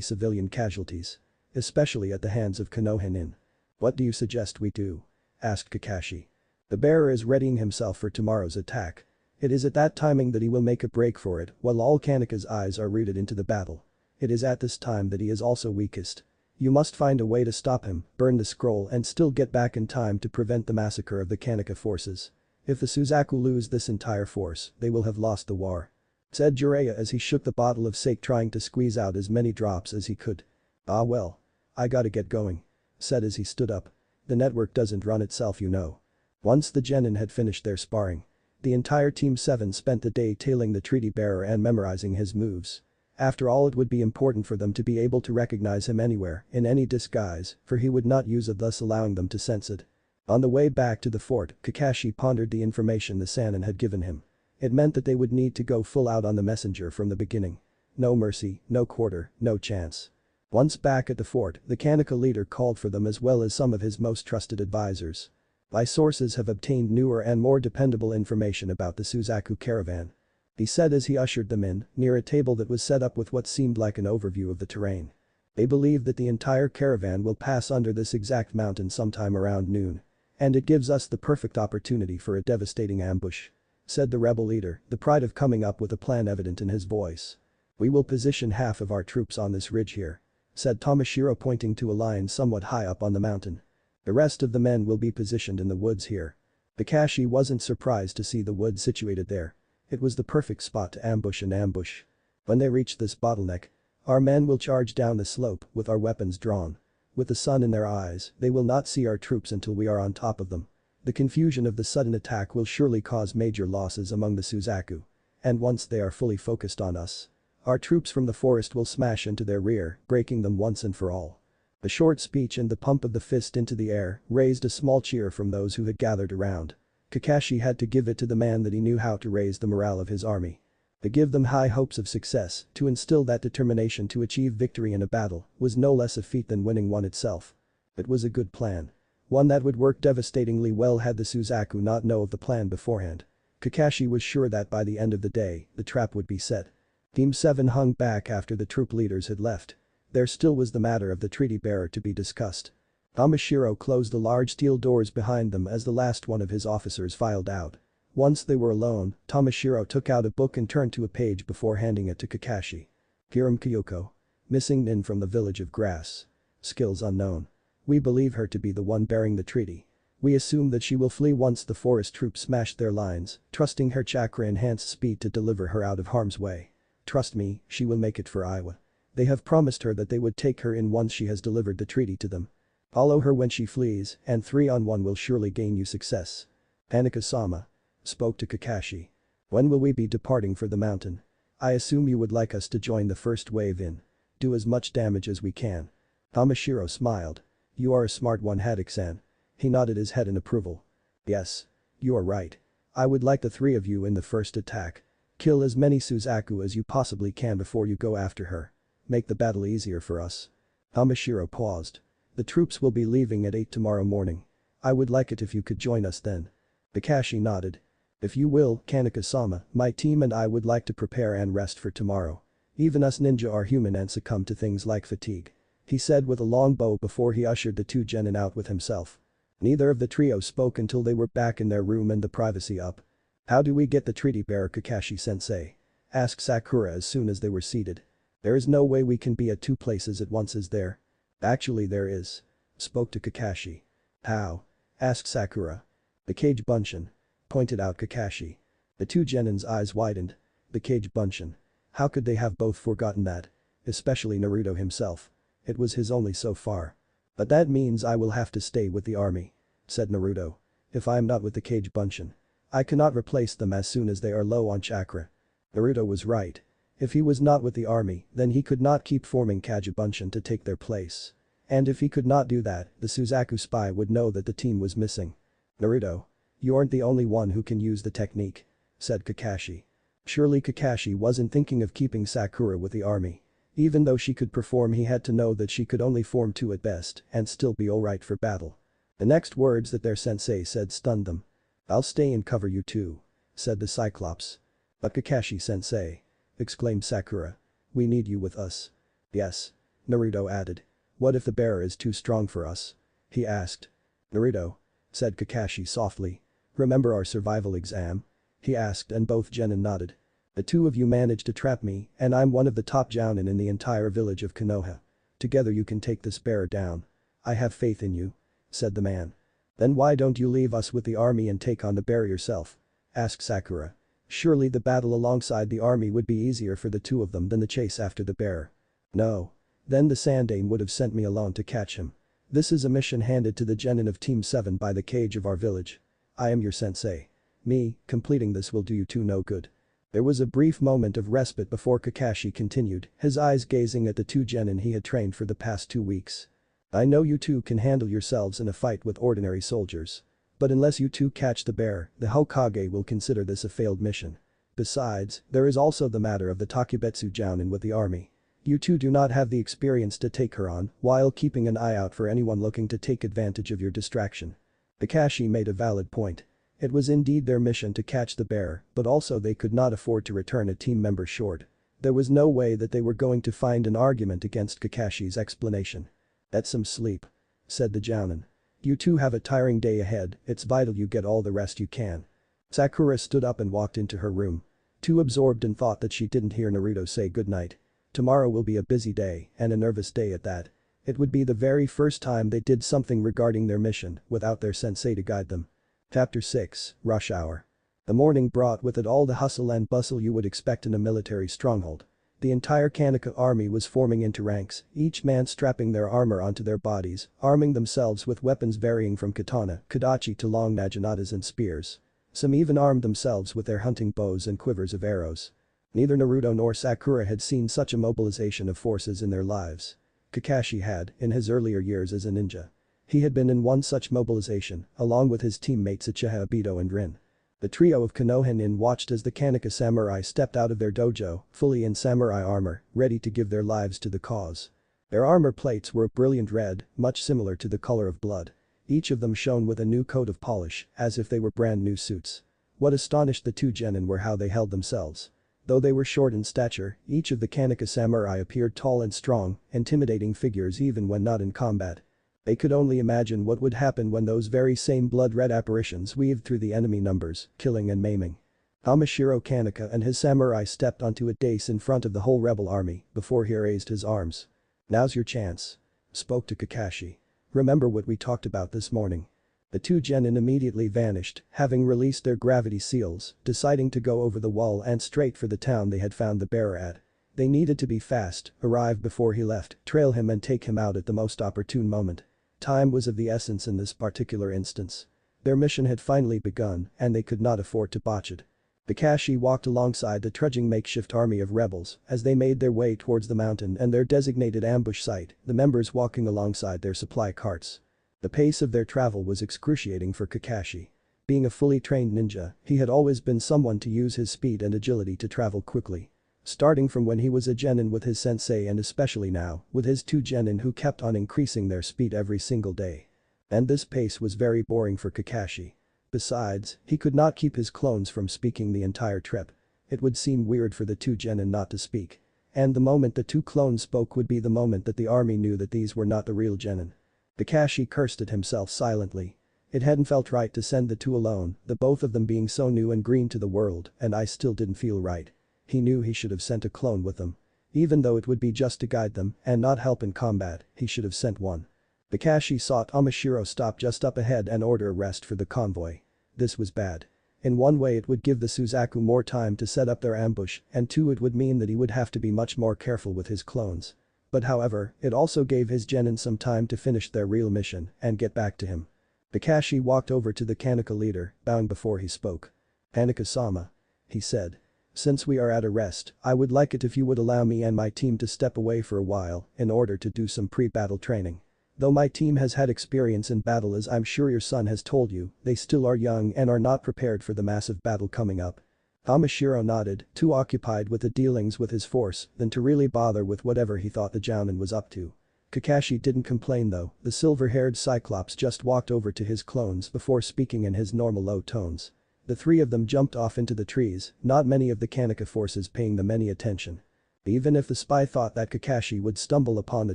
Speaker 1: civilian casualties. Especially at the hands of Konohinin. What do you suggest we do?" asked Kakashi. "The bearer is readying himself for tomorrow's attack. It is at that timing that he will make a break for it while all Kaneka's eyes are rooted into the battle. It is at this time that he is also weakest. You must find a way to stop him, burn the scroll and still get back in time to prevent the massacre of the Kaneka forces. If the Suzaku lose this entire force, they will have lost the war," said Jiraiya as he shook the bottle of sake trying to squeeze out as many drops as he could. "Ah well. I gotta get going," said as he stood up. "The network doesn't run itself, you know." Once the genin had finished their sparring. The entire Team 7 spent the day tailing the treaty bearer and memorizing his moves. After all, it would be important for them to be able to recognize him anywhere, in any disguise, for he would not use it, thus allowing them to sense it. On the way back to the fort, Kakashi pondered the information the Sannin had given him. It meant that they would need to go full out on the messenger from the beginning. No mercy, no quarter, no chance. Once back at the fort, the Kaneka leader called for them as well as some of his most trusted advisors. "My sources have obtained newer and more dependable information about the Suzaku caravan," he said as he ushered them in, near a table that was set up with what seemed like an overview of the terrain. "They believe that the entire caravan will pass under this exact mountain sometime around noon. And it gives us the perfect opportunity for a devastating ambush," said the rebel leader, the pride of coming up with a plan evident in his voice. "We will position half of our troops on this ridge here," said Tamashiro, pointing to a line somewhat high up on the mountain. "The rest of the men will be positioned in the woods here." Kakashi wasn't surprised to see the woods situated there. It was the perfect spot to ambush and ambush. When they reach this bottleneck, our men will charge down the slope with our weapons drawn. With the sun in their eyes, they will not see our troops until we are on top of them. The confusion of the sudden attack will surely cause major losses among the Suzaku. And once they are fully focused on us, our troops from the forest will smash into their rear, breaking them once and for all. The short speech and the pump of the fist into the air raised a small cheer from those who had gathered around. Kakashi had to give it to the man that he knew how to raise the morale of his army. To give them high hopes of success, to instill that determination to achieve victory in a battle, was no less a feat than winning one itself. It was a good plan. One that would work devastatingly well had the Suzaku not know of the plan beforehand. Kakashi was sure that by the end of the day, the trap would be set. Team 7 hung back after the troop leaders had left. There still was the matter of the treaty bearer to be discussed. Tamashiro closed the large steel doors behind them as the last one of his officers filed out. Once they were alone, Tamashiro took out a book and turned to a page before handing it to Kakashi. "Kirim Kyoko. Missing Nin from the village of Grass. Skills unknown. We believe her to be the one bearing the treaty. We assume that she will flee once the forest troops smash their lines, trusting her chakra-enhanced speed to deliver her out of harm's way. Trust me, she will make it for Iowa. They have promised her that they would take her in once she has delivered the treaty to them. Follow her when she flees, and 3-on-1 will surely gain you success." Tanaka-sama spoke to Kakashi. "When will we be departing for the mountain? I assume you would like us to join the first wave in. Do as much damage as we can." Tamashiro smiled. "You are a smart one, Haddock-san." He nodded his head in approval. "Yes. You are right. I would like the three of you in the first attack. Kill as many Suzaku as you possibly can before you go after her. Make the battle easier for us." Tamashiro paused. "The troops will be leaving at 8 tomorrow morning. I would like it if you could join us then." Kakashi nodded. "If you will, Kaneka-sama, my team and I would like to prepare and rest for tomorrow. Even us ninja are human and succumb to things like fatigue," he said with a long bow before he ushered the two genin out with himself. Neither of the trio spoke until they were back in their room and the privacy up. "How do we get the treaty bearer, Kakashi-sensei?" asked Sakura as soon as they were seated. "There is no way we can be at two places at once, is there?" "Actually there is," spoke to Kakashi. "How?" asked Sakura. "The Kage Bunshin," pointed out Kakashi. The two genin's eyes widened. The Kage Bunshin. How could they have both forgotten that? Especially Naruto himself. It was his only so far. "But that means I will have to stay with the army," said Naruto. "If I am not with the Kage Bunshin, I cannot replace them as soon as they are low on chakra." Naruto was right. If he was not with the army, then he could not keep forming Kagebunshin to take their place. And if he could not do that, the Suzaku spy would know that the team was missing. "Naruto. You aren't the only one who can use the technique," said Kakashi. Surely Kakashi wasn't thinking of keeping Sakura with the army. Even though she could perform, he had to know that she could only form 2 at best and still be alright for battle. The next words that their sensei said stunned them. "I'll stay and cover you too," said the Cyclops. "But Kakashi-sensei," exclaimed Sakura. "We need you with us." "Yes," Naruto added. "What if the bearer is too strong for us?" he asked. "Naruto," said Kakashi softly. "Remember our survival exam?" he asked, and both Genin nodded. "The 2 of you managed to trap me and I'm one of the top jounin in the entire village of Konoha. Together you can take this bearer down. I have faith in you," said the man. "Then why don't you leave us with the army and take on the bearer yourself?" asked Sakura. Surely the battle alongside the army would be easier for the 2 of them than the chase after the bearer. "No. Then the Sandane would have sent me alone to catch him. This is a mission handed to the genin of Team 7 by the Kage of our village. I am your sensei. Me, completing this will do you 2 no good." There was a brief moment of respite before Kakashi continued, his eyes gazing at the 2 genin he had trained for the past 2 weeks. "I know you 2 can handle yourselves in a fight with ordinary soldiers. But unless you 2 catch the bear, the Hokage will consider this a failed mission. Besides, there is also the matter of the Takebetsu jounin with the army. You 2 do not have the experience to take her on while keeping an eye out for anyone looking to take advantage of your distraction." Kakashi made a valid point. It was indeed their mission to catch the bear, but also they could not afford to return a team member short. There was no way that they were going to find an argument against Kakashi's explanation. "Get some sleep," said the jounin. "You 2 have a tiring day ahead, it's vital you get all the rest you can." Sakura stood up and walked into her room. Too absorbed in thought that she didn't hear Naruto say goodnight. Tomorrow will be a busy day and a nervous day at that. It would be the very first time they did something regarding their mission without their sensei to guide them. Chapter 6, Rush Hour. The morning brought with it all the hustle and bustle you would expect in a military stronghold. The entire Kaneka army was forming into ranks, each man strapping their armor onto their bodies, arming themselves with weapons varying from katana, kodachi to long naginatas and spears. Some even armed themselves with their hunting bows and quivers of arrows. Neither Naruto nor Sakura had seen such a mobilization of forces in their lives. Kakashi had, in his earlier years as a ninja. He had been in one such mobilization, along with his teammates Uchiha Obito and Rin. The trio of Konoha watched as the Kaneka samurai stepped out of their dojo, fully in samurai armor, ready to give their lives to the cause. Their armor plates were a brilliant red, much similar to the color of blood. Each of them shone with a new coat of polish, as if they were brand new suits. What astonished the 2 genin were how they held themselves. Though they were short in stature, each of the Kaneka samurai appeared tall and strong, intimidating figures even when not in combat. They could only imagine what would happen when those very same blood-red apparitions weaved through the enemy numbers, killing and maiming. Amashiro Kaneka and his samurai stepped onto a dais in front of the whole rebel army before he raised his arms. "Now's your chance," spoke to Kakashi. "Remember what we talked about this morning." The 2 genin immediately vanished, having released their gravity seals, deciding to go over the wall and straight for the town they had found the bearer at. They needed to be fast, arrive before he left, trail him and take him out at the most opportune moment. Time was of the essence in this particular instance. Their mission had finally begun and they could not afford to botch it. Kakashi walked alongside the trudging makeshift army of rebels as they made their way towards the mountain and their designated ambush site, the members walking alongside their supply carts. The pace of their travel was excruciating for Kakashi. Being a fully trained ninja, he had always been someone to use his speed and agility to travel quickly. Starting from when he was a genin with his sensei and especially now, with his 2 genin who kept on increasing their speed every single day. And this pace was very boring for Kakashi. Besides, he could not keep his clones from speaking the entire trip. It would seem weird for the 2 genin not to speak. And the moment the 2 clones spoke would be the moment that the army knew that these were not the real genin. Kakashi cursed at himself silently. It hadn't felt right to send the 2 alone, the both of them being so new and green to the world, and I still didn't feel right. He knew he should have sent a clone with them. Even though it would be just to guide them and not help in combat, he should have sent one. Kakashi saw Amashiro stop just up ahead and order a rest for the convoy. This was bad. In one way it would give the Suzaku more time to set up their ambush, and 2 it would mean that he would have to be much more careful with his clones. But however, it also gave his genin some time to finish their real mission and get back to him. Kakashi walked over to the Kaneka leader, bowing before he spoke. "Kaneka-sama," he said. Since we are at a rest, I would like it if you would allow me and my team to step away for a while in order to do some pre-battle training. Though my team has had experience in battle as I'm sure your son has told you, they still are young and are not prepared for the massive battle coming up. Tamashiro nodded, too occupied with the dealings with his force than to really bother with whatever he thought the Jounin was up to. Kakashi didn't complain though, the silver-haired Cyclops just walked over to his clones before speaking in his normal low tones. The three of them jumped off into the trees, not many of the Kaneka forces paying them any attention. Even if the spy thought that Kakashi would stumble upon the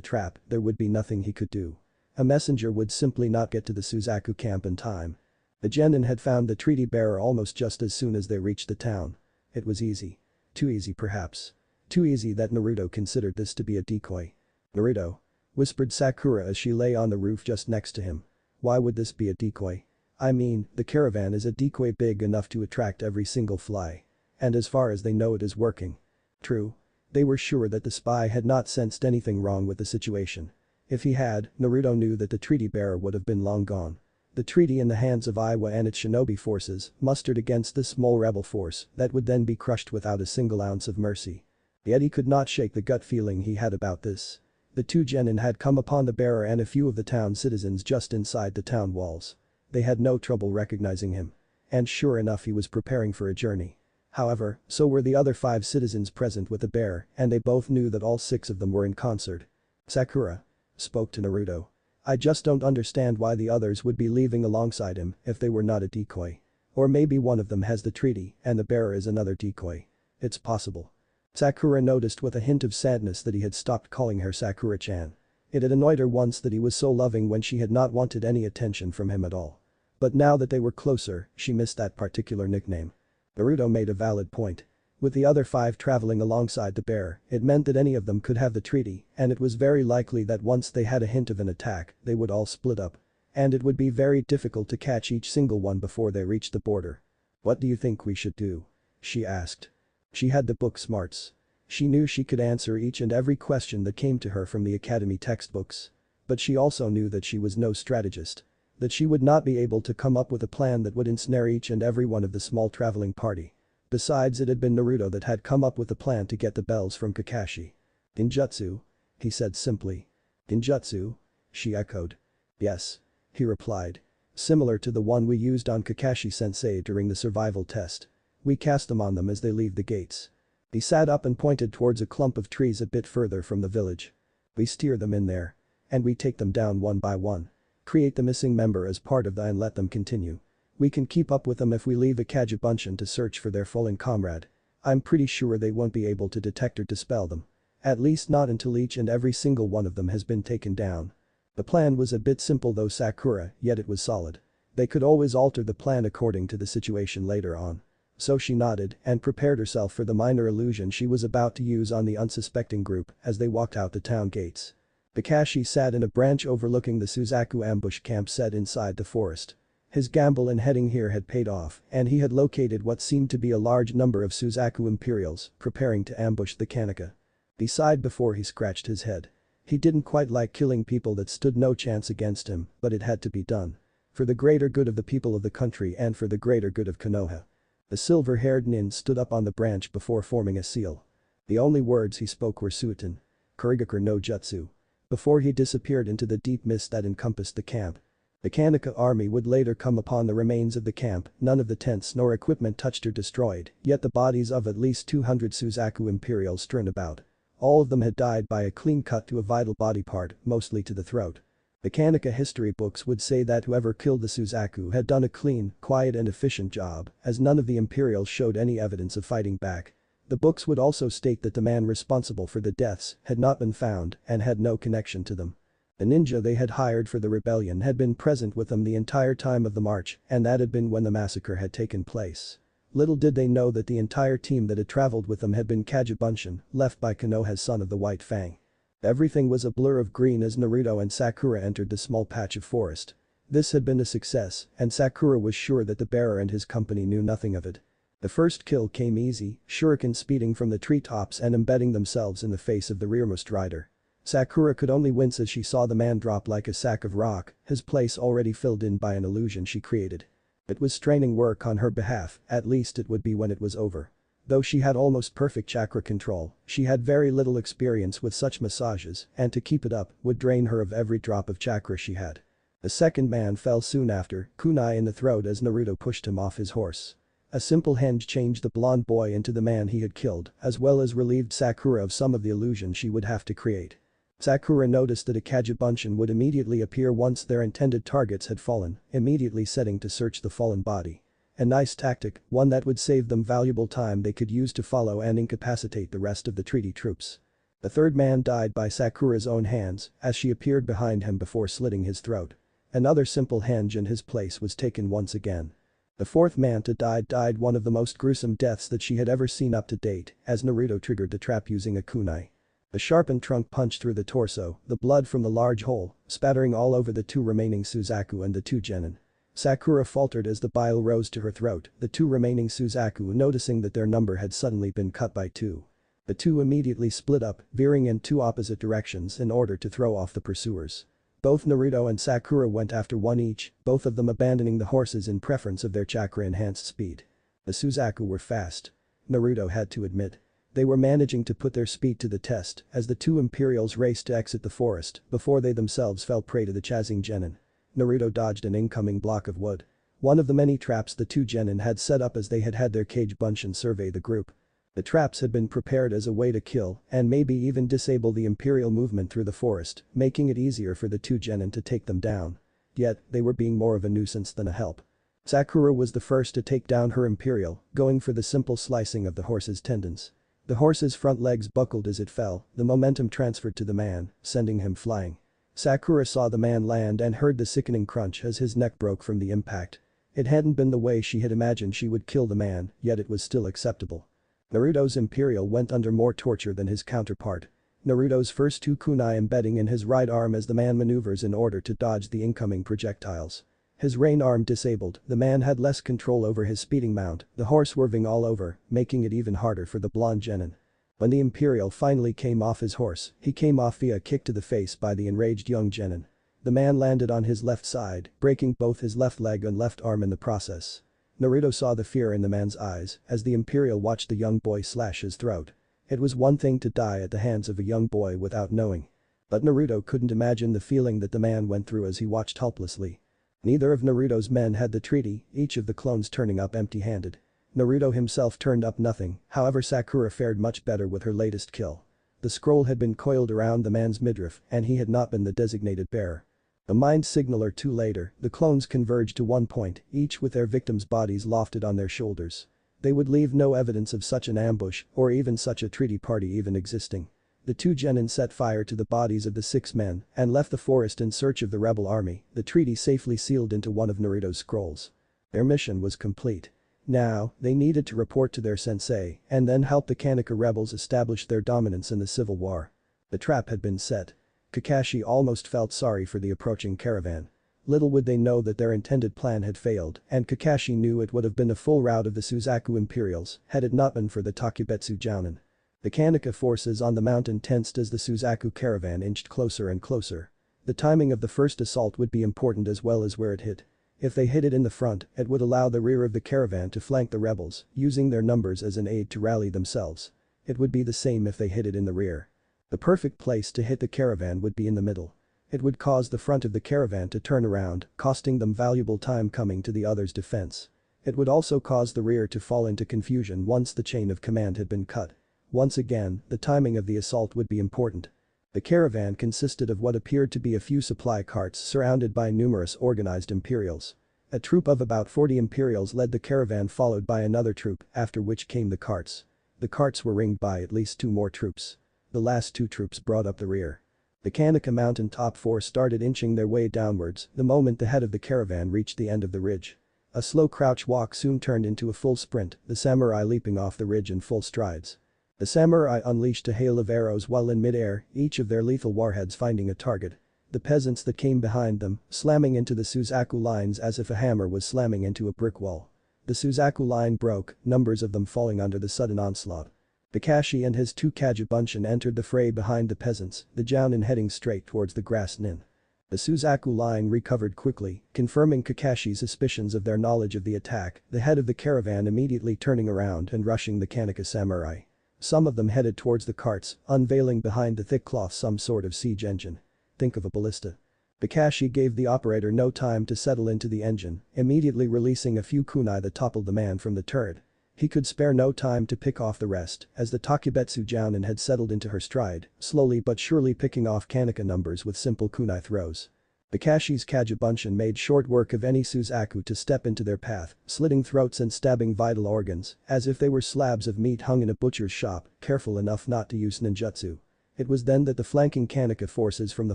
Speaker 1: trap, there would be nothing he could do. A messenger would simply not get to the Suzaku camp in time. The genin had found the treaty bearer almost just as soon as they reached the town. It was easy. Too easy perhaps. Too easy that Naruto considered this to be a decoy. "Naruto," whispered Sakura as she lay on the roof just next to him. "Why would this be a decoy? I mean, the caravan is a decoy big enough to attract every single fly. And as far as they know it is working." True. They were sure that the spy had not sensed anything wrong with the situation. If he had, Naruto knew that the treaty bearer would have been long gone. The treaty in the hands of Iwa and its shinobi forces mustered against this small rebel force that would then be crushed without a single ounce of mercy. Yet he could not shake the gut feeling he had about this. The two genin had come upon the bearer and a few of the town citizens just inside the town walls. They had no trouble recognizing him. And sure enough he was preparing for a journey. However, so were the other 5 citizens present with the bear and they both knew that all 6 of them were in concert. Sakura spoke to Naruto. "I just don't understand why the others would be leaving alongside him if they were not a decoy. Or maybe one of them has the treaty and the bearer is another decoy. It's possible." Sakura noticed with a hint of sadness that he had stopped calling her Sakura-chan. It had annoyed her once that he was so loving when she had not wanted any attention from him at all. But now that they were closer, she missed that particular nickname. Naruto made a valid point. With the other 5 traveling alongside the bear, it meant that any of them could have the treaty, and it was very likely that once they had a hint of an attack, they would all split up. And it would be very difficult to catch each single one before they reached the border. "What do you think we should do?" she asked. She had the book smarts. She knew she could answer each and every question that came to her from the academy textbooks. But she also knew that she was no strategist. That she would not be able to come up with a plan that would ensnare each and every one of the small traveling party. Besides, it had been Naruto that had come up with the plan to get the bells from Kakashi. "Ninjutsu?" he said simply. "Ninjutsu?" she echoed. "Yes," he replied. "Similar to the one we used on Kakashi-sensei during the survival test. We cast them on them as they leave the gates." He sat up and pointed towards a clump of trees a bit further from the village. "We steer them in there. And we take them down one by one. Create the missing member as part of the and let them continue. We can keep up with them if we leave a Kagebunshin to search for their fallen comrade. I'm pretty sure they won't be able to detect or dispel them. At least not until each and every single one of them has been taken down." The plan was a bit simple though Sakura, yet it was solid. They could always alter the plan according to the situation later on. So she nodded and prepared herself for the minor illusion she was about to use on the unsuspecting group as they walked out the town gates. Kakashi sat in a branch overlooking the Suzaku ambush camp set inside the forest. His gamble in heading here had paid off and he had located what seemed to be a large number of Suzaku Imperials preparing to ambush the Kaneka. He sighed before he scratched his head. He didn't quite like killing people that stood no chance against him, but it had to be done. For the greater good of the people of the country and for the greater good of Konoha. The silver-haired nin stood up on the branch before forming a seal. The only words he spoke were Suiton. Kurigaku no Jutsu. Before he disappeared into the deep mist that encompassed the camp. The Kaneka army would later come upon the remains of the camp, none of the tents nor equipment touched or destroyed, yet the bodies of at least 200 Suzaku Imperials strewn about. All of them had died by a clean cut to a vital body part, mostly to the throat. The Kaneka history books would say that whoever killed the Suzaku had done a clean, quiet and efficient job, as none of the Imperials showed any evidence of fighting back. The books would also state that the man responsible for the deaths had not been found and had no connection to them. The ninja they had hired for the rebellion had been present with them the entire time of the march and that had been when the massacre had taken place. Little did they know that the entire team that had traveled with them had been Kagebunshin, left by Konoha's son of the White Fang. Everything was a blur of green as Naruto and Sakura entered the small patch of forest. This had been a success and Sakura was sure that the bearer and his company knew nothing of it. The first kill came easy, shuriken speeding from the treetops and embedding themselves in the face of the rearmost rider. Sakura could only wince as she saw the man drop like a sack of rock, his place already filled in by an illusion she created. It was straining work on her behalf, at least it would be when it was over. Though she had almost perfect chakra control, she had very little experience with such massages, and to keep it up would drain her of every drop of chakra she had. The second man fell soon after, kunai in the throat as Naruto pushed him off his horse. A simple henge changed the blonde boy into the man he had killed, as well as relieved Sakura of some of the illusion she would have to create. Sakura noticed that a Kagebunshin would immediately appear once their intended targets had fallen, immediately setting to search the fallen body. A nice tactic, one that would save them valuable time they could use to follow and incapacitate the rest of the treaty troops. The third man died by Sakura's own hands, as she appeared behind him before slitting his throat. Another simple henge in his place was taken once again. The fourth man to died one of the most gruesome deaths that she had ever seen up to date, as Naruto triggered the trap using a kunai. The sharpened trunk punched through the torso, the blood from the large hole, spattering all over the two remaining Suzaku and the two genin. Sakura faltered as the bile rose to her throat, the two remaining Suzaku noticing that their number had suddenly been cut by 2. The two immediately split up, veering in two opposite directions in order to throw off the pursuers. Both Naruto and Sakura went after one each, both of them abandoning the horses in preference of their chakra-enhanced speed. The Suzaku were fast. Naruto had to admit. They were managing to put their speed to the test as the two Imperials raced to exit the forest before they themselves fell prey to the chasing genin. Naruto dodged an incoming block of wood. One of the many traps the two genin had set up as they had had their Kagebunshin survey the group. The traps had been prepared as a way to kill and maybe even disable the Imperial movement through the forest, making it easier for the two genin to take them down. Yet, they were being more of a nuisance than a help. Sakura was the first to take down her Imperial, going for the simple slicing of the horse's tendons. The horse's front legs buckled as it fell, the momentum transferred to the man, sending him flying. Sakura saw the man land and heard the sickening crunch as his neck broke from the impact. It hadn't been the way she had imagined she would kill the man, yet it was still acceptable. Naruto's Imperial went under more torture than his counterpart. Naruto's first two kunai embedding in his right arm as the man maneuvers in order to dodge the incoming projectiles. His rein arm disabled, the man had less control over his speeding mount, the horse swerving all over, making it even harder for the blonde genin. When the Imperial finally came off his horse, he came off via a kick to the face by the enraged young genin. The man landed on his left side, breaking both his left leg and left arm in the process. Naruto saw the fear in the man's eyes as the Imperial watched the young boy slash his throat. It was one thing to die at the hands of a young boy without knowing. But Naruto couldn't imagine the feeling that the man went through as he watched helplessly. Neither of Naruto's men had the treaty, each of the clones turning up empty-handed. Naruto himself turned up nothing, however Sakura fared much better with her latest kill. The scroll had been coiled around the man's midriff and he had not been the designated bearer. A mind signal or two later, the clones converged to one point, each with their victims' bodies lofted on their shoulders. They would leave no evidence of such an ambush or even such a treaty party even existing. The two genin set fire to the bodies of the 6 men and left the forest in search of the rebel army, the treaty safely sealed into one of Naruto's scrolls. Their mission was complete. Now, they needed to report to their sensei and then help the Kaneka rebels establish their dominance in the civil war. The trap had been set. Kakashi almost felt sorry for the approaching caravan. Little would they know that their intended plan had failed, and Kakashi knew it would have been a full rout of the Suzaku Imperials had it not been for the Takubetsu Jounin. The Kaneka forces on the mountain tensed as the Suzaku caravan inched closer and closer. The timing of the first assault would be important as well as where it hit. If they hit it in the front, it would allow the rear of the caravan to flank the rebels, using their numbers as an aid to rally themselves. It would be the same if they hit it in the rear. The perfect place to hit the caravan would be in the middle. It would cause the front of the caravan to turn around, costing them valuable time coming to the other's defense. It would also cause the rear to fall into confusion once the chain of command had been cut. Once again, the timing of the assault would be important. The caravan consisted of what appeared to be a few supply carts surrounded by numerous organized Imperials. A troop of about 40 Imperials led the caravan followed by another troop, after which came the carts. The carts were ringed by at least 2 more troops. The last 2 troops brought up the rear. The Kaneka mountain top 4 started inching their way downwards the moment the head of the caravan reached the end of the ridge. A slow crouch walk soon turned into a full sprint, the samurai leaping off the ridge in full strides. The samurai unleashed a hail of arrows while in mid-air, each of their lethal warheads finding a target. The peasants that came behind them, slamming into the Suzaku lines as if a hammer was slamming into a brick wall. The Suzaku line broke, numbers of them falling under the sudden onslaught. Kakashi and his 2 Kagebunshin entered the fray behind the peasants, the Jounin heading straight towards the grass nin. The Suzaku line recovered quickly, confirming Kakashi's suspicions of their knowledge of the attack, the head of the caravan immediately turning around and rushing the Kaneka samurai. Some of them headed towards the carts, unveiling behind the thick cloth some sort of siege engine. Think of a ballista. Kakashi gave the operator no time to settle into the engine, immediately releasing a few kunai that toppled the man from the turret. He could spare no time to pick off the rest, as the Takebetsu Jounin had settled into her stride, slowly but surely picking off Kaneka numbers with simple kunai throws. Kakashi's Kagebunshin made short work of any Suzaku to step into their path, slitting throats and stabbing vital organs, as if they were slabs of meat hung in a butcher's shop, careful enough not to use ninjutsu. It was then that the flanking Kaneka forces from the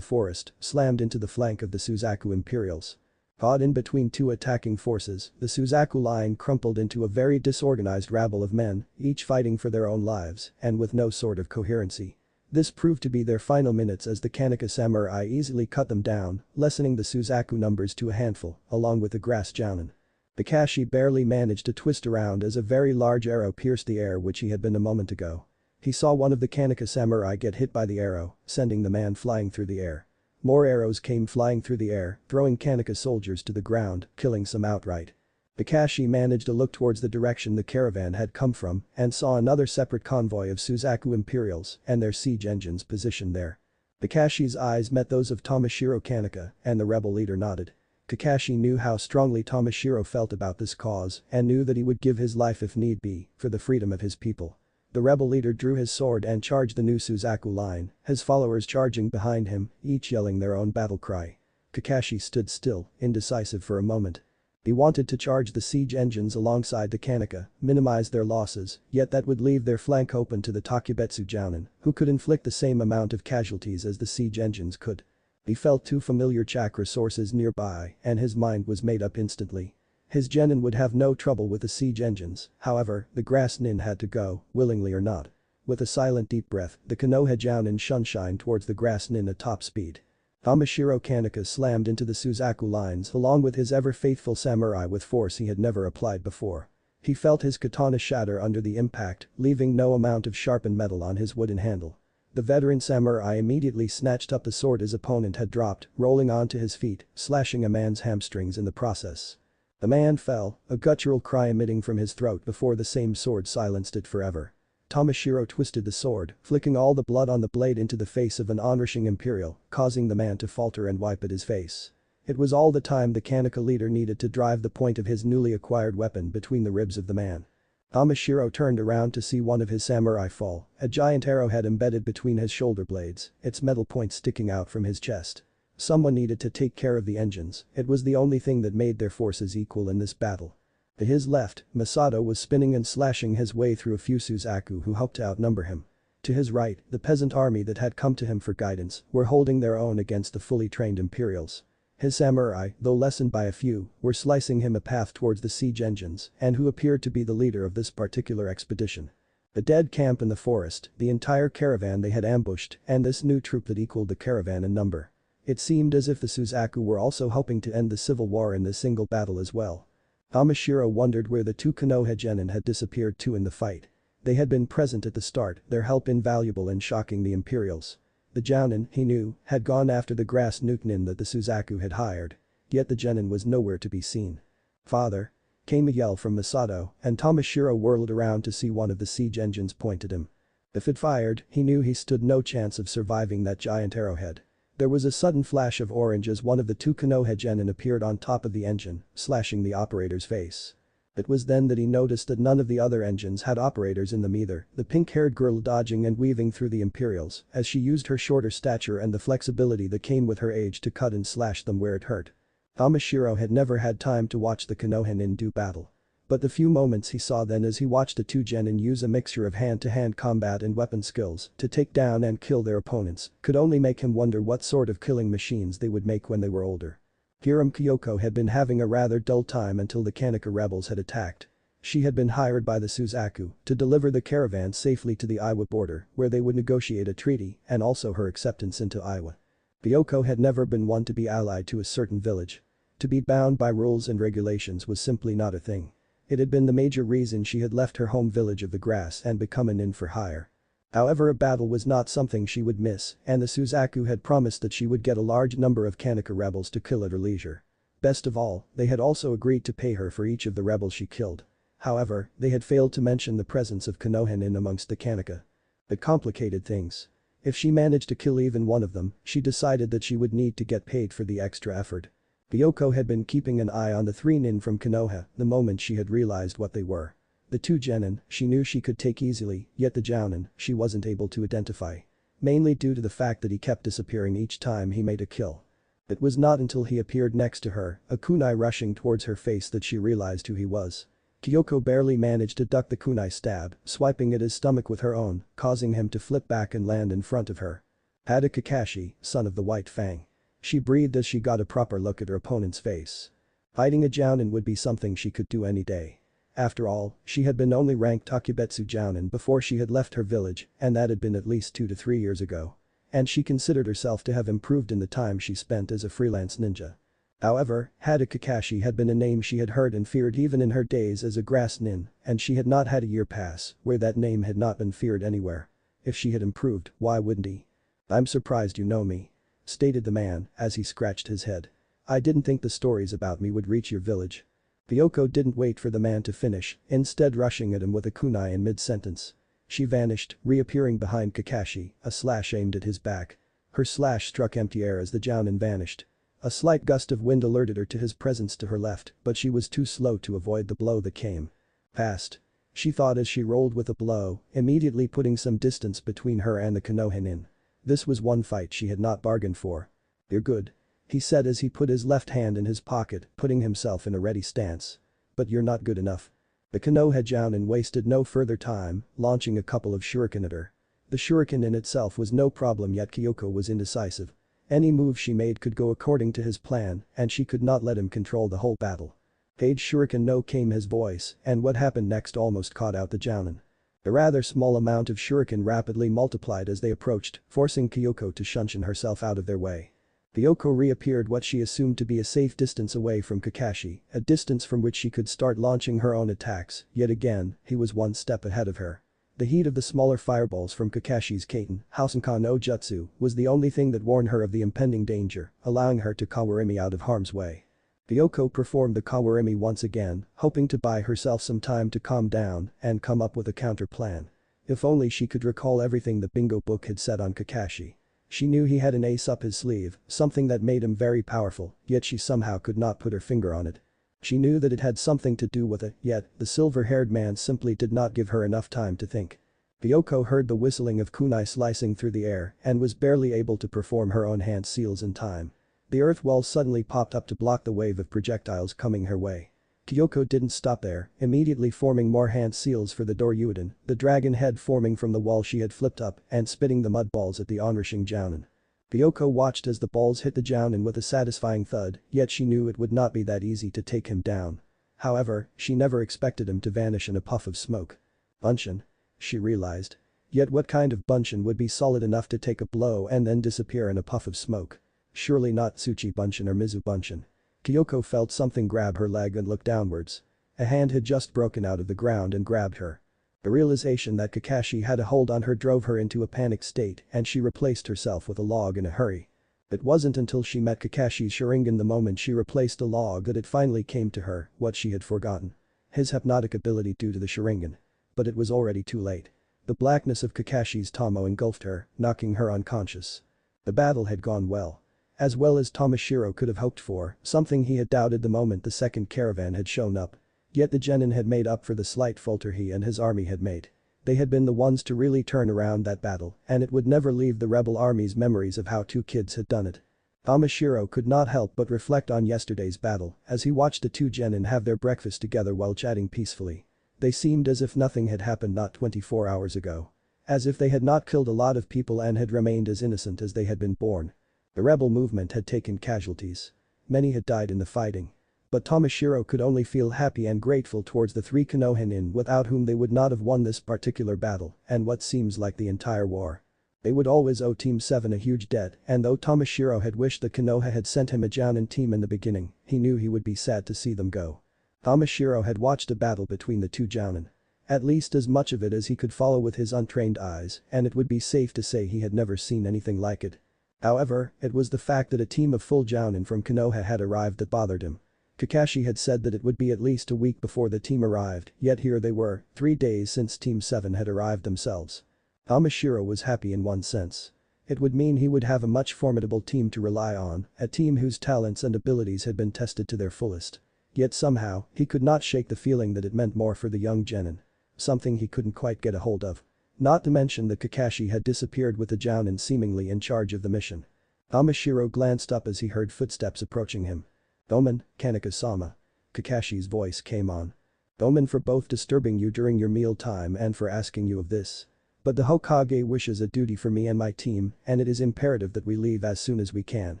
Speaker 1: forest slammed into the flank of the Suzaku Imperials. Caught in between two attacking forces, the Suzaku line crumpled into a very disorganized rabble of men, each fighting for their own lives, and with no sort of coherency. This proved to be their final minutes as the Kaneka samurai easily cut them down, lessening the Suzaku numbers to a handful, along with the grass Jounin. Kakashi barely managed to twist around as a very large arrow pierced the air which he had been a moment ago. He saw one of the Kaneka samurai get hit by the arrow, sending the man flying through the air. More arrows came flying through the air, throwing Kaneka soldiers to the ground, killing some outright. Kakashi managed to look towards the direction the caravan had come from and saw another separate convoy of Suzaku Imperials and their siege engines positioned there. Kakashi's eyes met those of Tamashiro Kaneka, and the rebel leader nodded. Kakashi knew how strongly Tamashiro felt about this cause and knew that he would give his life if need be, for the freedom of his people. The rebel leader drew his sword and charged the new Suzaku line, his followers charging behind him, each yelling their own battle cry. Kakashi stood still, indecisive for a moment. He wanted to charge the siege engines alongside the Kaneka, minimize their losses, yet that would leave their flank open to the Takebetsu Jounin, who could inflict the same amount of casualties as the siege engines could. He felt two familiar chakra sources nearby and his mind was made up instantly. His genin would have no trouble with the siege engines, however, the grass nin had to go, willingly or not. With a silent deep breath, the Konoha Jounin shunshine towards the grass nin at top speed. Tamashiro Kaneka slammed into the Suzaku lines along with his ever-faithful samurai with force he had never applied before. He felt his katana shatter under the impact, leaving no amount of sharpened metal on his wooden handle. The veteran samurai immediately snatched up the sword his opponent had dropped, rolling onto his feet, slashing a man's hamstrings in the process. The man fell, a guttural cry emitting from his throat before the same sword silenced it forever. Tamashiro twisted the sword, flicking all the blood on the blade into the face of an onrushing Imperial, causing the man to falter and wipe at his face. It was all the time the Kaneka leader needed to drive the point of his newly acquired weapon between the ribs of the man. Tamashiro turned around to see one of his samurai fall, a giant arrowhead embedded between his shoulder blades, its metal point sticking out from his chest. Someone needed to take care of the engines, it was the only thing that made their forces equal in this battle. To his left, Masato was spinning and slashing his way through a few Suzaku who hoped to outnumber him. To his right, the peasant army that had come to him for guidance were holding their own against the fully trained Imperials. His samurai, though lessened by a few, were slicing him a path towards the siege engines and who appeared to be the leader of this particular expedition. A dead camp in the forest, the entire caravan they had ambushed, and this new troop that equaled the caravan in number. It seemed as if the Suzaku were also hoping to end the civil war in this single battle as well. Tamashiro wondered where the two Konoha genin had disappeared to in the fight. They had been present at the start, their help invaluable in shocking the Imperials. The Jounin, he knew, had gone after the grass nukenin that the Suzaku had hired. Yet the genin was nowhere to be seen. "Father!" came a yell from Masato, and Tamashiro whirled around to see one of the siege engines point at him. If it fired, he knew he stood no chance of surviving that giant arrowhead. There was a sudden flash of orange as one of the two Konoha genin appeared on top of the engine, slashing the operator's face. It was then that he noticed that none of the other engines had operators in them either, the pink-haired girl dodging and weaving through the Imperials as she used her shorter stature and the flexibility that came with her age to cut and slash them where it hurt. Tamashiro had never had time to watch the Konoha nin do battle. But the few moments he saw then as he watched the two genin use a mixture of hand-to-hand combat and weapon skills to take down and kill their opponents could only make him wonder what sort of killing machines they would make when they were older. Hiram Kyoko had been having a rather dull time until the Kaneka rebels had attacked. She had been hired by the Suzaku to deliver the caravan safely to the Iwa border where they would negotiate a treaty and also her acceptance into Iwa. Kyoko had never been one to be allied to a certain village. To be bound by rules and regulations was simply not a thing. It had been the major reason she had left her home village of the grass and become an inn for hire. However, a battle was not something she would miss, and the Suzaku had promised that she would get a large number of Kaneka rebels to kill at her leisure. Best of all, they had also agreed to pay her for each of the rebels she killed. However, they had failed to mention the presence of Konoha amongst the Kaneka. It complicated things. If she managed to kill even one of them, she decided that she would need to get paid for the extra effort. Kyoko had been keeping an eye on the 3 nin from Konoha the moment she had realized what they were. The 2 genin she knew she could take easily, yet the jounin she wasn't able to identify. Mainly due to the fact that he kept disappearing each time he made a kill. It was not until he appeared next to her, a kunai rushing towards her face, that she realized who he was. Kyoko barely managed to duck the kunai stab, swiping at his stomach with her own, causing him to flip back and land in front of her. Hada Kakashi, son of the White Fang. She breathed as she got a proper look at her opponent's face. Fighting a jounin would be something she could do any day. After all, she had been only ranked Takubetsu jounin before she had left her village, and that had been at least 2 to 3 years ago. And she considered herself to have improved in the time she spent as a freelance ninja. However, Hada Kakashi had been a name she had heard and feared even in her days as a grass nin, and she had not had a year pass where that name had not been feared anywhere. If she had improved, why wouldn't he? "I'm surprised you know me," stated the man as he scratched his head. "I didn't think the stories about me would reach your village." Kyoko didn't wait for the man to finish, instead rushing at him with a kunai in mid-sentence. She vanished, reappearing behind Kakashi, a slash aimed at his back. Her slash struck empty air as the jounin vanished. A slight gust of wind alerted her to his presence to her left, but she was too slow to avoid the blow that came. "Fast," she thought as she rolled with a blow, immediately putting some distance between her and the Konoha nin. This was one fight she had not bargained for. "You're good," he said as he put his left hand in his pocket, putting himself in a ready stance. "But you're not good enough." The Konoha jounin wasted no further time, launching a couple of shuriken at her. The shuriken in itself was no problem, yet Kyoko was indecisive. Any move she made could go according to his plan, and she could not let him control the whole battle. "Page shuriken no," came his voice, and what happened next almost caught out the jounin. A rather small amount of shuriken rapidly multiplied as they approached, forcing Kyoko to shunshin herself out of their way. Kyoko reappeared what she assumed to be a safe distance away from Kakashi, a distance from which she could start launching her own attacks, yet again, he was one step ahead of her. The heat of the smaller fireballs from Kakashi's Kaiten, Hausenkan no Jutsu, was the only thing that warned her of the impending danger, allowing her to Kawarimi out of harm's way. Kyoko performed the Kawarimi once again, hoping to buy herself some time to calm down and come up with a counter plan. If only she could recall everything the bingo book had said on Kakashi. She knew he had an ace up his sleeve, something that made him very powerful, yet she somehow could not put her finger on it. She knew that it had something to do with it, yet the silver-haired man simply did not give her enough time to think. Kyoko heard the whistling of kunai slicing through the air and was barely able to perform her own hand seals in time. The earth wall suddenly popped up to block the wave of projectiles coming her way. Kyoko didn't stop there, immediately forming more hand seals for the Doryuden, the dragon head forming from the wall she had flipped up and spitting the mud balls at the onrushing jounin. Kyoko watched as the balls hit the jounin with a satisfying thud, yet she knew it would not be that easy to take him down. However, she never expected him to vanish in a puff of smoke. Bunshin? She realized. Yet what kind of bunshin would be solid enough to take a blow and then disappear in a puff of smoke? Surely not Tsuchi bunshin or Mizu bunshin. Kyoko felt something grab her leg and looked downwards. A hand had just broken out of the ground and grabbed her. The realization that Kakashi had a hold on her drove her into a panicked state and she replaced herself with a log in a hurry. It wasn't until she met Kakashi's Sharingan the moment she replaced the log that it finally came to her what she had forgotten. His hypnotic ability due to the Sharingan. But it was already too late. The blackness of Kakashi's Tomo engulfed her, knocking her unconscious. The battle had gone well. As well as Tomoshiro could have hoped for, something he had doubted the moment the second caravan had shown up. Yet the genin had made up for the slight falter he and his army had made. They had been the ones to really turn around that battle, and it would never leave the rebel army's memories of how 2 kids had done it. Tomoshiro could not help but reflect on yesterday's battle as he watched the 2 genin have their breakfast together while chatting peacefully. They seemed as if nothing had happened not 24 hours ago. As if they had not killed a lot of people and had remained as innocent as they had been born. The rebel movement had taken casualties. Many had died in the fighting. But Tomoshiro could only feel happy and grateful towards the 3 Konoha without whom they would not have won this particular battle and what seems like the entire war. They would always owe Team 7 a huge debt, and though Tomoshiro had wished that Konoha had sent him a jounin team in the beginning, he knew he would be sad to see them go. Tomoshiro had watched a battle between the 2 jounin. At least as much of it as he could follow with his untrained eyes, and it would be safe to say he had never seen anything like it. However, it was the fact that a team of full jounin from Konoha had arrived that bothered him. Kakashi had said that it would be at least a week before the team arrived, yet here they were, 3 days since Team 7 had arrived themselves. Tamashiro was happy in one sense. It would mean he would have a much formidable team to rely on, a team whose talents and abilities had been tested to their fullest. Yet somehow, he could not shake the feeling that it meant more for the young genin. Something he couldn't quite get a hold of. Not to mention that Kakashi had disappeared with the jounin seemingly in charge of the mission. Tamashiro glanced up as he heard footsteps approaching him. "Omen, Kaneka-sama." Kakashi's voice came on. "Omen, for both disturbing you during your meal time and for asking you of this. But the Hokage wishes a duty for me and my team, and it is imperative that we leave as soon as we can.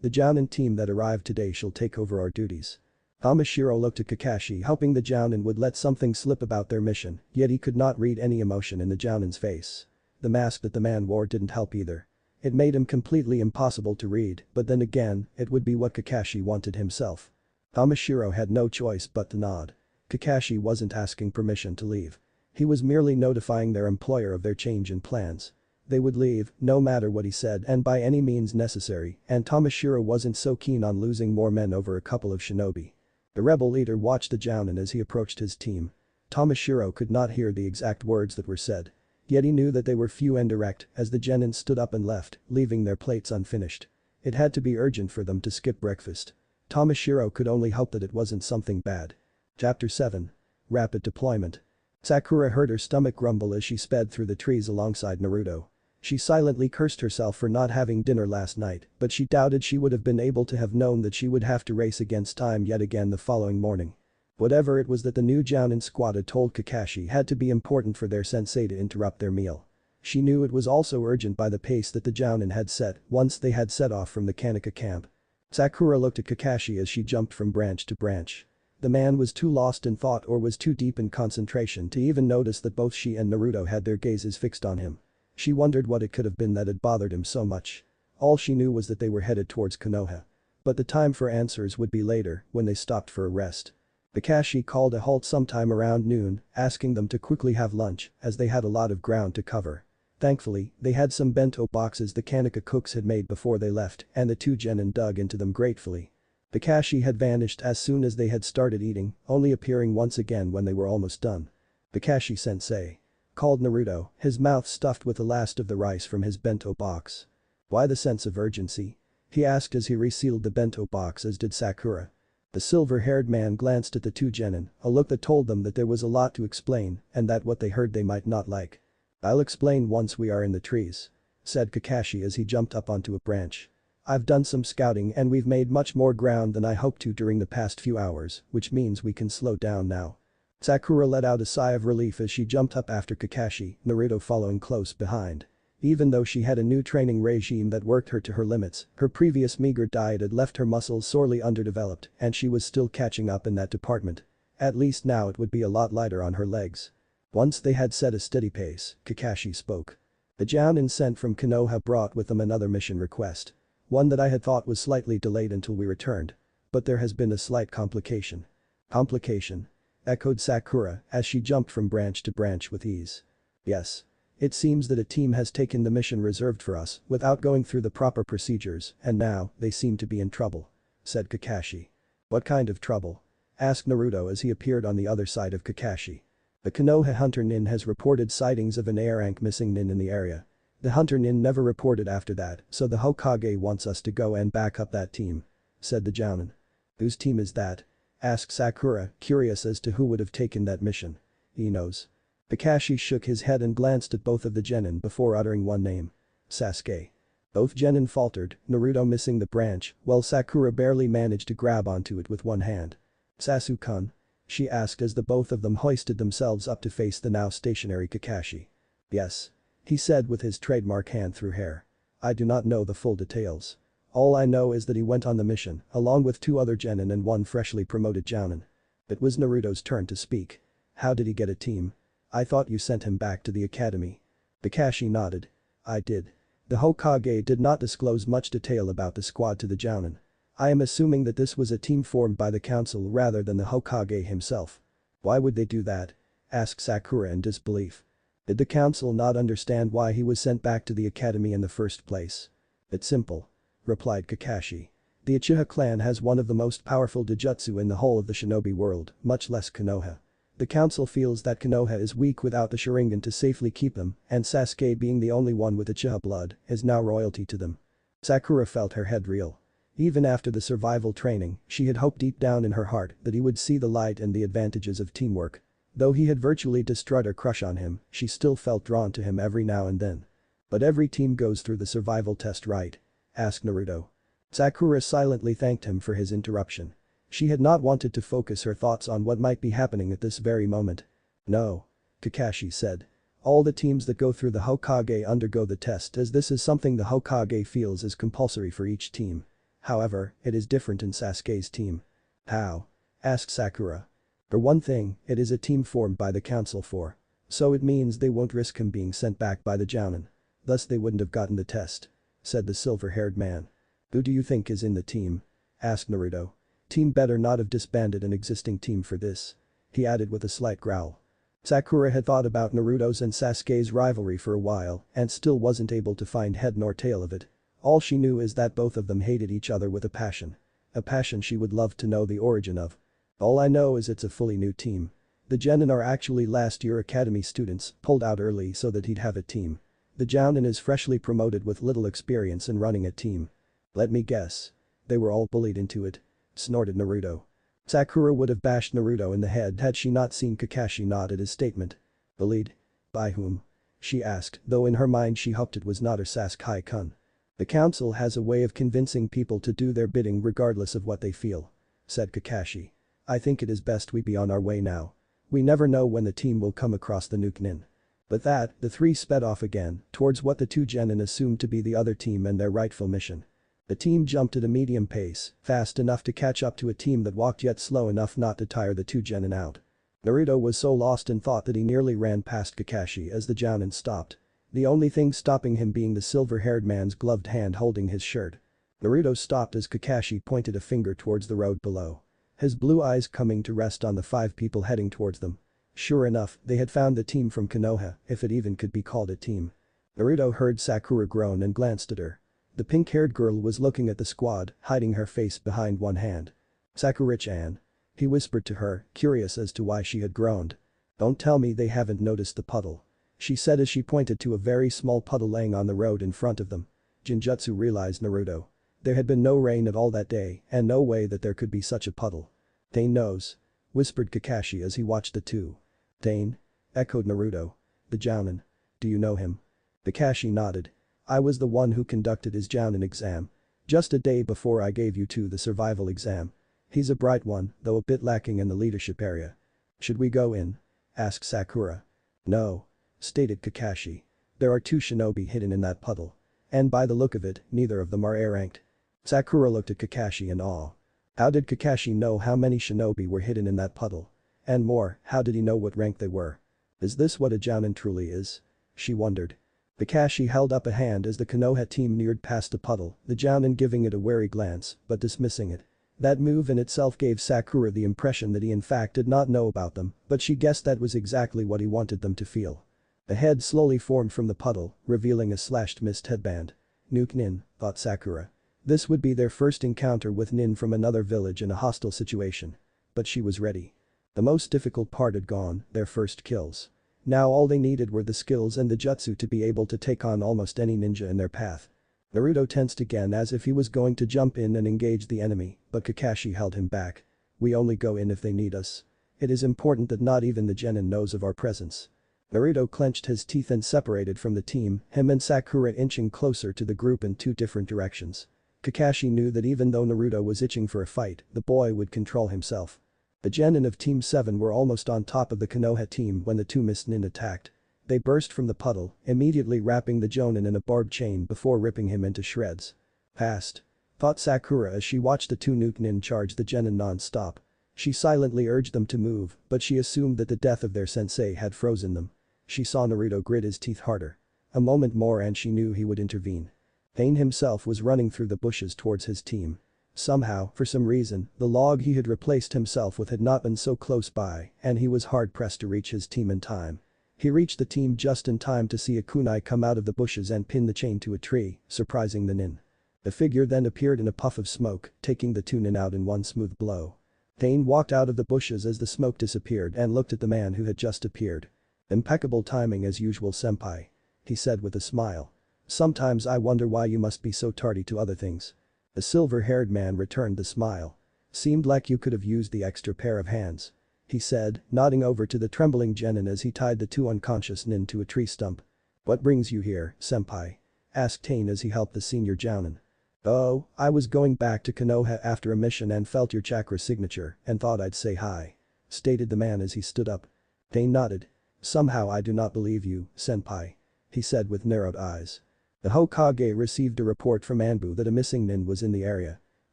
Speaker 1: The jounin team that arrived today shall take over our duties." Tamashiro looked at Kakashi, hoping the jounin would let something slip about their mission, yet he could not read any emotion in the jounin's face. The mask that the man wore didn't help either. It made him completely impossible to read, but then again, it would be what Kakashi wanted himself. Tamashiro had no choice but to nod. Kakashi wasn't asking permission to leave. He was merely notifying their employer of their change in plans. They would leave, no matter what he said and by any means necessary, and Tamashiro wasn't so keen on losing more men over a couple of shinobi. The rebel leader watched the jounin as he approached his team. Tamashiro could not hear the exact words that were said. Yet he knew that they were few and direct as the genin stood up and left, leaving their plates unfinished. It had to be urgent for them to skip breakfast. Tamashiro could only hope that it wasn't something bad. Chapter 7. Rapid Deployment. Sakura heard her stomach grumble as she sped through the trees alongside Naruto. She silently cursed herself for not having dinner last night, but she doubted she would have been able to have known that she would have to race against time yet again the following morning. Whatever it was that the new jounin squad had told Kakashi had to be important for their sensei to interrupt their meal. She knew it was also urgent by the pace that the jounin had set once they had set off from the Kaneka camp. Sakura looked at Kakashi as she jumped from branch to branch. The man was too lost in thought or was too deep in concentration to even notice that both she and Naruto had their gazes fixed on him. She wondered what it could have been that had bothered him so much. All she knew was that they were headed towards Konoha. But the time for answers would be later, when they stopped for a rest. Kakashi called a halt sometime around noon, asking them to quickly have lunch, as they had a lot of ground to cover. Thankfully, they had some bento boxes the Kaneka cooks had made before they left, and the two genin dug into them gratefully. Kakashi had vanished as soon as they had started eating, only appearing once again when they were almost done. "Kakashi-sensei," called Naruto, his mouth stuffed with the last of the rice from his bento box. "Why the sense of urgency?" he asked as he resealed the bento box, as did Sakura. The silver-haired man glanced at the two genin, a look that told them that there was a lot to explain and that what they heard they might not like. "I'll explain once we are in the trees," said Kakashi as he jumped up onto a branch. "I've done some scouting and we've made much more ground than I hoped to during the past few hours, which means we can slow down now." Sakura let out a sigh of relief as she jumped up after Kakashi, Naruto following close behind. Even though she had a new training regime that worked her to her limits, her previous meager diet had left her muscles sorely underdeveloped and she was still catching up in that department. At least now it would be a lot lighter on her legs. Once they had set a steady pace, Kakashi spoke. "The jounin sent from Konoha brought with them another mission request. One that I had thought was slightly delayed until we returned. But there has been a slight complication." "Complication?" echoed Sakura as she jumped from branch to branch with ease. "Yes. It seems that a team has taken the mission reserved for us without going through the proper procedures and now they seem to be in trouble," said Kakashi. "What kind of trouble?" asked Naruto as he appeared on the other side of Kakashi. "The Konoha Hunter Nin has reported sightings of an A-rank missing nin in the area. The Hunter Nin never reported after that, so the Hokage wants us to go and back up that team," said the jounin. "Whose team is that?" asked Sakura, curious as to who would have taken that mission. "He knows." Kakashi shook his head and glanced at both of the genin before uttering one name. "Sasuke." Both genin faltered, Naruto missing the branch, while Sakura barely managed to grab onto it with one hand. "Sasuke-kun?" she asked as the both of them hoisted themselves up to face the now stationary Kakashi. "Yes," he said with his trademark hand through hair. "I do not know the full details. All I know is that he went on the mission, along with two other genin and one freshly promoted jounin." It was Naruto's turn to speak. "How did he get a team? I thought you sent him back to the academy." Kakashi nodded. "I did. The Hokage did not disclose much detail about the squad to the jounin. I am assuming that this was a team formed by the council rather than the Hokage himself." "Why would they do that?" asked Sakura in disbelief. Did the council not understand why he was sent back to the academy in the first place? It's simple, replied Kakashi. The Uchiha clan has one of the most powerful Dojutsu in the whole of the shinobi world, much less Konoha. The council feels that Konoha is weak without the Sharingan to safely keep them, and Sasuke being the only one with Uchiha blood is now royalty to them. Sakura felt her head reel. Even after the survival training, she had hoped deep down in her heart that he would see the light and the advantages of teamwork. Though he had virtually destroyed her crush on him, she still felt drawn to him every now and then. But every team goes through the survival test, right? Asked Naruto. Sakura silently thanked him for his interruption. She had not wanted to focus her thoughts on what might be happening at this very moment. No. Kakashi said. All the teams that go through the Hokage undergo the test, as this is something the Hokage feels is compulsory for each team. However, it is different in Sasuke's team. How? Asked Sakura. For one thing, it is a team formed by the council for. So it means they won't risk him being sent back by the Jounin. Thus they wouldn't have gotten the test. Said the silver-haired man. Who do you think is in the team? Asked Naruto. Team better not have disbanded an existing team for this. He added with a slight growl. Sakura had thought about Naruto's and Sasuke's rivalry for a while and still wasn't able to find head nor tail of it. All she knew is that both of them hated each other with a passion. A passion she would love to know the origin of. All I know is it's a fully new team. The Genin are actually last year academy students, pulled out early so that he'd have a team. The Jounin is freshly promoted with little experience in running a team. Let me guess. They were all bullied into it. Snorted Naruto. Sakura would have bashed Naruto in the head had she not seen Kakashi nod at his statement. Bullied? By whom? She asked, though in her mind she hoped it was not her Sasuke-kun. The council has a way of convincing people to do their bidding regardless of what they feel. Said Kakashi. I think it is best we be on our way now. We never know when the team will come across the Nukenin. With that, the three sped off again, towards what the two Genin assumed to be the other team and their rightful mission. The team jumped at a medium pace, fast enough to catch up to a team that walked yet slow enough not to tire the two Genin out. Naruto was so lost in thought that he nearly ran past Kakashi as the Jounin stopped. The only thing stopping him being the silver-haired man's gloved hand holding his shirt. Naruto stopped as Kakashi pointed a finger towards the road below. His blue eyes coming to rest on the 5 people heading towards them. Sure enough, they had found the team from Konoha, if it even could be called a team. Naruto heard Sakura groan and glanced at her. The pink-haired girl was looking at the squad, hiding her face behind one hand. Sakura-chan. He whispered to her, curious as to why she had groaned. Don't tell me they haven't noticed the puddle. She said as she pointed to a very small puddle laying on the road in front of them. Jinjutsu realized Naruto. There had been no rain at all that day, and no way that there could be such a puddle. Tain knows. Whispered Kakashi as he watched the two. Tain? Echoed Naruto. The Jounin. Do you know him? Kakashi nodded. I was the one who conducted his Jounin exam. Just a day before I gave you two the survival exam. He's a bright one, though a bit lacking in the leadership area. Should we go in? Asked Sakura. No. Stated Kakashi. There are 2 shinobi hidden in that puddle. And by the look of it, neither of them are A-ranked. Sakura looked at Kakashi in awe. How did Kakashi know how many shinobi were hidden in that puddle? And more, how did he know what rank they were? Is this what a Jounin truly is? She wondered. Kakashi held up a hand as the Konoha team neared past the puddle, the Jounin giving it a wary glance, but dismissing it. That move in itself gave Sakura the impression that he in fact did not know about them, but she guessed that was exactly what he wanted them to feel. A head slowly formed from the puddle, revealing a slashed mist headband. Nuke Nin, thought Sakura. This would be their first encounter with Nin from another village in a hostile situation. But she was ready. The most difficult part had gone, their first kills. Now all they needed were the skills and the jutsu to be able to take on almost any ninja in their path. Naruto tensed again as if he was going to jump in and engage the enemy, but Kakashi held him back. We only go in if they need us. It is important that not even the Genin knows of our presence. Naruto clenched his teeth and separated from the team, him and Sakura inching closer to the group in 2 different directions. Kakashi knew that even though Naruto was itching for a fight, the boy would control himself. The Genin of Team 7 were almost on top of the Konoha team when the 2 mist nin attacked. They burst from the puddle, immediately wrapping the Jounin in a barbed chain before ripping him into shreds. Fast. Thought Sakura as she watched the 2 nuke nin charge the Genin non-stop. She silently urged them to move, but she assumed that the death of their sensei had frozen them. She saw Naruto grit his teeth harder. A moment more and she knew he would intervene. Pain himself was running through the bushes towards his team. Somehow, for some reason, the log he had replaced himself with had not been so close by, and he was hard-pressed to reach his team in time. He reached the team just in time to see a kunai come out of the bushes and pin the chain to a tree, surprising the nin. The figure then appeared in a puff of smoke, taking the two nin out in one smooth blow. Dane walked out of the bushes as the smoke disappeared and looked at the man who had just appeared. "Impeccable timing as usual, senpai," he said with a smile. "Sometimes I wonder why you must be so tardy to other things." The silver-haired man returned the smile. "Seemed like you could have used the extra pair of hands," he said, nodding over to the trembling genin as he tied the two unconscious nin to a tree stump. "What brings you here, senpai?" asked Tane as he helped the senior jounin. "Oh, I was going back to Konoha after a mission and felt your chakra signature and thought I'd say hi," stated the man as he stood up. Tane nodded. "Somehow I do not believe you, senpai," he said with narrowed eyes. "The Hokage received a report from Anbu that a missing nin was in the area.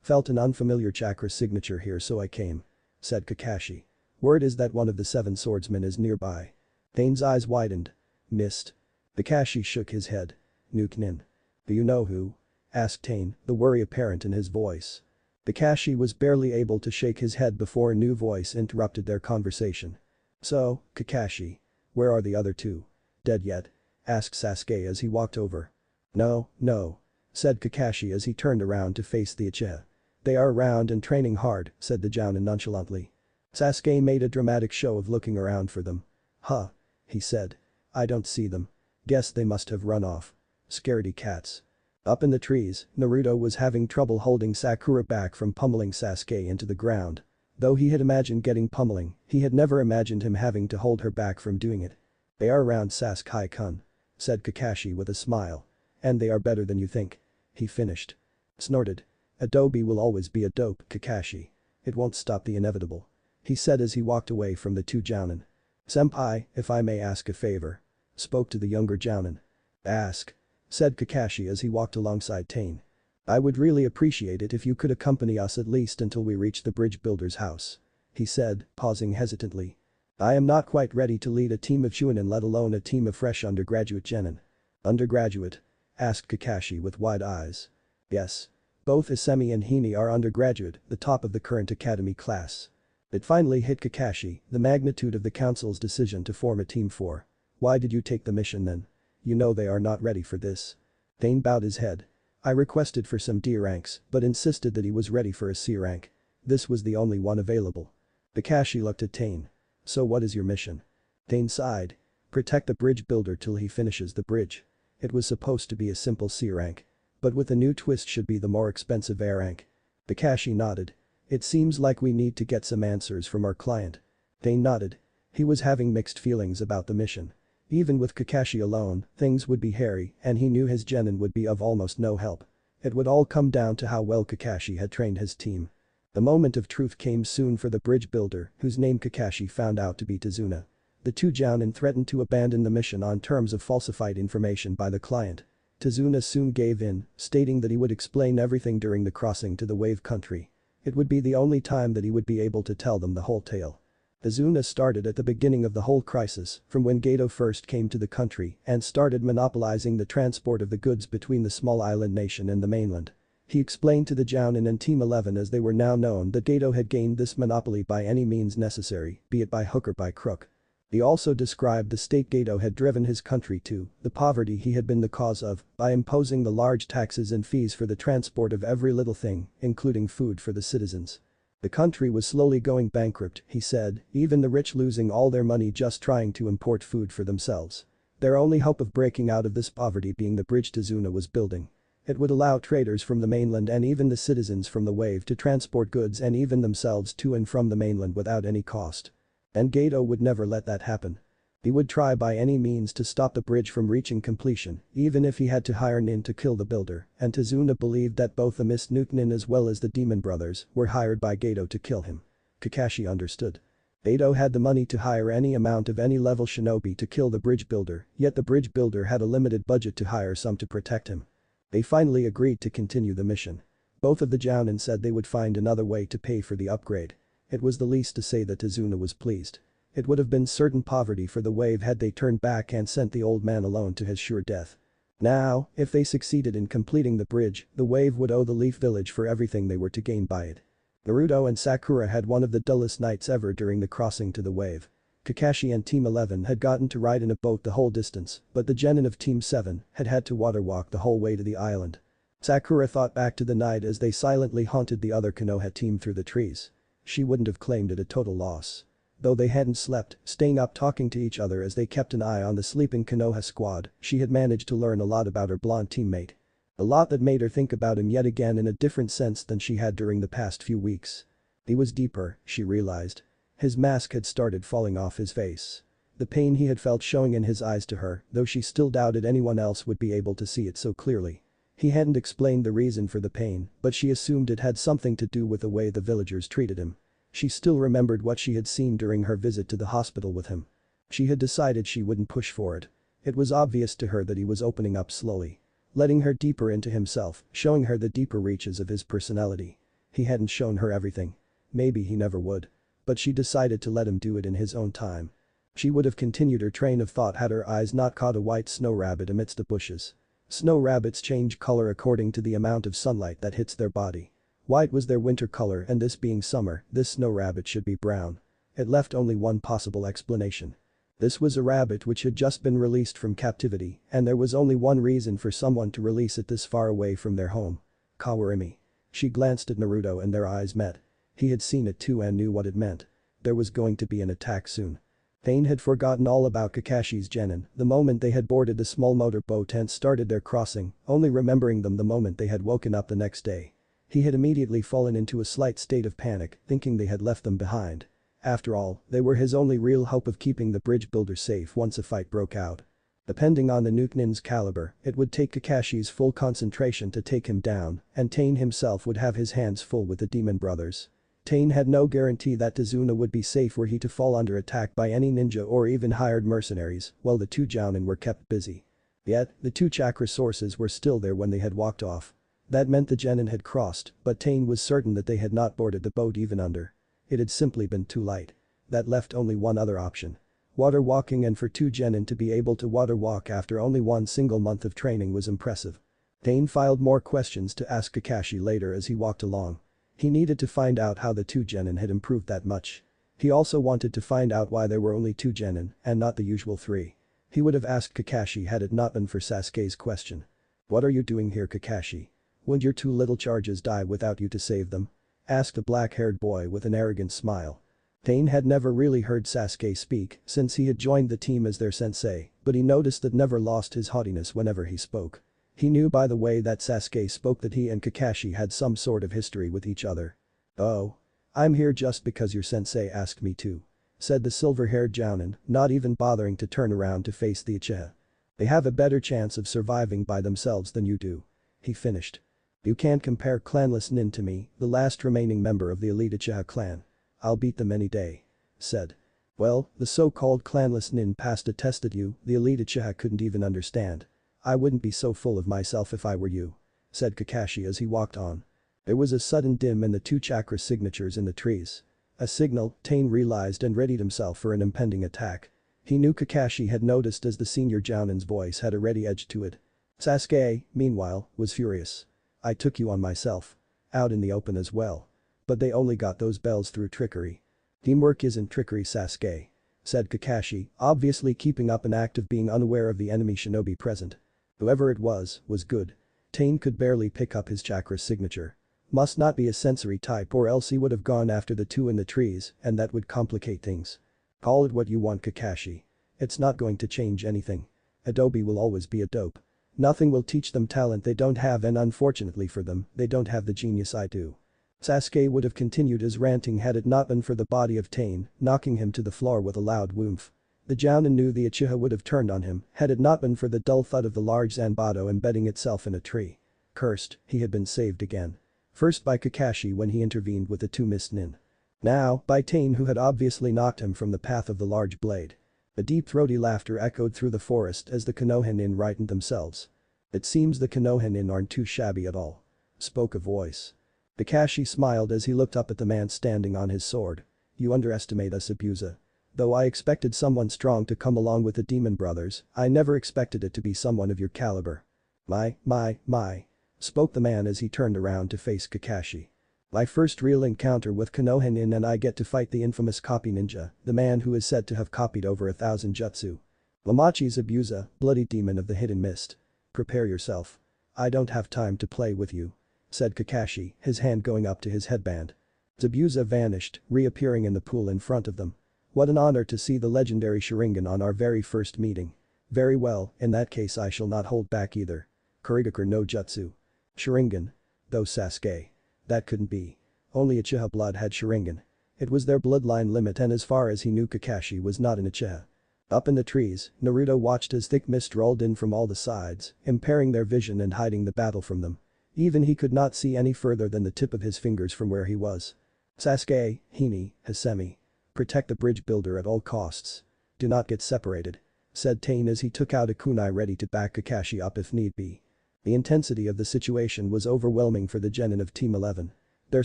Speaker 1: Felt an unfamiliar chakra signature here so I came," said Kakashi. "Word is that one of the 7 swordsmen is nearby." Tane's eyes widened. "Missed?" Kakashi shook his head. "Nuke nin. Do you know who?" asked Tane, the worry apparent in his voice. Kakashi was barely able to shake his head before a new voice interrupted their conversation. "So, Kakashi. Where are the other two? Dead yet?" asked Sasuke as he walked over. No, said Kakashi as he turned around to face the uchiha. "They are around and training hard," said the jounin nonchalantly. Sasuke made a dramatic show of looking around for them. "Huh," he said. "I don't see them. Guess they must have run off. Scaredy cats." Up in the trees, Naruto was having trouble holding Sakura back from pummeling Sasuke into the ground. Though he had imagined getting pummeling, he had never imagined him having to hold her back from doing it. "They are around Sasuke-kun," said Kakashi with a smile. "And they are better than you think," he finished. Snorted. "Adobe will always be a dope, Kakashi. It won't stop the inevitable," he said as he walked away from the two jounin. "Senpai, if I may ask a favor," spoke to the younger jounin. "Ask," said Kakashi as he walked alongside Tane. "I would really appreciate it if you could accompany us at least until we reach the bridge builder's house," he said, pausing hesitantly. "I am not quite ready to lead a team of Chunin, let alone a team of fresh undergraduate genin." "Undergraduate?" asked Kakashi with wide eyes. "Yes. Both Isemi and Hime are undergraduate, the top of the current academy class." It finally hit Kakashi, the magnitude of the council's decision to form a team for. "Why did you take the mission then? You know they are not ready for this." Tane bowed his head. "I requested for some D ranks but insisted that he was ready for a C rank. This was the only one available." Kakashi looked at Tane. "So what is your mission?" Tane sighed. "Protect the bridge builder till he finishes the bridge." It was supposed to be a simple C rank. But with a new twist should be the more expensive A rank. Kakashi nodded. "It seems like we need to get some answers from our client." Tane nodded. He was having mixed feelings about the mission. Even with Kakashi alone, things would be hairy and he knew his genin would be of almost no help. It would all come down to how well Kakashi had trained his team. The moment of truth came soon for the bridge builder, whose name Kakashi found out to be Tazuna. The two jounin threatened to abandon the mission on terms of falsified information by the client. Tazuna soon gave in, stating that he would explain everything during the crossing to the wave country. It would be the only time that he would be able to tell them the whole tale. Tazuna started at the beginning of the whole crisis, from when Geto first came to the country and started monopolizing the transport of the goods between the small island nation and the mainland. He explained to the Jounin and Team 11 as they were now known that Geto had gained this monopoly by any means necessary, be it by hook or by crook. He also described the state Geto had driven his country to, the poverty he had been the cause of, by imposing the large taxes and fees for the transport of every little thing, including food for the citizens. The country was slowly going bankrupt, he said, even the rich losing all their money just trying to import food for themselves. Their only hope of breaking out of this poverty being the bridge Tazuna was building. It would allow traders from the mainland and even the citizens from the wave to transport goods and even themselves to and from the mainland without any cost. And Geto would never let that happen. He would try by any means to stop the bridge from reaching completion, even if he had to hire nin to kill the builder, and Tazuna believed that both the Mist Nuke nin as well as the Demon Brothers were hired by Geto to kill him. Kakashi understood. Geto had the money to hire any amount of any level shinobi to kill the bridge builder, yet the bridge builder had a limited budget to hire some to protect him. They finally agreed to continue the mission. Both of the Jounin said they would find another way to pay for the upgrade. It was the least to say that Tazuna was pleased. It would have been certain poverty for the wave had they turned back and sent the old man alone to his sure death. Now, if they succeeded in completing the bridge, the wave would owe the Leaf Village for everything they were to gain by it. Naruto and Sakura had one of the dullest nights ever during the crossing to the wave. Kakashi and Team 11 had gotten to ride in a boat the whole distance, but the genin of Team 7 had had to water walk the whole way to the island. Sakura thought back to the night as they silently haunted the other Konoha team through the trees. She wouldn't have claimed it a total loss. Though they hadn't slept, staying up talking to each other as they kept an eye on the sleeping Konoha squad, she had managed to learn a lot about her blonde teammate. A lot that made her think about him yet again in a different sense than she had during the past few weeks. He was deeper, she realized. His mask had started falling off his face. The pain he had felt showing in his eyes to her, though she still doubted anyone else would be able to see it so clearly. He hadn't explained the reason for the pain, but she assumed it had something to do with the way the villagers treated him. She still remembered what she had seen during her visit to the hospital with him. She had decided she wouldn't push for it. It was obvious to her that he was opening up slowly. Letting her deeper into himself, showing her the deeper reaches of his personality. He hadn't shown her everything. Maybe he never would. But she decided to let him do it in his own time. She would have continued her train of thought had her eyes not caught a white snow rabbit amidst the bushes. Snow rabbits change color according to the amount of sunlight that hits their body. White was their winter color and this being summer, this snow rabbit should be brown. It left only one possible explanation. This was a rabbit which had just been released from captivity, and there was only one reason for someone to release it this far away from their home. Kawarimi. She glanced at Naruto and their eyes met. He had seen it too and knew what it meant. There was going to be an attack soon. Pain had forgotten all about Kakashi's genin the moment they had boarded the small motorboat and started their crossing, only remembering them the moment they had woken up the next day. He had immediately fallen into a slight state of panic, thinking they had left them behind. After all, they were his only real hope of keeping the bridge builder safe once a fight broke out. Depending on the nuke nin's caliber, it would take Kakashi's full concentration to take him down, and Tain himself would have his hands full with the demon brothers. Tain had no guarantee that Tsunade would be safe were he to fall under attack by any ninja or even hired mercenaries, while the two jounin were kept busy. Yet, the two chakra sources were still there when they had walked off. That meant the genin had crossed, but Tain was certain that they had not boarded the boat even under. It had simply been too light. That left only one other option. Water walking, and for two genin to be able to water walk after only one single month of training was impressive. Tain filed more questions to ask Kakashi later as he walked along. He needed to find out how the two genin had improved that much. He also wanted to find out why there were only two genin and not the usual three. He would have asked Kakashi had it not been for Sasuke's question. "What are you doing here, Kakashi? Wouldn't your two little charges die without you to save them?" asked the black-haired boy with an arrogant smile. Tain had never really heard Sasuke speak since he had joined the team as their sensei, but he noticed that never lost his haughtiness whenever he spoke. He knew by the way that Sasuke spoke that he and Kakashi had some sort of history with each other. "Oh. I'm here just because your sensei asked me to," said the silver-haired jounin, not even bothering to turn around to face the uchiha. "They have a better chance of surviving by themselves than you do," he finished. "You can't compare clanless nin to me, the last remaining member of the elite Uchiha clan. I'll beat them any day," said. "Well, the so-called clanless nin passed a test at you the elite Uchiha couldn't even understand. I wouldn't be so full of myself if I were you," said Kakashi as he walked on. There was a sudden dim in the two chakra signatures in the trees. A signal, Tain realized and readied himself for an impending attack. He knew Kakashi had noticed as the senior jounin's voice had a ready edge to it. Sasuke, meanwhile, was furious. "I took you on myself. Out in the open as well. But they only got those bells through trickery." "Teamwork isn't trickery, Sasuke," said Kakashi, obviously keeping up an act of being unaware of the enemy shinobi present. Whoever it was good. Tain could barely pick up his chakra signature. Must not be a sensory type or else he would have gone after the two in the trees and that would complicate things. "Call it what you want, Kakashi. It's not going to change anything. Adobe will always be a dope. Nothing will teach them talent they don't have, and unfortunately for them, they don't have the genius I do." Sasuke would have continued his ranting had it not been for the body of Tain, knocking him to the floor with a loud whoomph. The jounin knew the Uchiha would have turned on him had it not been for the dull thud of the large Zanbato embedding itself in a tree. Cursed, he had been saved again. First by Kakashi when he intervened with the two mist nin. Now, by Tain who had obviously knocked him from the path of the large blade. A deep throaty laughter echoed through the forest as the Konoha nin rightened themselves. "It seems the Konoha nin aren't too shabby at all," spoke a voice. Kakashi smiled as he looked up at the man standing on his sword. "You underestimate us, abuser. Though I expected someone strong to come along with the demon brothers, I never expected it to be someone of your caliber." My. Spoke the man as he turned around to face Kakashi. My first real encounter with Konohinin and I get to fight the infamous copy ninja, the man who is said to have copied over 1,000 jutsu. Lamachi Zabuza, bloody demon of the hidden mist. Prepare yourself. I don't have time to play with you. Said Kakashi, his hand going up to his headband. Zabuza vanished, reappearing in the pool in front of them. What an honor to see the legendary Sharingan on our very first meeting. Very well, in that case I shall not hold back either. Kurigaku no Jutsu. Sharingan. Though Sasuke. That couldn't be. Only Uchiha blood had Sharingan. It was their bloodline limit and as far as he knew Kakashi was not an Uchiha. Up in the trees, Naruto watched as thick mist rolled in from all the sides, impairing their vision and hiding the battle from them. Even he could not see any further than the tip of his fingers from where he was. Sasuke, Hini, Hasemi. Protect the bridge builder at all costs. Do not get separated. Said Tain as he took out a kunai ready to back Kakashi up if need be. The intensity of the situation was overwhelming for the genin of Team 11. Their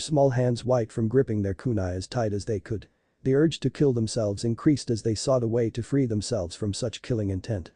Speaker 1: small hands white from gripping their kunai as tight as they could. The urge to kill themselves increased as they sought a way to free themselves from such killing intent.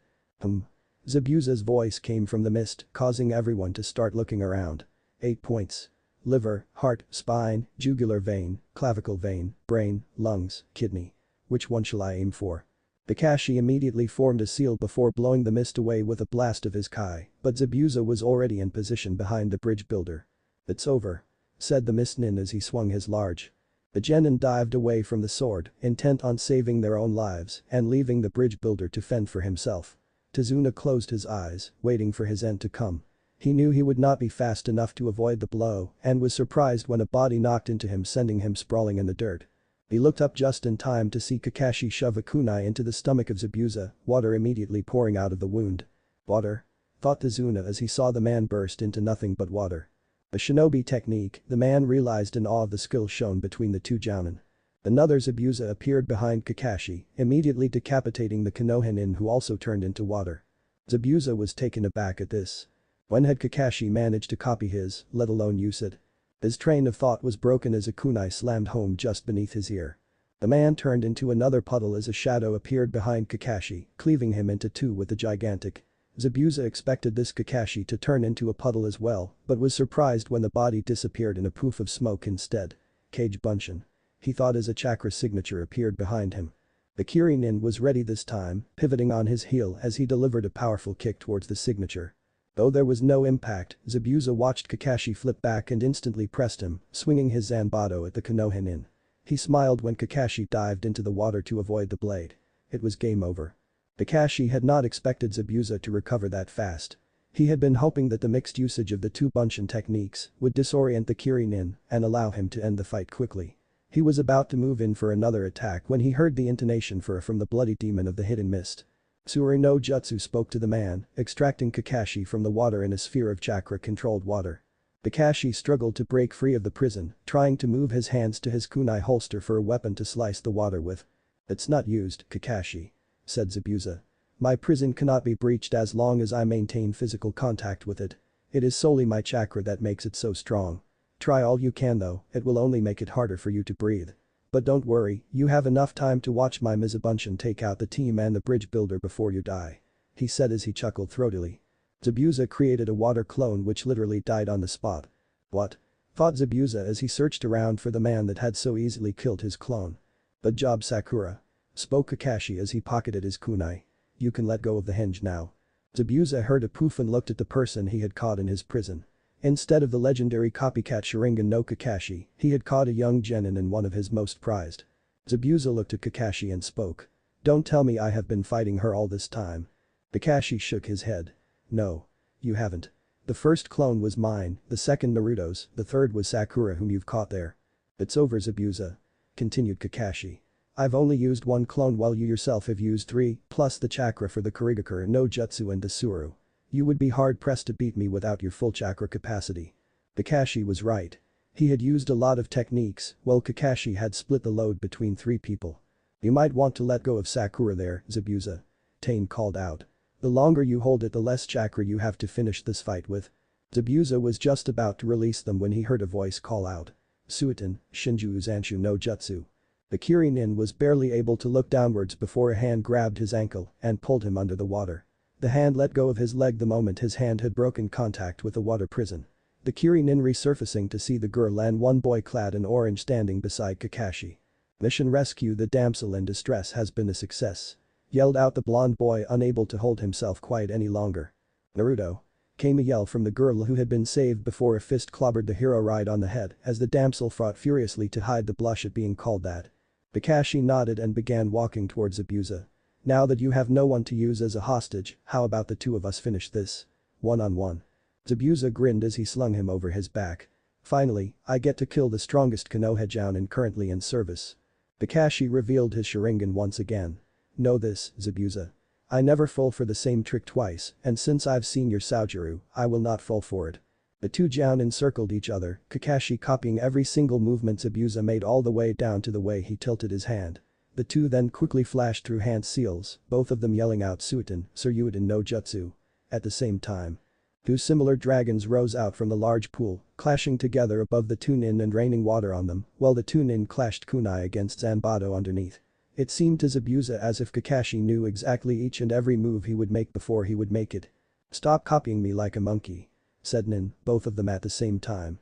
Speaker 1: Zabuza's voice came from the mist, causing everyone to start looking around. 8 points. Liver, heart, spine, jugular vein, clavicle vein, brain, lungs, kidney. Which one shall I aim for? Kakashi immediately formed a seal before blowing the mist away with a blast of his kai, but Zabuza was already in position behind the bridge builder. It's over. Said the mist nin as he swung his large. The genin dived away from the sword, intent on saving their own lives and leaving the bridge builder to fend for himself. Tazuna closed his eyes, waiting for his end to come. He knew he would not be fast enough to avoid the blow and was surprised when a body knocked into him sending him sprawling in the dirt. He looked up just in time to see Kakashi shove a kunai into the stomach of Zabuza, water immediately pouring out of the wound. Water? Thought Tazuna as he saw the man burst into nothing but water. A shinobi technique, the man realized in awe of the skill shown between the two jounin. Another Zabuza appeared behind Kakashi, immediately decapitating the Konohinin who also turned into water. Zabuza was taken aback at this. When had Kakashi managed to copy his, let alone use it? His train of thought was broken as a kunai slammed home just beneath his ear. The man turned into another puddle as a shadow appeared behind Kakashi, cleaving him into two with the gigantic. Zabuza expected this Kakashi to turn into a puddle as well, but was surprised when the body disappeared in a poof of smoke instead. Kage Bunshin. He thought as a chakra signature appeared behind him. The Kirinin was ready this time, pivoting on his heel as he delivered a powerful kick towards the signature. Though there was no impact, Zabuza watched Kakashi flip back and instantly pressed him, swinging his Zanbato at the Konohinin. He smiled when Kakashi dived into the water to avoid the blade. It was game over. Kakashi had not expected Zabuza to recover that fast. He had been hoping that the mixed usage of the two Bunshin techniques would disorient the Kirinin and allow him to end the fight quickly. He was about to move in for another attack when he heard the intonation from the bloody demon of the hidden mist. Tsuri no Jutsu spoke to the man, extracting Kakashi from the water in a sphere of chakra-controlled water. Kakashi struggled to break free of the prison, trying to move his hands to his kunai holster for a weapon to slice the water with. It's not used, Kakashi. Said Zabuza. My prison cannot be breached as long as I maintain physical contact with it. It is solely my chakra that makes it so strong. Try all you can though, it will only make it harder for you to breathe. But don't worry, you have enough time to watch my Mizubunshin take out the team and the bridge builder before you die. He said as he chuckled throatily. Zabuza created a water clone which literally died on the spot. What? Thought Zabuza as he searched around for the man that had so easily killed his clone. Good job Sakura. Spoke Kakashi as he pocketed his kunai. You can let go of the hinge now. Zabuza heard a poof and looked at the person he had caught in his prison. Instead of the legendary copycat Sharingan no Kakashi, he had caught a young genin and one of his most prized. Zabuza looked at Kakashi and spoke. Don't tell me I have been fighting her all this time. Kakashi shook his head. No. You haven't. The first clone was mine, the second Naruto's, the third was Sakura whom you've caught there. It's over Zabuza. Continued Kakashi. I've only used one clone while you yourself have used 3, plus the chakra for the Kurigaku no Jutsu and Dasuru. You would be hard-pressed to beat me without your full chakra capacity. Kakashi was right. He had used a lot of techniques, while Kakashi had split the load between 3 people. You might want to let go of Sakura there, Zabuza. Tain called out. The longer you hold it the less chakra you have to finish this fight with. Zabuza was just about to release them when he heard a voice call out. Suiton, Shinju Uzanshu no Jutsu. The Kirinin was barely able to look downwards before a hand grabbed his ankle and pulled him under the water. The hand let go of his leg the moment his hand had broken contact with the water prison. The Kirin resurfacing to see the girl and one boy clad in orange standing beside Kakashi. Mission rescue the damsel in distress has been a success. Yelled out the blonde boy, unable to hold himself quiet any longer. Naruto. Came a yell from the girl who had been saved before a fist clobbered the hero right on the head as the damsel fought furiously to hide the blush at being called that. Kakashi nodded and began walking towards Zabuza. Now that you have no one to use as a hostage, how about the two of us finish this? One-on-one. Zabuza grinned as he slung him over his back. Finally, I get to kill the strongest Konoha Jounin currently in service. Kakashi revealed his Sharingan once again. Know this, Zabuza. I never fall for the same trick twice, and since I've seen your Saojuru, I will not fall for it. The two Jounin circled each other, Kakashi copying every single movement Zabuza made all the way down to the way he tilted his hand. The two then quickly flashed through hand seals, both of them yelling out Suiten, Suryuiten no Jutsu. At the same time. Two similar dragons rose out from the large pool, clashing together above the two nin and raining water on them, while the two nin clashed kunai against Zanbato underneath. It seemed to Zabuza as if Kakashi knew exactly each and every move he would make before he would make it. Stop copying me like a monkey. Said nin, both of them at the same time.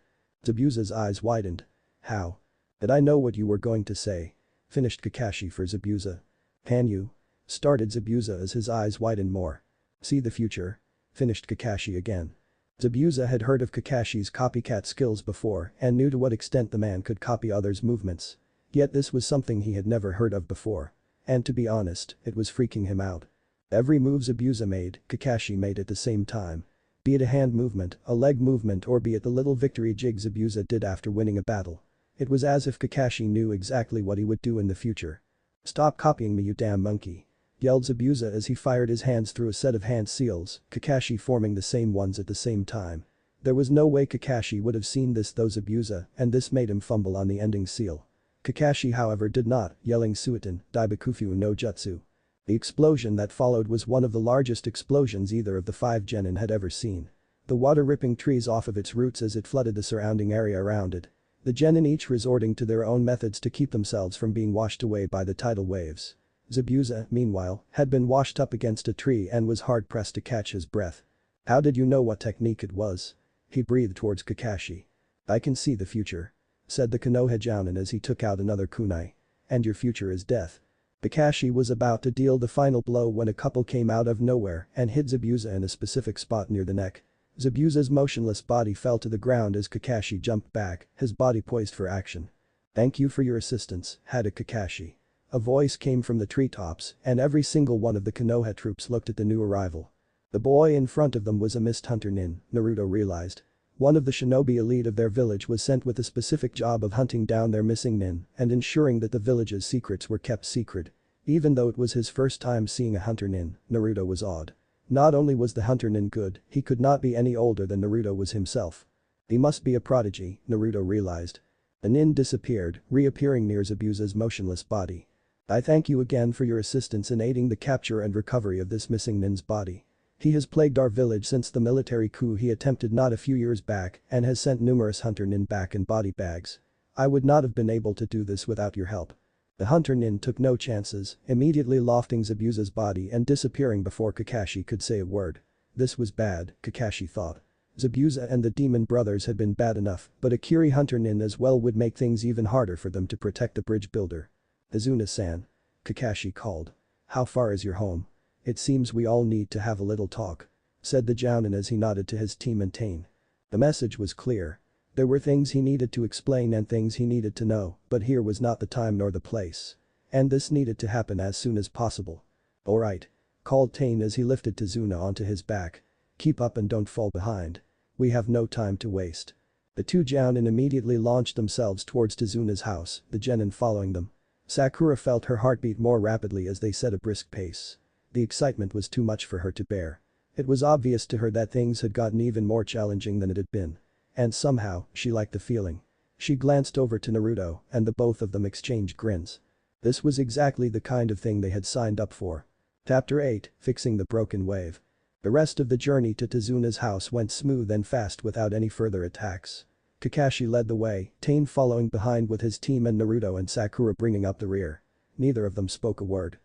Speaker 1: Zabuza's eyes widened. How? Did I know what you were going to say? Finished Kakashi for Zabuza. Can you? Started Zabuza as his eyes widened more. See the future? Finished Kakashi again. Zabuza had heard of Kakashi's copycat skills before and knew to what extent the man could copy others' movements. Yet this was something he had never heard of before. And to be honest, it was freaking him out. Every move Zabuza made, Kakashi made at the same time. Be it a hand movement, a leg movement or be it the little victory jig Zabuza did after winning a battle. It was as if Kakashi knew exactly what he would do in the future. Stop copying me you damn monkey. Yelled Zabuza as he fired his hands through a set of hand seals, Kakashi forming the same ones at the same time. There was no way Kakashi would have seen this though Zabuza, and this made him fumble on the ending seal. Kakashi however did not, yelling Suiten, Daibakufu no Jutsu. The explosion that followed was one of the largest explosions either of the 5 genin had ever seen. The water ripping trees off of its roots as it flooded the surrounding area around it. The genin each resorting to their own methods to keep themselves from being washed away by the tidal waves. Zabuza, meanwhile, had been washed up against a tree and was hard-pressed to catch his breath. How did you know what technique it was? He breathed towards Kakashi. I can see the future. Said the Konoha Jounin as he took out another kunai. And your future is death. Kakashi was about to deal the final blow when a couple came out of nowhere and hit Zabuza in a specific spot near the neck. Zabuza's motionless body fell to the ground as Kakashi jumped back, his body poised for action. Thank you for your assistance, had Kakashi. A voice came from the treetops and every single one of the Konoha troops looked at the new arrival. The boy in front of them was a mist hunter nin, Naruto realized. One of the shinobi elite of their village was sent with a specific job of hunting down their missing nin and ensuring that the village's secrets were kept secret. Even though it was his first time seeing a hunter nin, Naruto was awed. Not only was the hunter nin good, he could not be any older than Naruto was himself. He must be a prodigy, Naruto realized. The nin disappeared, reappearing near Zabuza's motionless body. I thank you again for your assistance in aiding the capture and recovery of this missing nin's body. He has plagued our village since the military coup he attempted not a few years back and has sent numerous hunter nin back in body bags. I would not have been able to do this without your help. The hunter nin took no chances, immediately lofting Zabuza's body and disappearing before Kakashi could say a word. This was bad, Kakashi thought. Zabuza and the demon brothers had been bad enough, but a Kiri hunter nin as well would make things even harder for them to protect the bridge builder. Izuna-san. Kakashi called. How far is your home? It seems we all need to have a little talk. Said the Jounin as he nodded to his team and Tain. The message was clear. There were things he needed to explain and things he needed to know, but here was not the time nor the place. And this needed to happen as soon as possible. Alright. Called Tain as he lifted Tizuna onto his back. Keep up and don't fall behind. We have no time to waste. The two Jounin immediately launched themselves towards Tizuna's house, the genin following them. Sakura felt her heartbeat more rapidly as they set a brisk pace. The excitement was too much for her to bear. It was obvious to her that things had gotten even more challenging than it had been. And somehow, she liked the feeling. She glanced over to Naruto and the both of them exchanged grins. This was exactly the kind of thing they had signed up for. Chapter 8, Fixing the Broken Wave. The rest of the journey to Tizuna's house went smooth and fast without any further attacks. Kakashi led the way, Tain following behind with his team and Naruto and Sakura bringing up the rear. Neither of them spoke a word.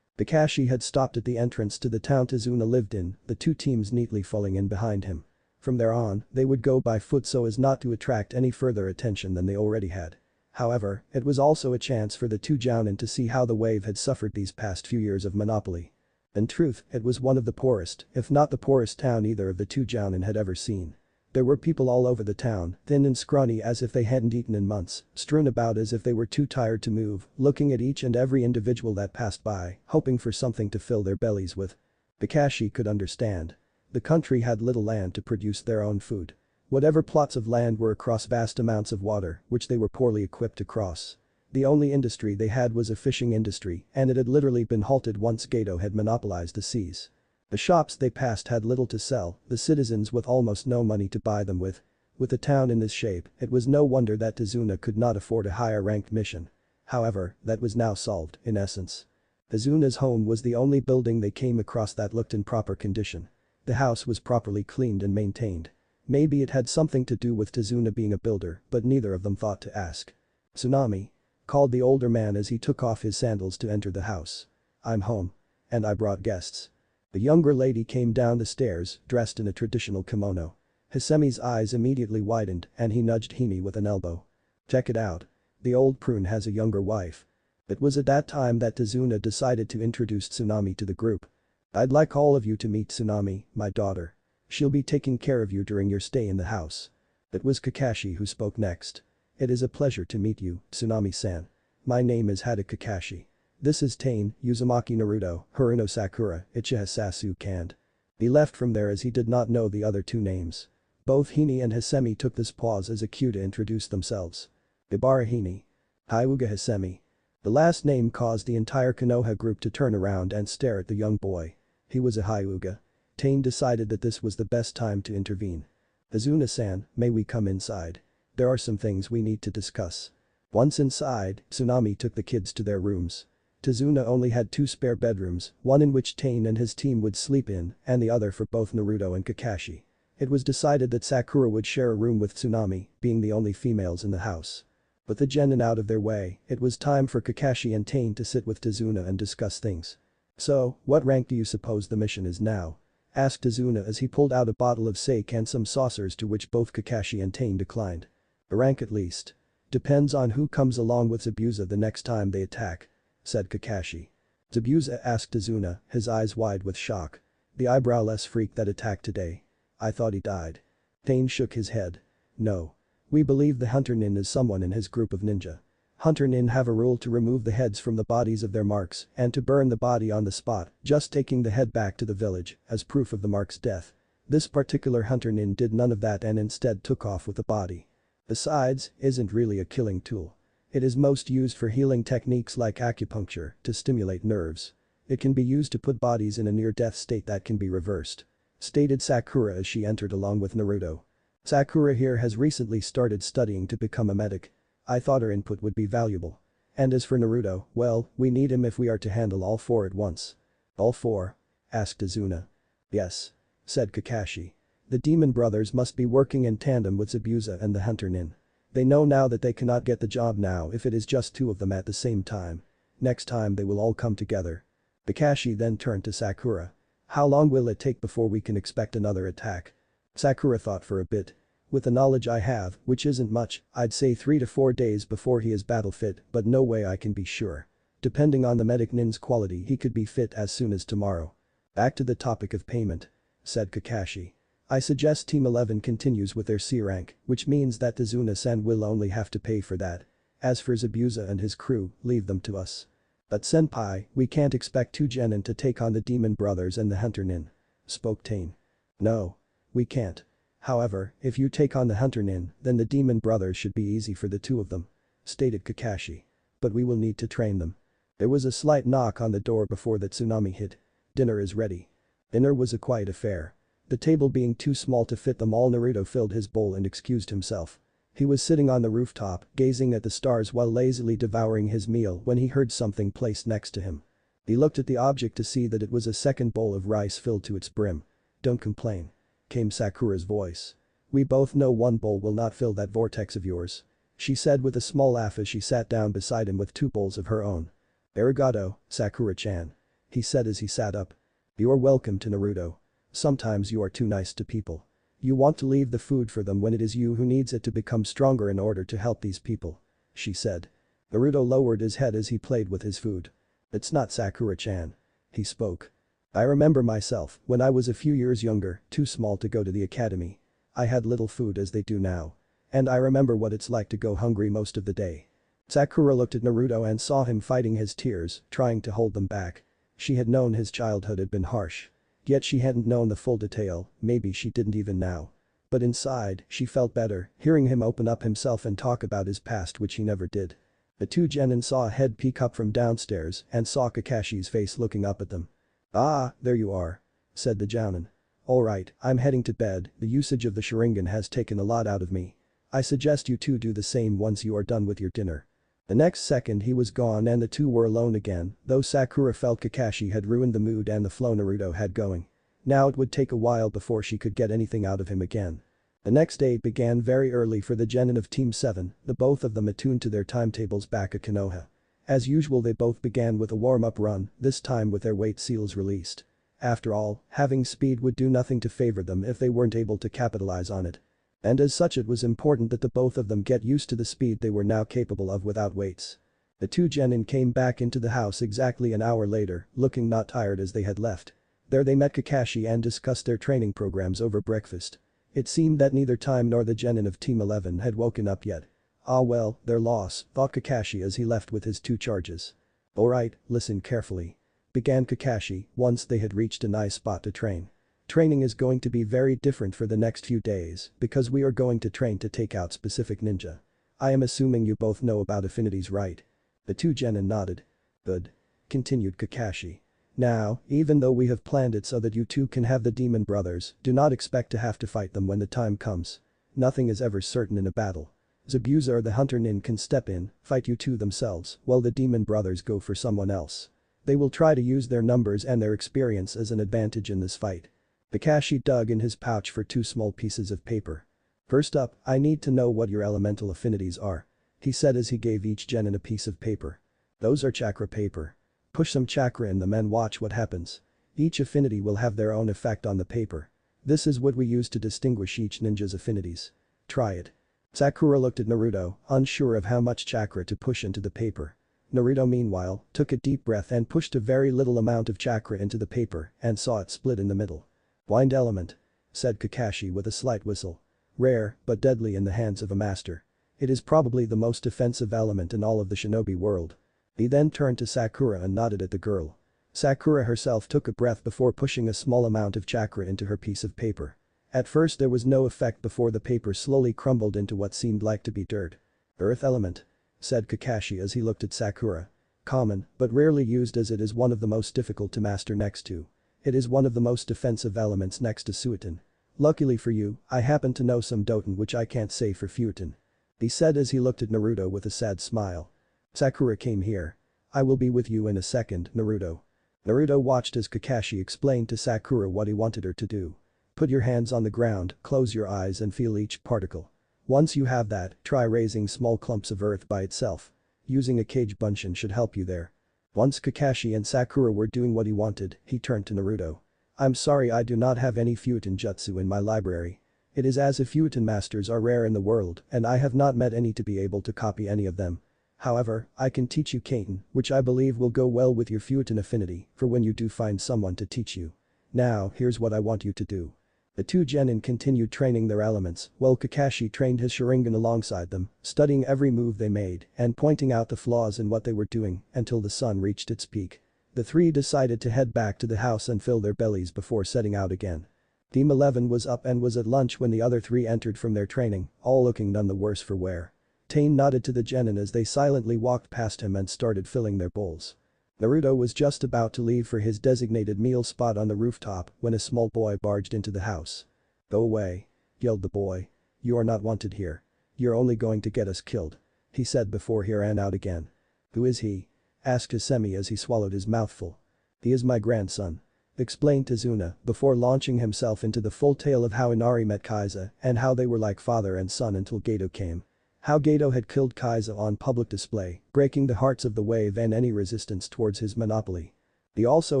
Speaker 1: Kakashi had stopped at the entrance to the town Tazuna lived in, the two teams neatly falling in behind him. From there on, they would go by foot so as not to attract any further attention than they already had. However, it was also a chance for the two jounin to see how the wave had suffered these past few years of monopoly. In truth, it was one of the poorest, if not the poorest town either of the two jounin had ever seen. There were people all over the town, thin and scrawny as if they hadn't eaten in months, strewn about as if they were too tired to move, looking at each and every individual that passed by, hoping for something to fill their bellies with. Kakashi could understand. The country had little land to produce their own food. Whatever plots of land were across vast amounts of water, which they were poorly equipped to cross. The only industry they had was a fishing industry, and it had literally been halted once Gato had monopolized the seas. The shops they passed had little to sell, the citizens with almost no money to buy them with. With the town in this shape, it was no wonder that Tazuna could not afford a higher ranked mission. However, that was now solved, in essence. Tazuna's home was the only building they came across that looked in proper condition. The house was properly cleaned and maintained. Maybe it had something to do with Tazuna being a builder, but neither of them thought to ask. "Tsunami," called the older man as he took off his sandals to enter the house. "I'm home. And I brought guests." The younger lady came down the stairs, dressed in a traditional kimono. Hisame's eyes immediately widened and he nudged Hime with an elbow. "Check it out. The old prune has a younger wife." It was at that time that Tazuna decided to introduce Tsunami to the group. "I'd like all of you to meet Tsunami, my daughter. She'll be taking care of you during your stay in the house." It was Kakashi who spoke next. "It is a pleasure to meet you, Tsunami-san. My name is Hada Kakashi. This is Tain, Uzumaki Naruto, Haruno Sakura, Uchiha Sasuke and." He left from there as he did not know the other two names. Both Hime and Hisame took this pause as a cue to introduce themselves. "Ibara Hime. Hyuga Hisame." The last name caused the entire Konoha group to turn around and stare at the young boy. He was a Hyuga. Tain decided that this was the best time to intervene. "Tazuna-san, may we come inside? There are some things we need to discuss." Once inside, Tsunami took the kids to their rooms. Tazuna only had 2 spare bedrooms, one in which Tain and his team would sleep in, and the other for both Naruto and Kakashi. It was decided that Sakura would share a room with Tsunami, being the only females in the house. With the genin out of their way, it was time for Kakashi and Tain to sit with Tazuna and discuss things. "So, what rank do you suppose the mission is now?" asked Tazuna as he pulled out a bottle of sake and some saucers to which both Kakashi and Tain declined. "A rank at least. Depends on who comes along with Zabuza the next time they attack," said Kakashi. "Zabuza?" asked Tazuna, his eyes wide with shock. "The eyebrowless freak that attacked today. I thought he died." Tain shook his head. "No. We believe the Hunter Nin is someone in his group of ninja. Hunter Nin have a rule to remove the heads from the bodies of their marks and to burn the body on the spot, just taking the head back to the village as proof of the mark's death. This particular Hunter Nin did none of that and instead took off with the body. Besides, isn't really a killing tool. It is most used for healing techniques like acupuncture to stimulate nerves. It can be used to put bodies in a near-death state that can be reversed," stated Sakura as she entered along with Naruto. "Sakura here has recently started studying to become a medic. I thought her input would be valuable. And as for Naruto, well, we need him if we are to handle all 4 at once." "All 4? asked Tazuna. "Yes," said Kakashi. "The demon brothers must be working in tandem with Zabuza and the Hunter Nin. They know now that they cannot get the job now if it is just 2 of them at the same time. Next time they will all come together." Kakashi then turned to Sakura. "How long will it take before we can expect another attack?" Sakura thought for a bit. "With the knowledge I have, which isn't much, I'd say 3 to 4 days before he is battle fit, but no way I can be sure. Depending on the medic Nin's quality he could be fit as soon as tomorrow." "Back to the topic of payment," said Kakashi. "I suggest Team 11 continues with their C rank, which means that Tazuna-san will only have to pay for that. As for Zabuza and his crew, leave them to us." "But senpai, we can't expect 2 genin to take on the demon brothers and the Hunter Nin," spoke Tain. "No. We can't. However, if you take on the Hunter Nin, then the demon brothers should be easy for the 2 of them," stated Kakashi. "But we will need to train them." There was a slight knock on the door before the tsunami hit. "Dinner is ready." Dinner was a quiet affair. The table being too small to fit them all, Naruto filled his bowl and excused himself. He was sitting on the rooftop, gazing at the stars while lazily devouring his meal when he heard something placed next to him. He looked at the object to see that it was a second bowl of rice filled to its brim. "Don't complain," came Sakura's voice. "We both know 1 bowl will not fill that vortex of yours," she said with a small laugh as she sat down beside him with 2 bowls of her own. "Arigato, Sakura-chan." he said as he sat up. You're welcome to Naruto. Sometimes you are too nice to people. You want to leave the food for them when it is you who needs it to become stronger in order to help these people. She said. Naruto lowered his head as he played with his food. It's not Sakura-chan. He spoke. I remember myself, when I was a few years younger, too small to go to the academy. I had little food as they do now. And I remember what it's like to go hungry most of the day. Sakura looked at Naruto and saw him fighting his tears, trying to hold them back. She had known his childhood had been harsh. Yet she hadn't known the full detail, maybe she didn't even now. But inside, she felt better, hearing him open up himself and talk about his past which he never did. The two genin saw a head peek up from downstairs and saw Kakashi's face looking up at them. Ah, there you are. Said the jounin. Alright, I'm heading to bed, the usage of the Sharingan has taken a lot out of me. I suggest you two do the same once you are done with your dinner. The next second he was gone and the two were alone again, though Sakura felt Kakashi had ruined the mood and the flow Naruto had going. Now it would take a while before she could get anything out of him again. The next day began very early for the genin of Team 7, the both of them attuned to their timetables back at Konoha. As usual they both began with a warm-up run, this time with their weight seals released. After all, having speed would do nothing to favor them if they weren't able to capitalize on it. And as such it was important that the both of them get used to the speed they were now capable of without weights. The two genin came back into the house exactly an hour later, looking not tired as they had left. There they met Kakashi and discussed their training programs over breakfast. It seemed that neither Time nor the genin of Team 11 had woken up yet. Ah well, their loss, thought Kakashi as he left with his two charges. Alright, listen carefully. Began Kakashi, once they had reached a nice spot to train. Training is going to be very different for the next few days because we are going to train to take out specific ninja. I am assuming you both know about affinities, right? The two genin nodded. Good. Continued Kakashi. Now, even though we have planned it so that you two can have the demon brothers, do not expect to have to fight them when the time comes. Nothing is ever certain in a battle. Zabuza or the hunter nin can step in, fight you two themselves, while the demon brothers go for someone else. They will try to use their numbers and their experience as an advantage in this fight. Kakashi dug in his pouch for two small pieces of paper. First up, I need to know what your elemental affinities are. He said as he gave each genin a piece of paper. Those are chakra paper. Push some chakra in them and watch what happens. Each affinity will have their own effect on the paper. This is what we use to distinguish each ninja's affinities. Try it. Sakura looked at Naruto, unsure of how much chakra to push into the paper. Naruto meanwhile, took a deep breath and pushed a very little amount of chakra into the paper and saw it split in the middle. Wind element. Said Kakashi with a slight whistle. Rare, but deadly in the hands of a master. It is probably the most offensive element in all of the shinobi world. He then turned to Sakura and nodded at the girl. Sakura herself took a breath before pushing a small amount of chakra into her piece of paper. At first there was no effect before the paper slowly crumbled into what seemed like to be dirt. Earth element. Said Kakashi as he looked at Sakura. Common, but rarely used as it is one of the most difficult to master next to. It is one of the most defensive elements next to Suiton. Luckily for you, I happen to know some Doton which I can't say for Futon. He said as he looked at Naruto with a sad smile. Sakura came here. I will be with you in a second, Naruto. Naruto watched as Kakashi explained to Sakura what he wanted her to do. Put your hands on the ground, close your eyes and feel each particle. Once you have that, try raising small clumps of earth by itself. Using a cage bunshin should help you there. Once Kakashi and Sakura were doing what he wanted, he turned to Naruto. I'm sorry I do not have any Futon jutsu in my library. It is as if Futon masters are rare in the world and I have not met any to be able to copy any of them. However, I can teach you Kaiten, which I believe will go well with your Futon affinity for when you do find someone to teach you. Now, here's what I want you to do. The two genin continued training their elements while Kakashi trained his Sharingan alongside them, studying every move they made and pointing out the flaws in what they were doing until the sun reached its peak. The three decided to head back to the house and fill their bellies before setting out again. Team 11 was up and was at lunch when the other three entered from their training, all looking none the worse for wear. Tain nodded to the genin as they silently walked past him and started filling their bowls. Naruto was just about to leave for his designated meal spot on the rooftop when a small boy barged into the house. Go away. Yelled the boy. You are not wanted here. You're only going to get us killed. He said before he ran out again. Who is he? Asked Hisemi as he swallowed his mouthful. He is my grandson. Explained Tazuna before launching himself into the full tale of how Inari met Kaiza and how they were like father and son until Geto came. How Geto had killed Kaiza on public display, breaking the hearts of the wave and any resistance towards his monopoly. He also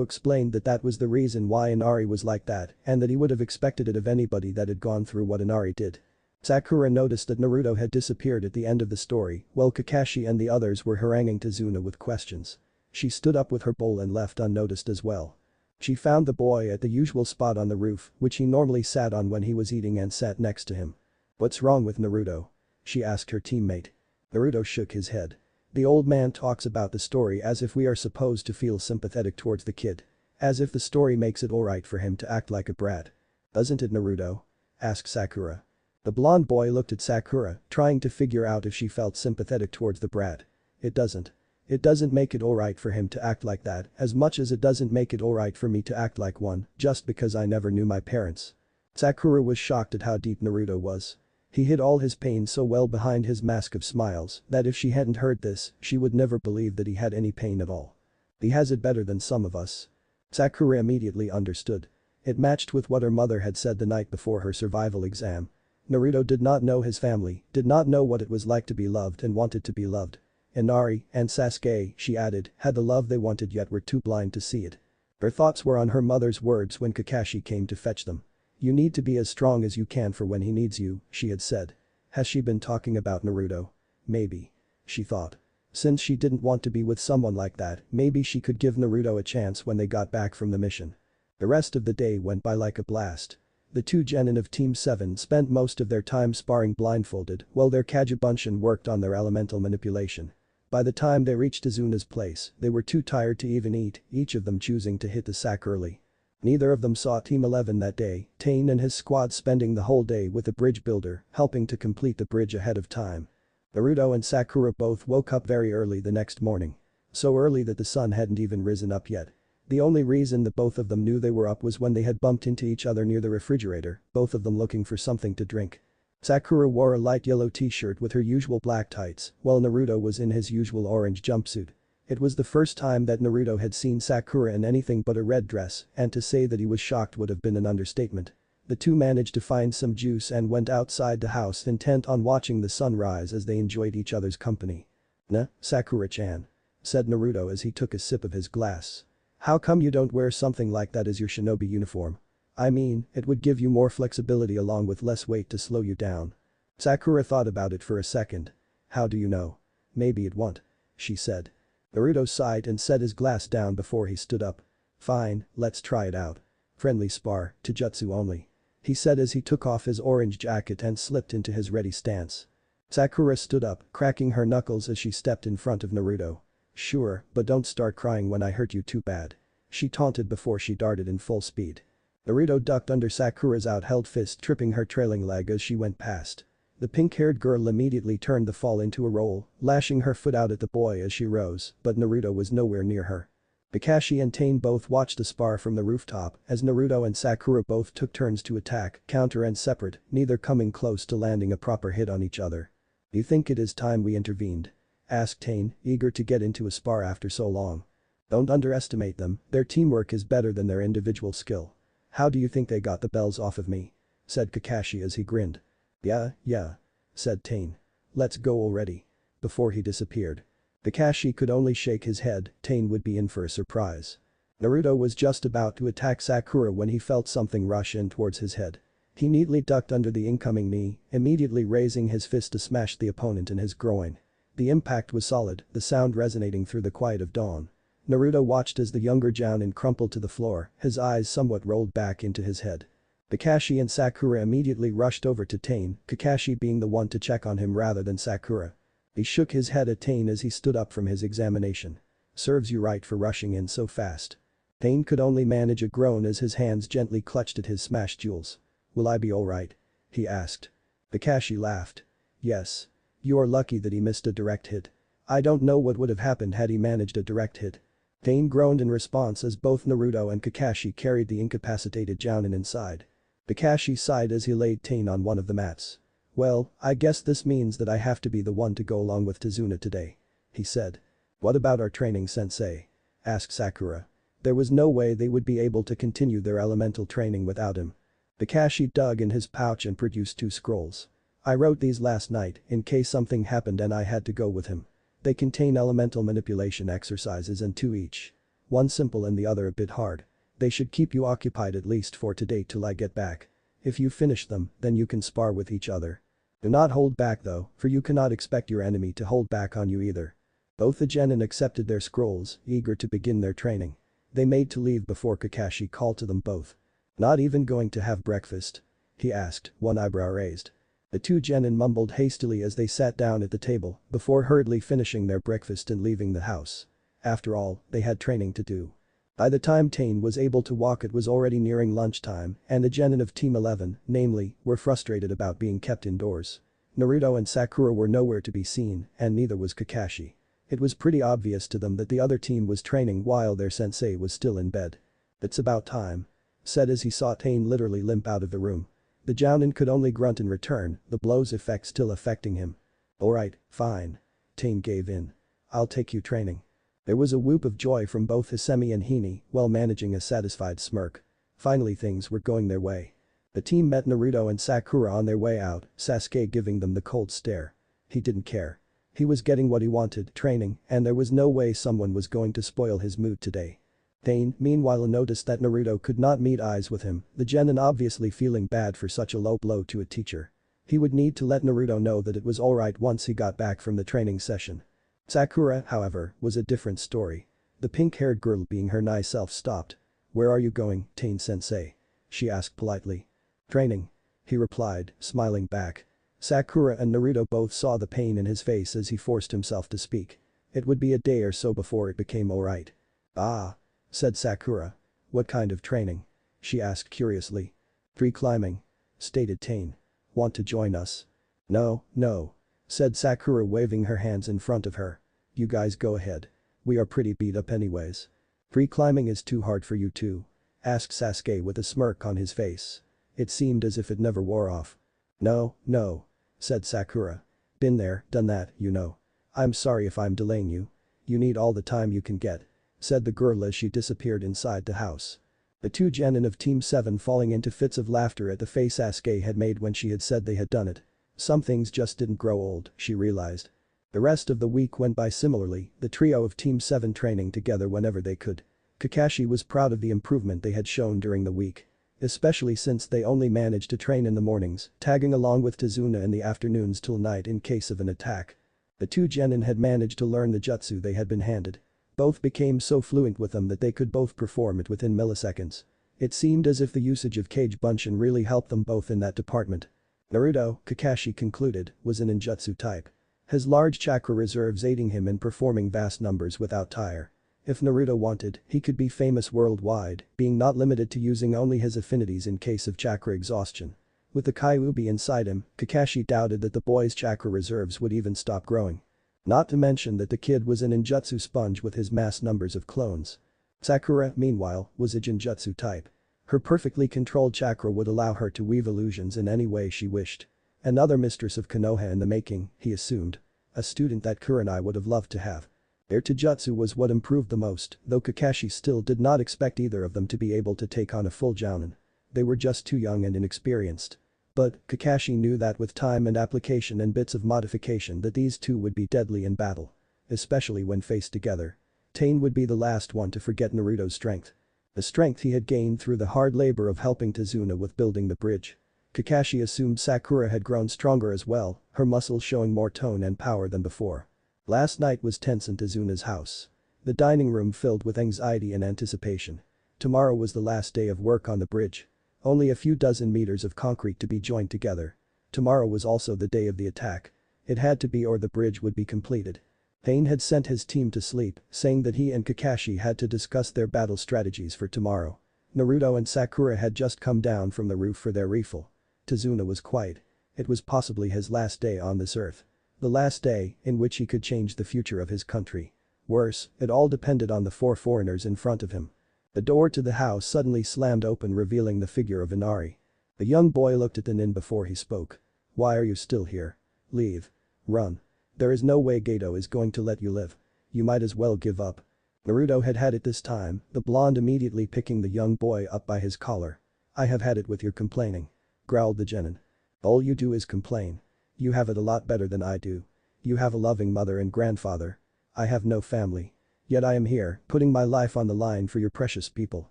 Speaker 1: explained that that was the reason why Inari was like that and that he would have expected it of anybody that had gone through what Inari did. Sakura noticed that Naruto had disappeared at the end of the story while Kakashi and the others were haranguing Tazuna with questions. She stood up with her bowl and left unnoticed as well. She found the boy at the usual spot on the roof which he normally sat on when he was eating and sat next to him. "What's wrong with Naruto?" she asked her teammate. Naruto shook his head. The old man talks about the story as if we are supposed to feel sympathetic towards the kid. As if the story makes it alright for him to act like a brat. "Doesn't it, Naruto?" asked Sakura. The blonde boy looked at Sakura, trying to figure out if she felt sympathetic towards the brat. "It doesn't. It doesn't make it alright for him to act like that as much as it doesn't make it alright for me to act like one just because I never knew my parents." Sakura was shocked at how deep Naruto was. He hid all his pain so well behind his mask of smiles that if she hadn't heard this, she would never believe that he had any pain at all. "He has it better than some of us." Sakura immediately understood. It matched with what her mother had said the night before her survival exam. Naruto did not know his family, did not know what it was like to be loved and wanted to be loved. Inari and Sasuke, she added, had the love they wanted yet were too blind to see it. Her thoughts were on her mother's words when Kakashi came to fetch them. "You need to be as strong as you can for when he needs you," she had said. Has she been talking about Naruto? Maybe. She thought. Since she didn't want to be with someone like that, maybe she could give Naruto a chance when they got back from the mission. The rest of the day went by like a blast. The two genin of Team 7 spent most of their time sparring blindfolded while their Kagebunshin worked on their elemental manipulation. By the time they reached Azuna's place, they were too tired to even eat, each of them choosing to hit the sack early. Neither of them saw Team 11 that day, Tain and his squad spending the whole day with the bridge builder, helping to complete the bridge ahead of time. Naruto and Sakura both woke up very early the next morning. So early that the sun hadn't even risen up yet. The only reason that both of them knew they were up was when they had bumped into each other near the refrigerator, both of them looking for something to drink. Sakura wore a light yellow t-shirt with her usual black tights, while Naruto was in his usual orange jumpsuit. It was the first time that Naruto had seen Sakura in anything but a red dress, and to say that he was shocked would have been an understatement. The two managed to find some juice and went outside the house intent on watching the sun rise as they enjoyed each other's company. "Nah, Sakura-chan," said Naruto as he took a sip of his glass. "How come you don't wear something like that as your shinobi uniform? I mean, it would give you more flexibility along with less weight to slow you down." Sakura thought about it for a second. "How do you know? Maybe it won't," she said. Naruto sighed and set his glass down before he stood up. "Fine, let's try it out. Friendly spar, to jutsu only," he said as he took off his orange jacket and slipped into his ready stance. Sakura stood up, cracking her knuckles as she stepped in front of Naruto. "Sure, but don't start crying when I hurt you too bad," she taunted before she darted in full speed. Naruto ducked under Sakura's out-held fist, tripping her trailing leg as she went past. The pink-haired girl immediately turned the fall into a roll, lashing her foot out at the boy as she rose, but Naruto was nowhere near her. Kakashi and Tain both watched the spar from the rooftop as Naruto and Sakura both took turns to attack, counter and separate, neither coming close to landing a proper hit on each other. "You think it is time we intervened?" asked Tain, eager to get into a spar after so long. "Don't underestimate them, their teamwork is better than their individual skill." "How do you think they got the bells off of me?" said Kakashi as he grinned. Yeah, said Tain. "Let's go already." Before he disappeared. Kakashi could only shake his head, Tain would be in for a surprise. Naruto was just about to attack Sakura when he felt something rush in towards his head. He neatly ducked under the incoming knee, immediately raising his fist to smash the opponent in his groin. The impact was solid, the sound resonating through the quiet of dawn. Naruto watched as the younger Jounin crumpled to the floor, his eyes somewhat rolled back into his head. Kakashi and Sakura immediately rushed over to Tain, Kakashi being the one to check on him rather than Sakura. He shook his head at Tain as he stood up from his examination. "Serves you right for rushing in so fast." Tain could only manage a groan as his hands gently clutched at his smashed jewels. "Will I be alright?" he asked. Kakashi laughed. "Yes. You are lucky that he missed a direct hit. I don't know what would have happened had he managed a direct hit." Tain groaned in response as both Naruto and Kakashi carried the incapacitated Jounin inside. Kakashi sighed as he laid Tain on one of the mats. "Well, I guess this means that I have to be the one to go along with Tazuna today," he said. "What about our training, sensei?" asked Sakura. There was no way they would be able to continue their elemental training without him. Kakashi dug in his pouch and produced 2 scrolls. "I wrote these last night in case something happened and I had to go with him. They contain elemental manipulation exercises and 2 each. One simple and the other a bit hard. They should keep you occupied at least for today till I get back. If you finish them, then you can spar with each other. Do not hold back though, for you cannot expect your enemy to hold back on you either. Both the genin accepted their scrolls, eager to begin their training. They made to leave before Kakashi called to them both. Not even going to have breakfast? He asked, one eyebrow raised. The two genin mumbled hastily as they sat down at the table before hurriedly finishing their breakfast and leaving the house. After all, they had training to do. By the time Tane was able to walk it was already nearing lunchtime and the genin of Team 11, namely, were frustrated about being kept indoors. Naruto and Sakura were nowhere to be seen and neither was Kakashi. It was pretty obvious to them that the other team was training while their sensei was still in bed. "It's about time," said as he saw Tane literally limp out of the room. The Jounin could only grunt in return, the blow's effect still affecting him. "Alright, fine." Tane gave in. "I'll take you training." There was a whoop of joy from both Hisemi and Hini while managing a satisfied smirk. Finally things were going their way. The team met Naruto and Sakura on their way out, Sasuke giving them the cold stare. He didn't care. He was getting what he wanted, training, and there was no way someone was going to spoil his mood today. Tane, meanwhile, noticed that Naruto could not meet eyes with him, the genin obviously feeling bad for such a low blow to a teacher. He would need to let Naruto know that it was alright once he got back from the training session. Sakura, however, was a different story. The pink-haired girl being her nice self stopped. "Where are you going, Tane-sensei?" she asked politely. "Training," he replied, smiling back. Sakura and Naruto both saw the pain in his face as he forced himself to speak. It would be a day or so before it became alright. "Ah," said Sakura. "What kind of training?" she asked curiously. "Tree climbing," stated Tane. "Want to join us?" "No, no," said Sakura waving her hands in front of her. "You guys go ahead. We are pretty beat up anyways." "Tree climbing is too hard for you too?" asked Sasuke with a smirk on his face. It seemed as if it never wore off. "No, no," said Sakura. "Been there, done that, you know. I'm sorry if I'm delaying you. You need all the time you can get," said the girl as she disappeared inside the house. The two genin of Team 7 falling into fits of laughter at the face Sasuke had made when she had said they had done it. Some things just didn't grow old, she realized. The rest of the week went by similarly, the trio of Team 7 training together whenever they could. Kakashi was proud of the improvement they had shown during the week. Especially since they only managed to train in the mornings, tagging along with Tazuna in the afternoons till night in case of an attack. The two genin had managed to learn the jutsu they had been handed. Both became so fluent with them that they could both perform it within milliseconds. It seemed as if the usage of Kage Bunshin really helped them both in that department. Naruto, Kakashi concluded, was an ninjutsu type. His large chakra reserves aiding him in performing vast numbers without tire. If Naruto wanted, he could be famous worldwide, being not limited to using only his affinities in case of chakra exhaustion. With the Kyuubi inside him, Kakashi doubted that the boy's chakra reserves would even stop growing. Not to mention that the kid was an ninjutsu sponge with his mass numbers of clones. Sakura, meanwhile, was a genjutsu type. Her perfectly controlled chakra would allow her to weave illusions in any way she wished. Another mistress of Konoha in the making, he assumed. A student that Kurenai would have loved to have. Their taijutsu was what improved the most, though Kakashi still did not expect either of them to be able to take on a full jounin. They were just too young and inexperienced. But Kakashi knew that with time and application and bits of modification that these two would be deadly in battle. Especially when faced together. Tane would be the last one to forget Naruto's strength. The strength he had gained through the hard labor of helping Tazuna with building the bridge. Kakashi assumed Sakura had grown stronger as well, her muscles showing more tone and power than before. Last night was tense in Tazuna's house. The dining room filled with anxiety and anticipation. Tomorrow was the last day of work on the bridge. Only a few dozen meters of concrete to be joined together. Tomorrow was also the day of the attack. It had to be or the bridge would be completed. Pain had sent his team to sleep, saying that he and Kakashi had to discuss their battle strategies for tomorrow. Naruto and Sakura had just come down from the roof for their refill. Tazuna was quiet. It was possibly his last day on this earth. The last day in which he could change the future of his country. Worse, it all depended on the four foreigners in front of him. The door to the house suddenly slammed open revealing the figure of Inari. The young boy looked at the nin before he spoke. "Why are you still here? Leave. Run. There is no way Gato is going to let you live. You might as well give up." Naruto had had it this time, the blonde immediately picking the young boy up by his collar. "I have had it with your complaining," growled the genin. "All you do is complain. You have it a lot better than I do. You have a loving mother and grandfather. I have no family. Yet I am here, putting my life on the line for your precious people,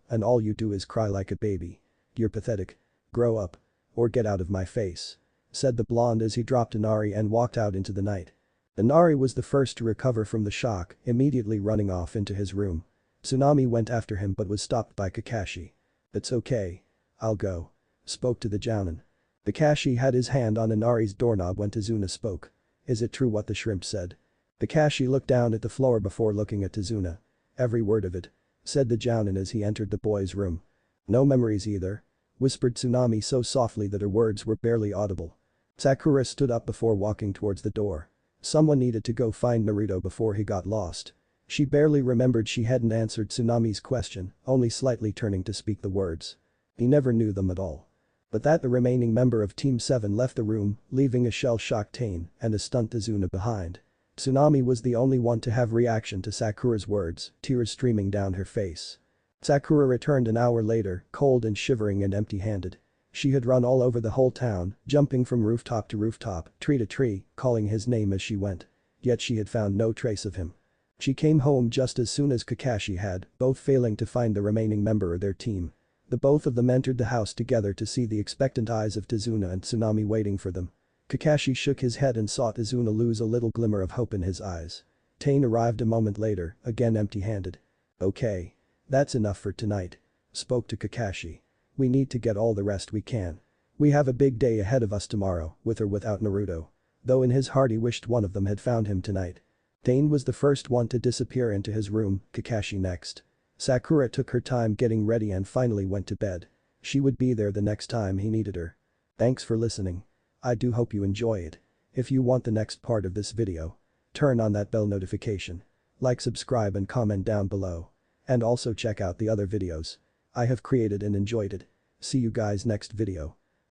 Speaker 1: and all you do is cry like a baby. You're pathetic. Grow up. Or get out of my face," said the blonde as he dropped Inari and walked out into the night. Inari was the first to recover from the shock, immediately running off into his room. Tsunami went after him but was stopped by Kakashi. "It's okay. I'll go," spoke to the jounin. Kakashi had his hand on Inari's doorknob when Tazuna spoke. "Is it true what the shrimp said?" Kakashi looked down at the floor before looking at Tazuna. "Every word of it," said the jounin as he entered the boy's room. "No memories either?" whispered Tsunami so softly that her words were barely audible. Sakura stood up before walking towards the door. Someone needed to go find Naruto before he got lost. She barely remembered she hadn't answered Tsunami's question, only slightly turning to speak the words. He never knew them at all. But that the remaining member of Team 7 left the room, leaving a shell-shocked Tain and a stunned Tazuna behind. Tsunami was the only one to have reaction to Sakura's words, tears streaming down her face. Sakura returned an hour later, cold and shivering and empty-handed. She had run all over the whole town, jumping from rooftop to rooftop, tree to tree, calling his name as she went. Yet she had found no trace of him. She came home just as soon as Kakashi had, both failing to find the remaining member of their team. The both of them entered the house together to see the expectant eyes of Tazuna and Tsunami waiting for them. Kakashi shook his head and saw Tazuna lose a little glimmer of hope in his eyes. Tain arrived a moment later, again empty-handed. "Okay. That's enough for tonight," spoke to Kakashi. "We need to get all the rest we can. We have a big day ahead of us tomorrow, with or without Naruto." Though in his heart he wished one of them had found him tonight. Tain was the first one to disappear into his room, Kakashi next. Sakura took her time getting ready and finally went to bed. She would be there the next time he needed her. Thanks for listening. I do hope you enjoy it. If you want the next part of this video, turn on that bell notification. Like, subscribe and comment down below. And also check out the other videos I have created and enjoyed it. See you guys next video.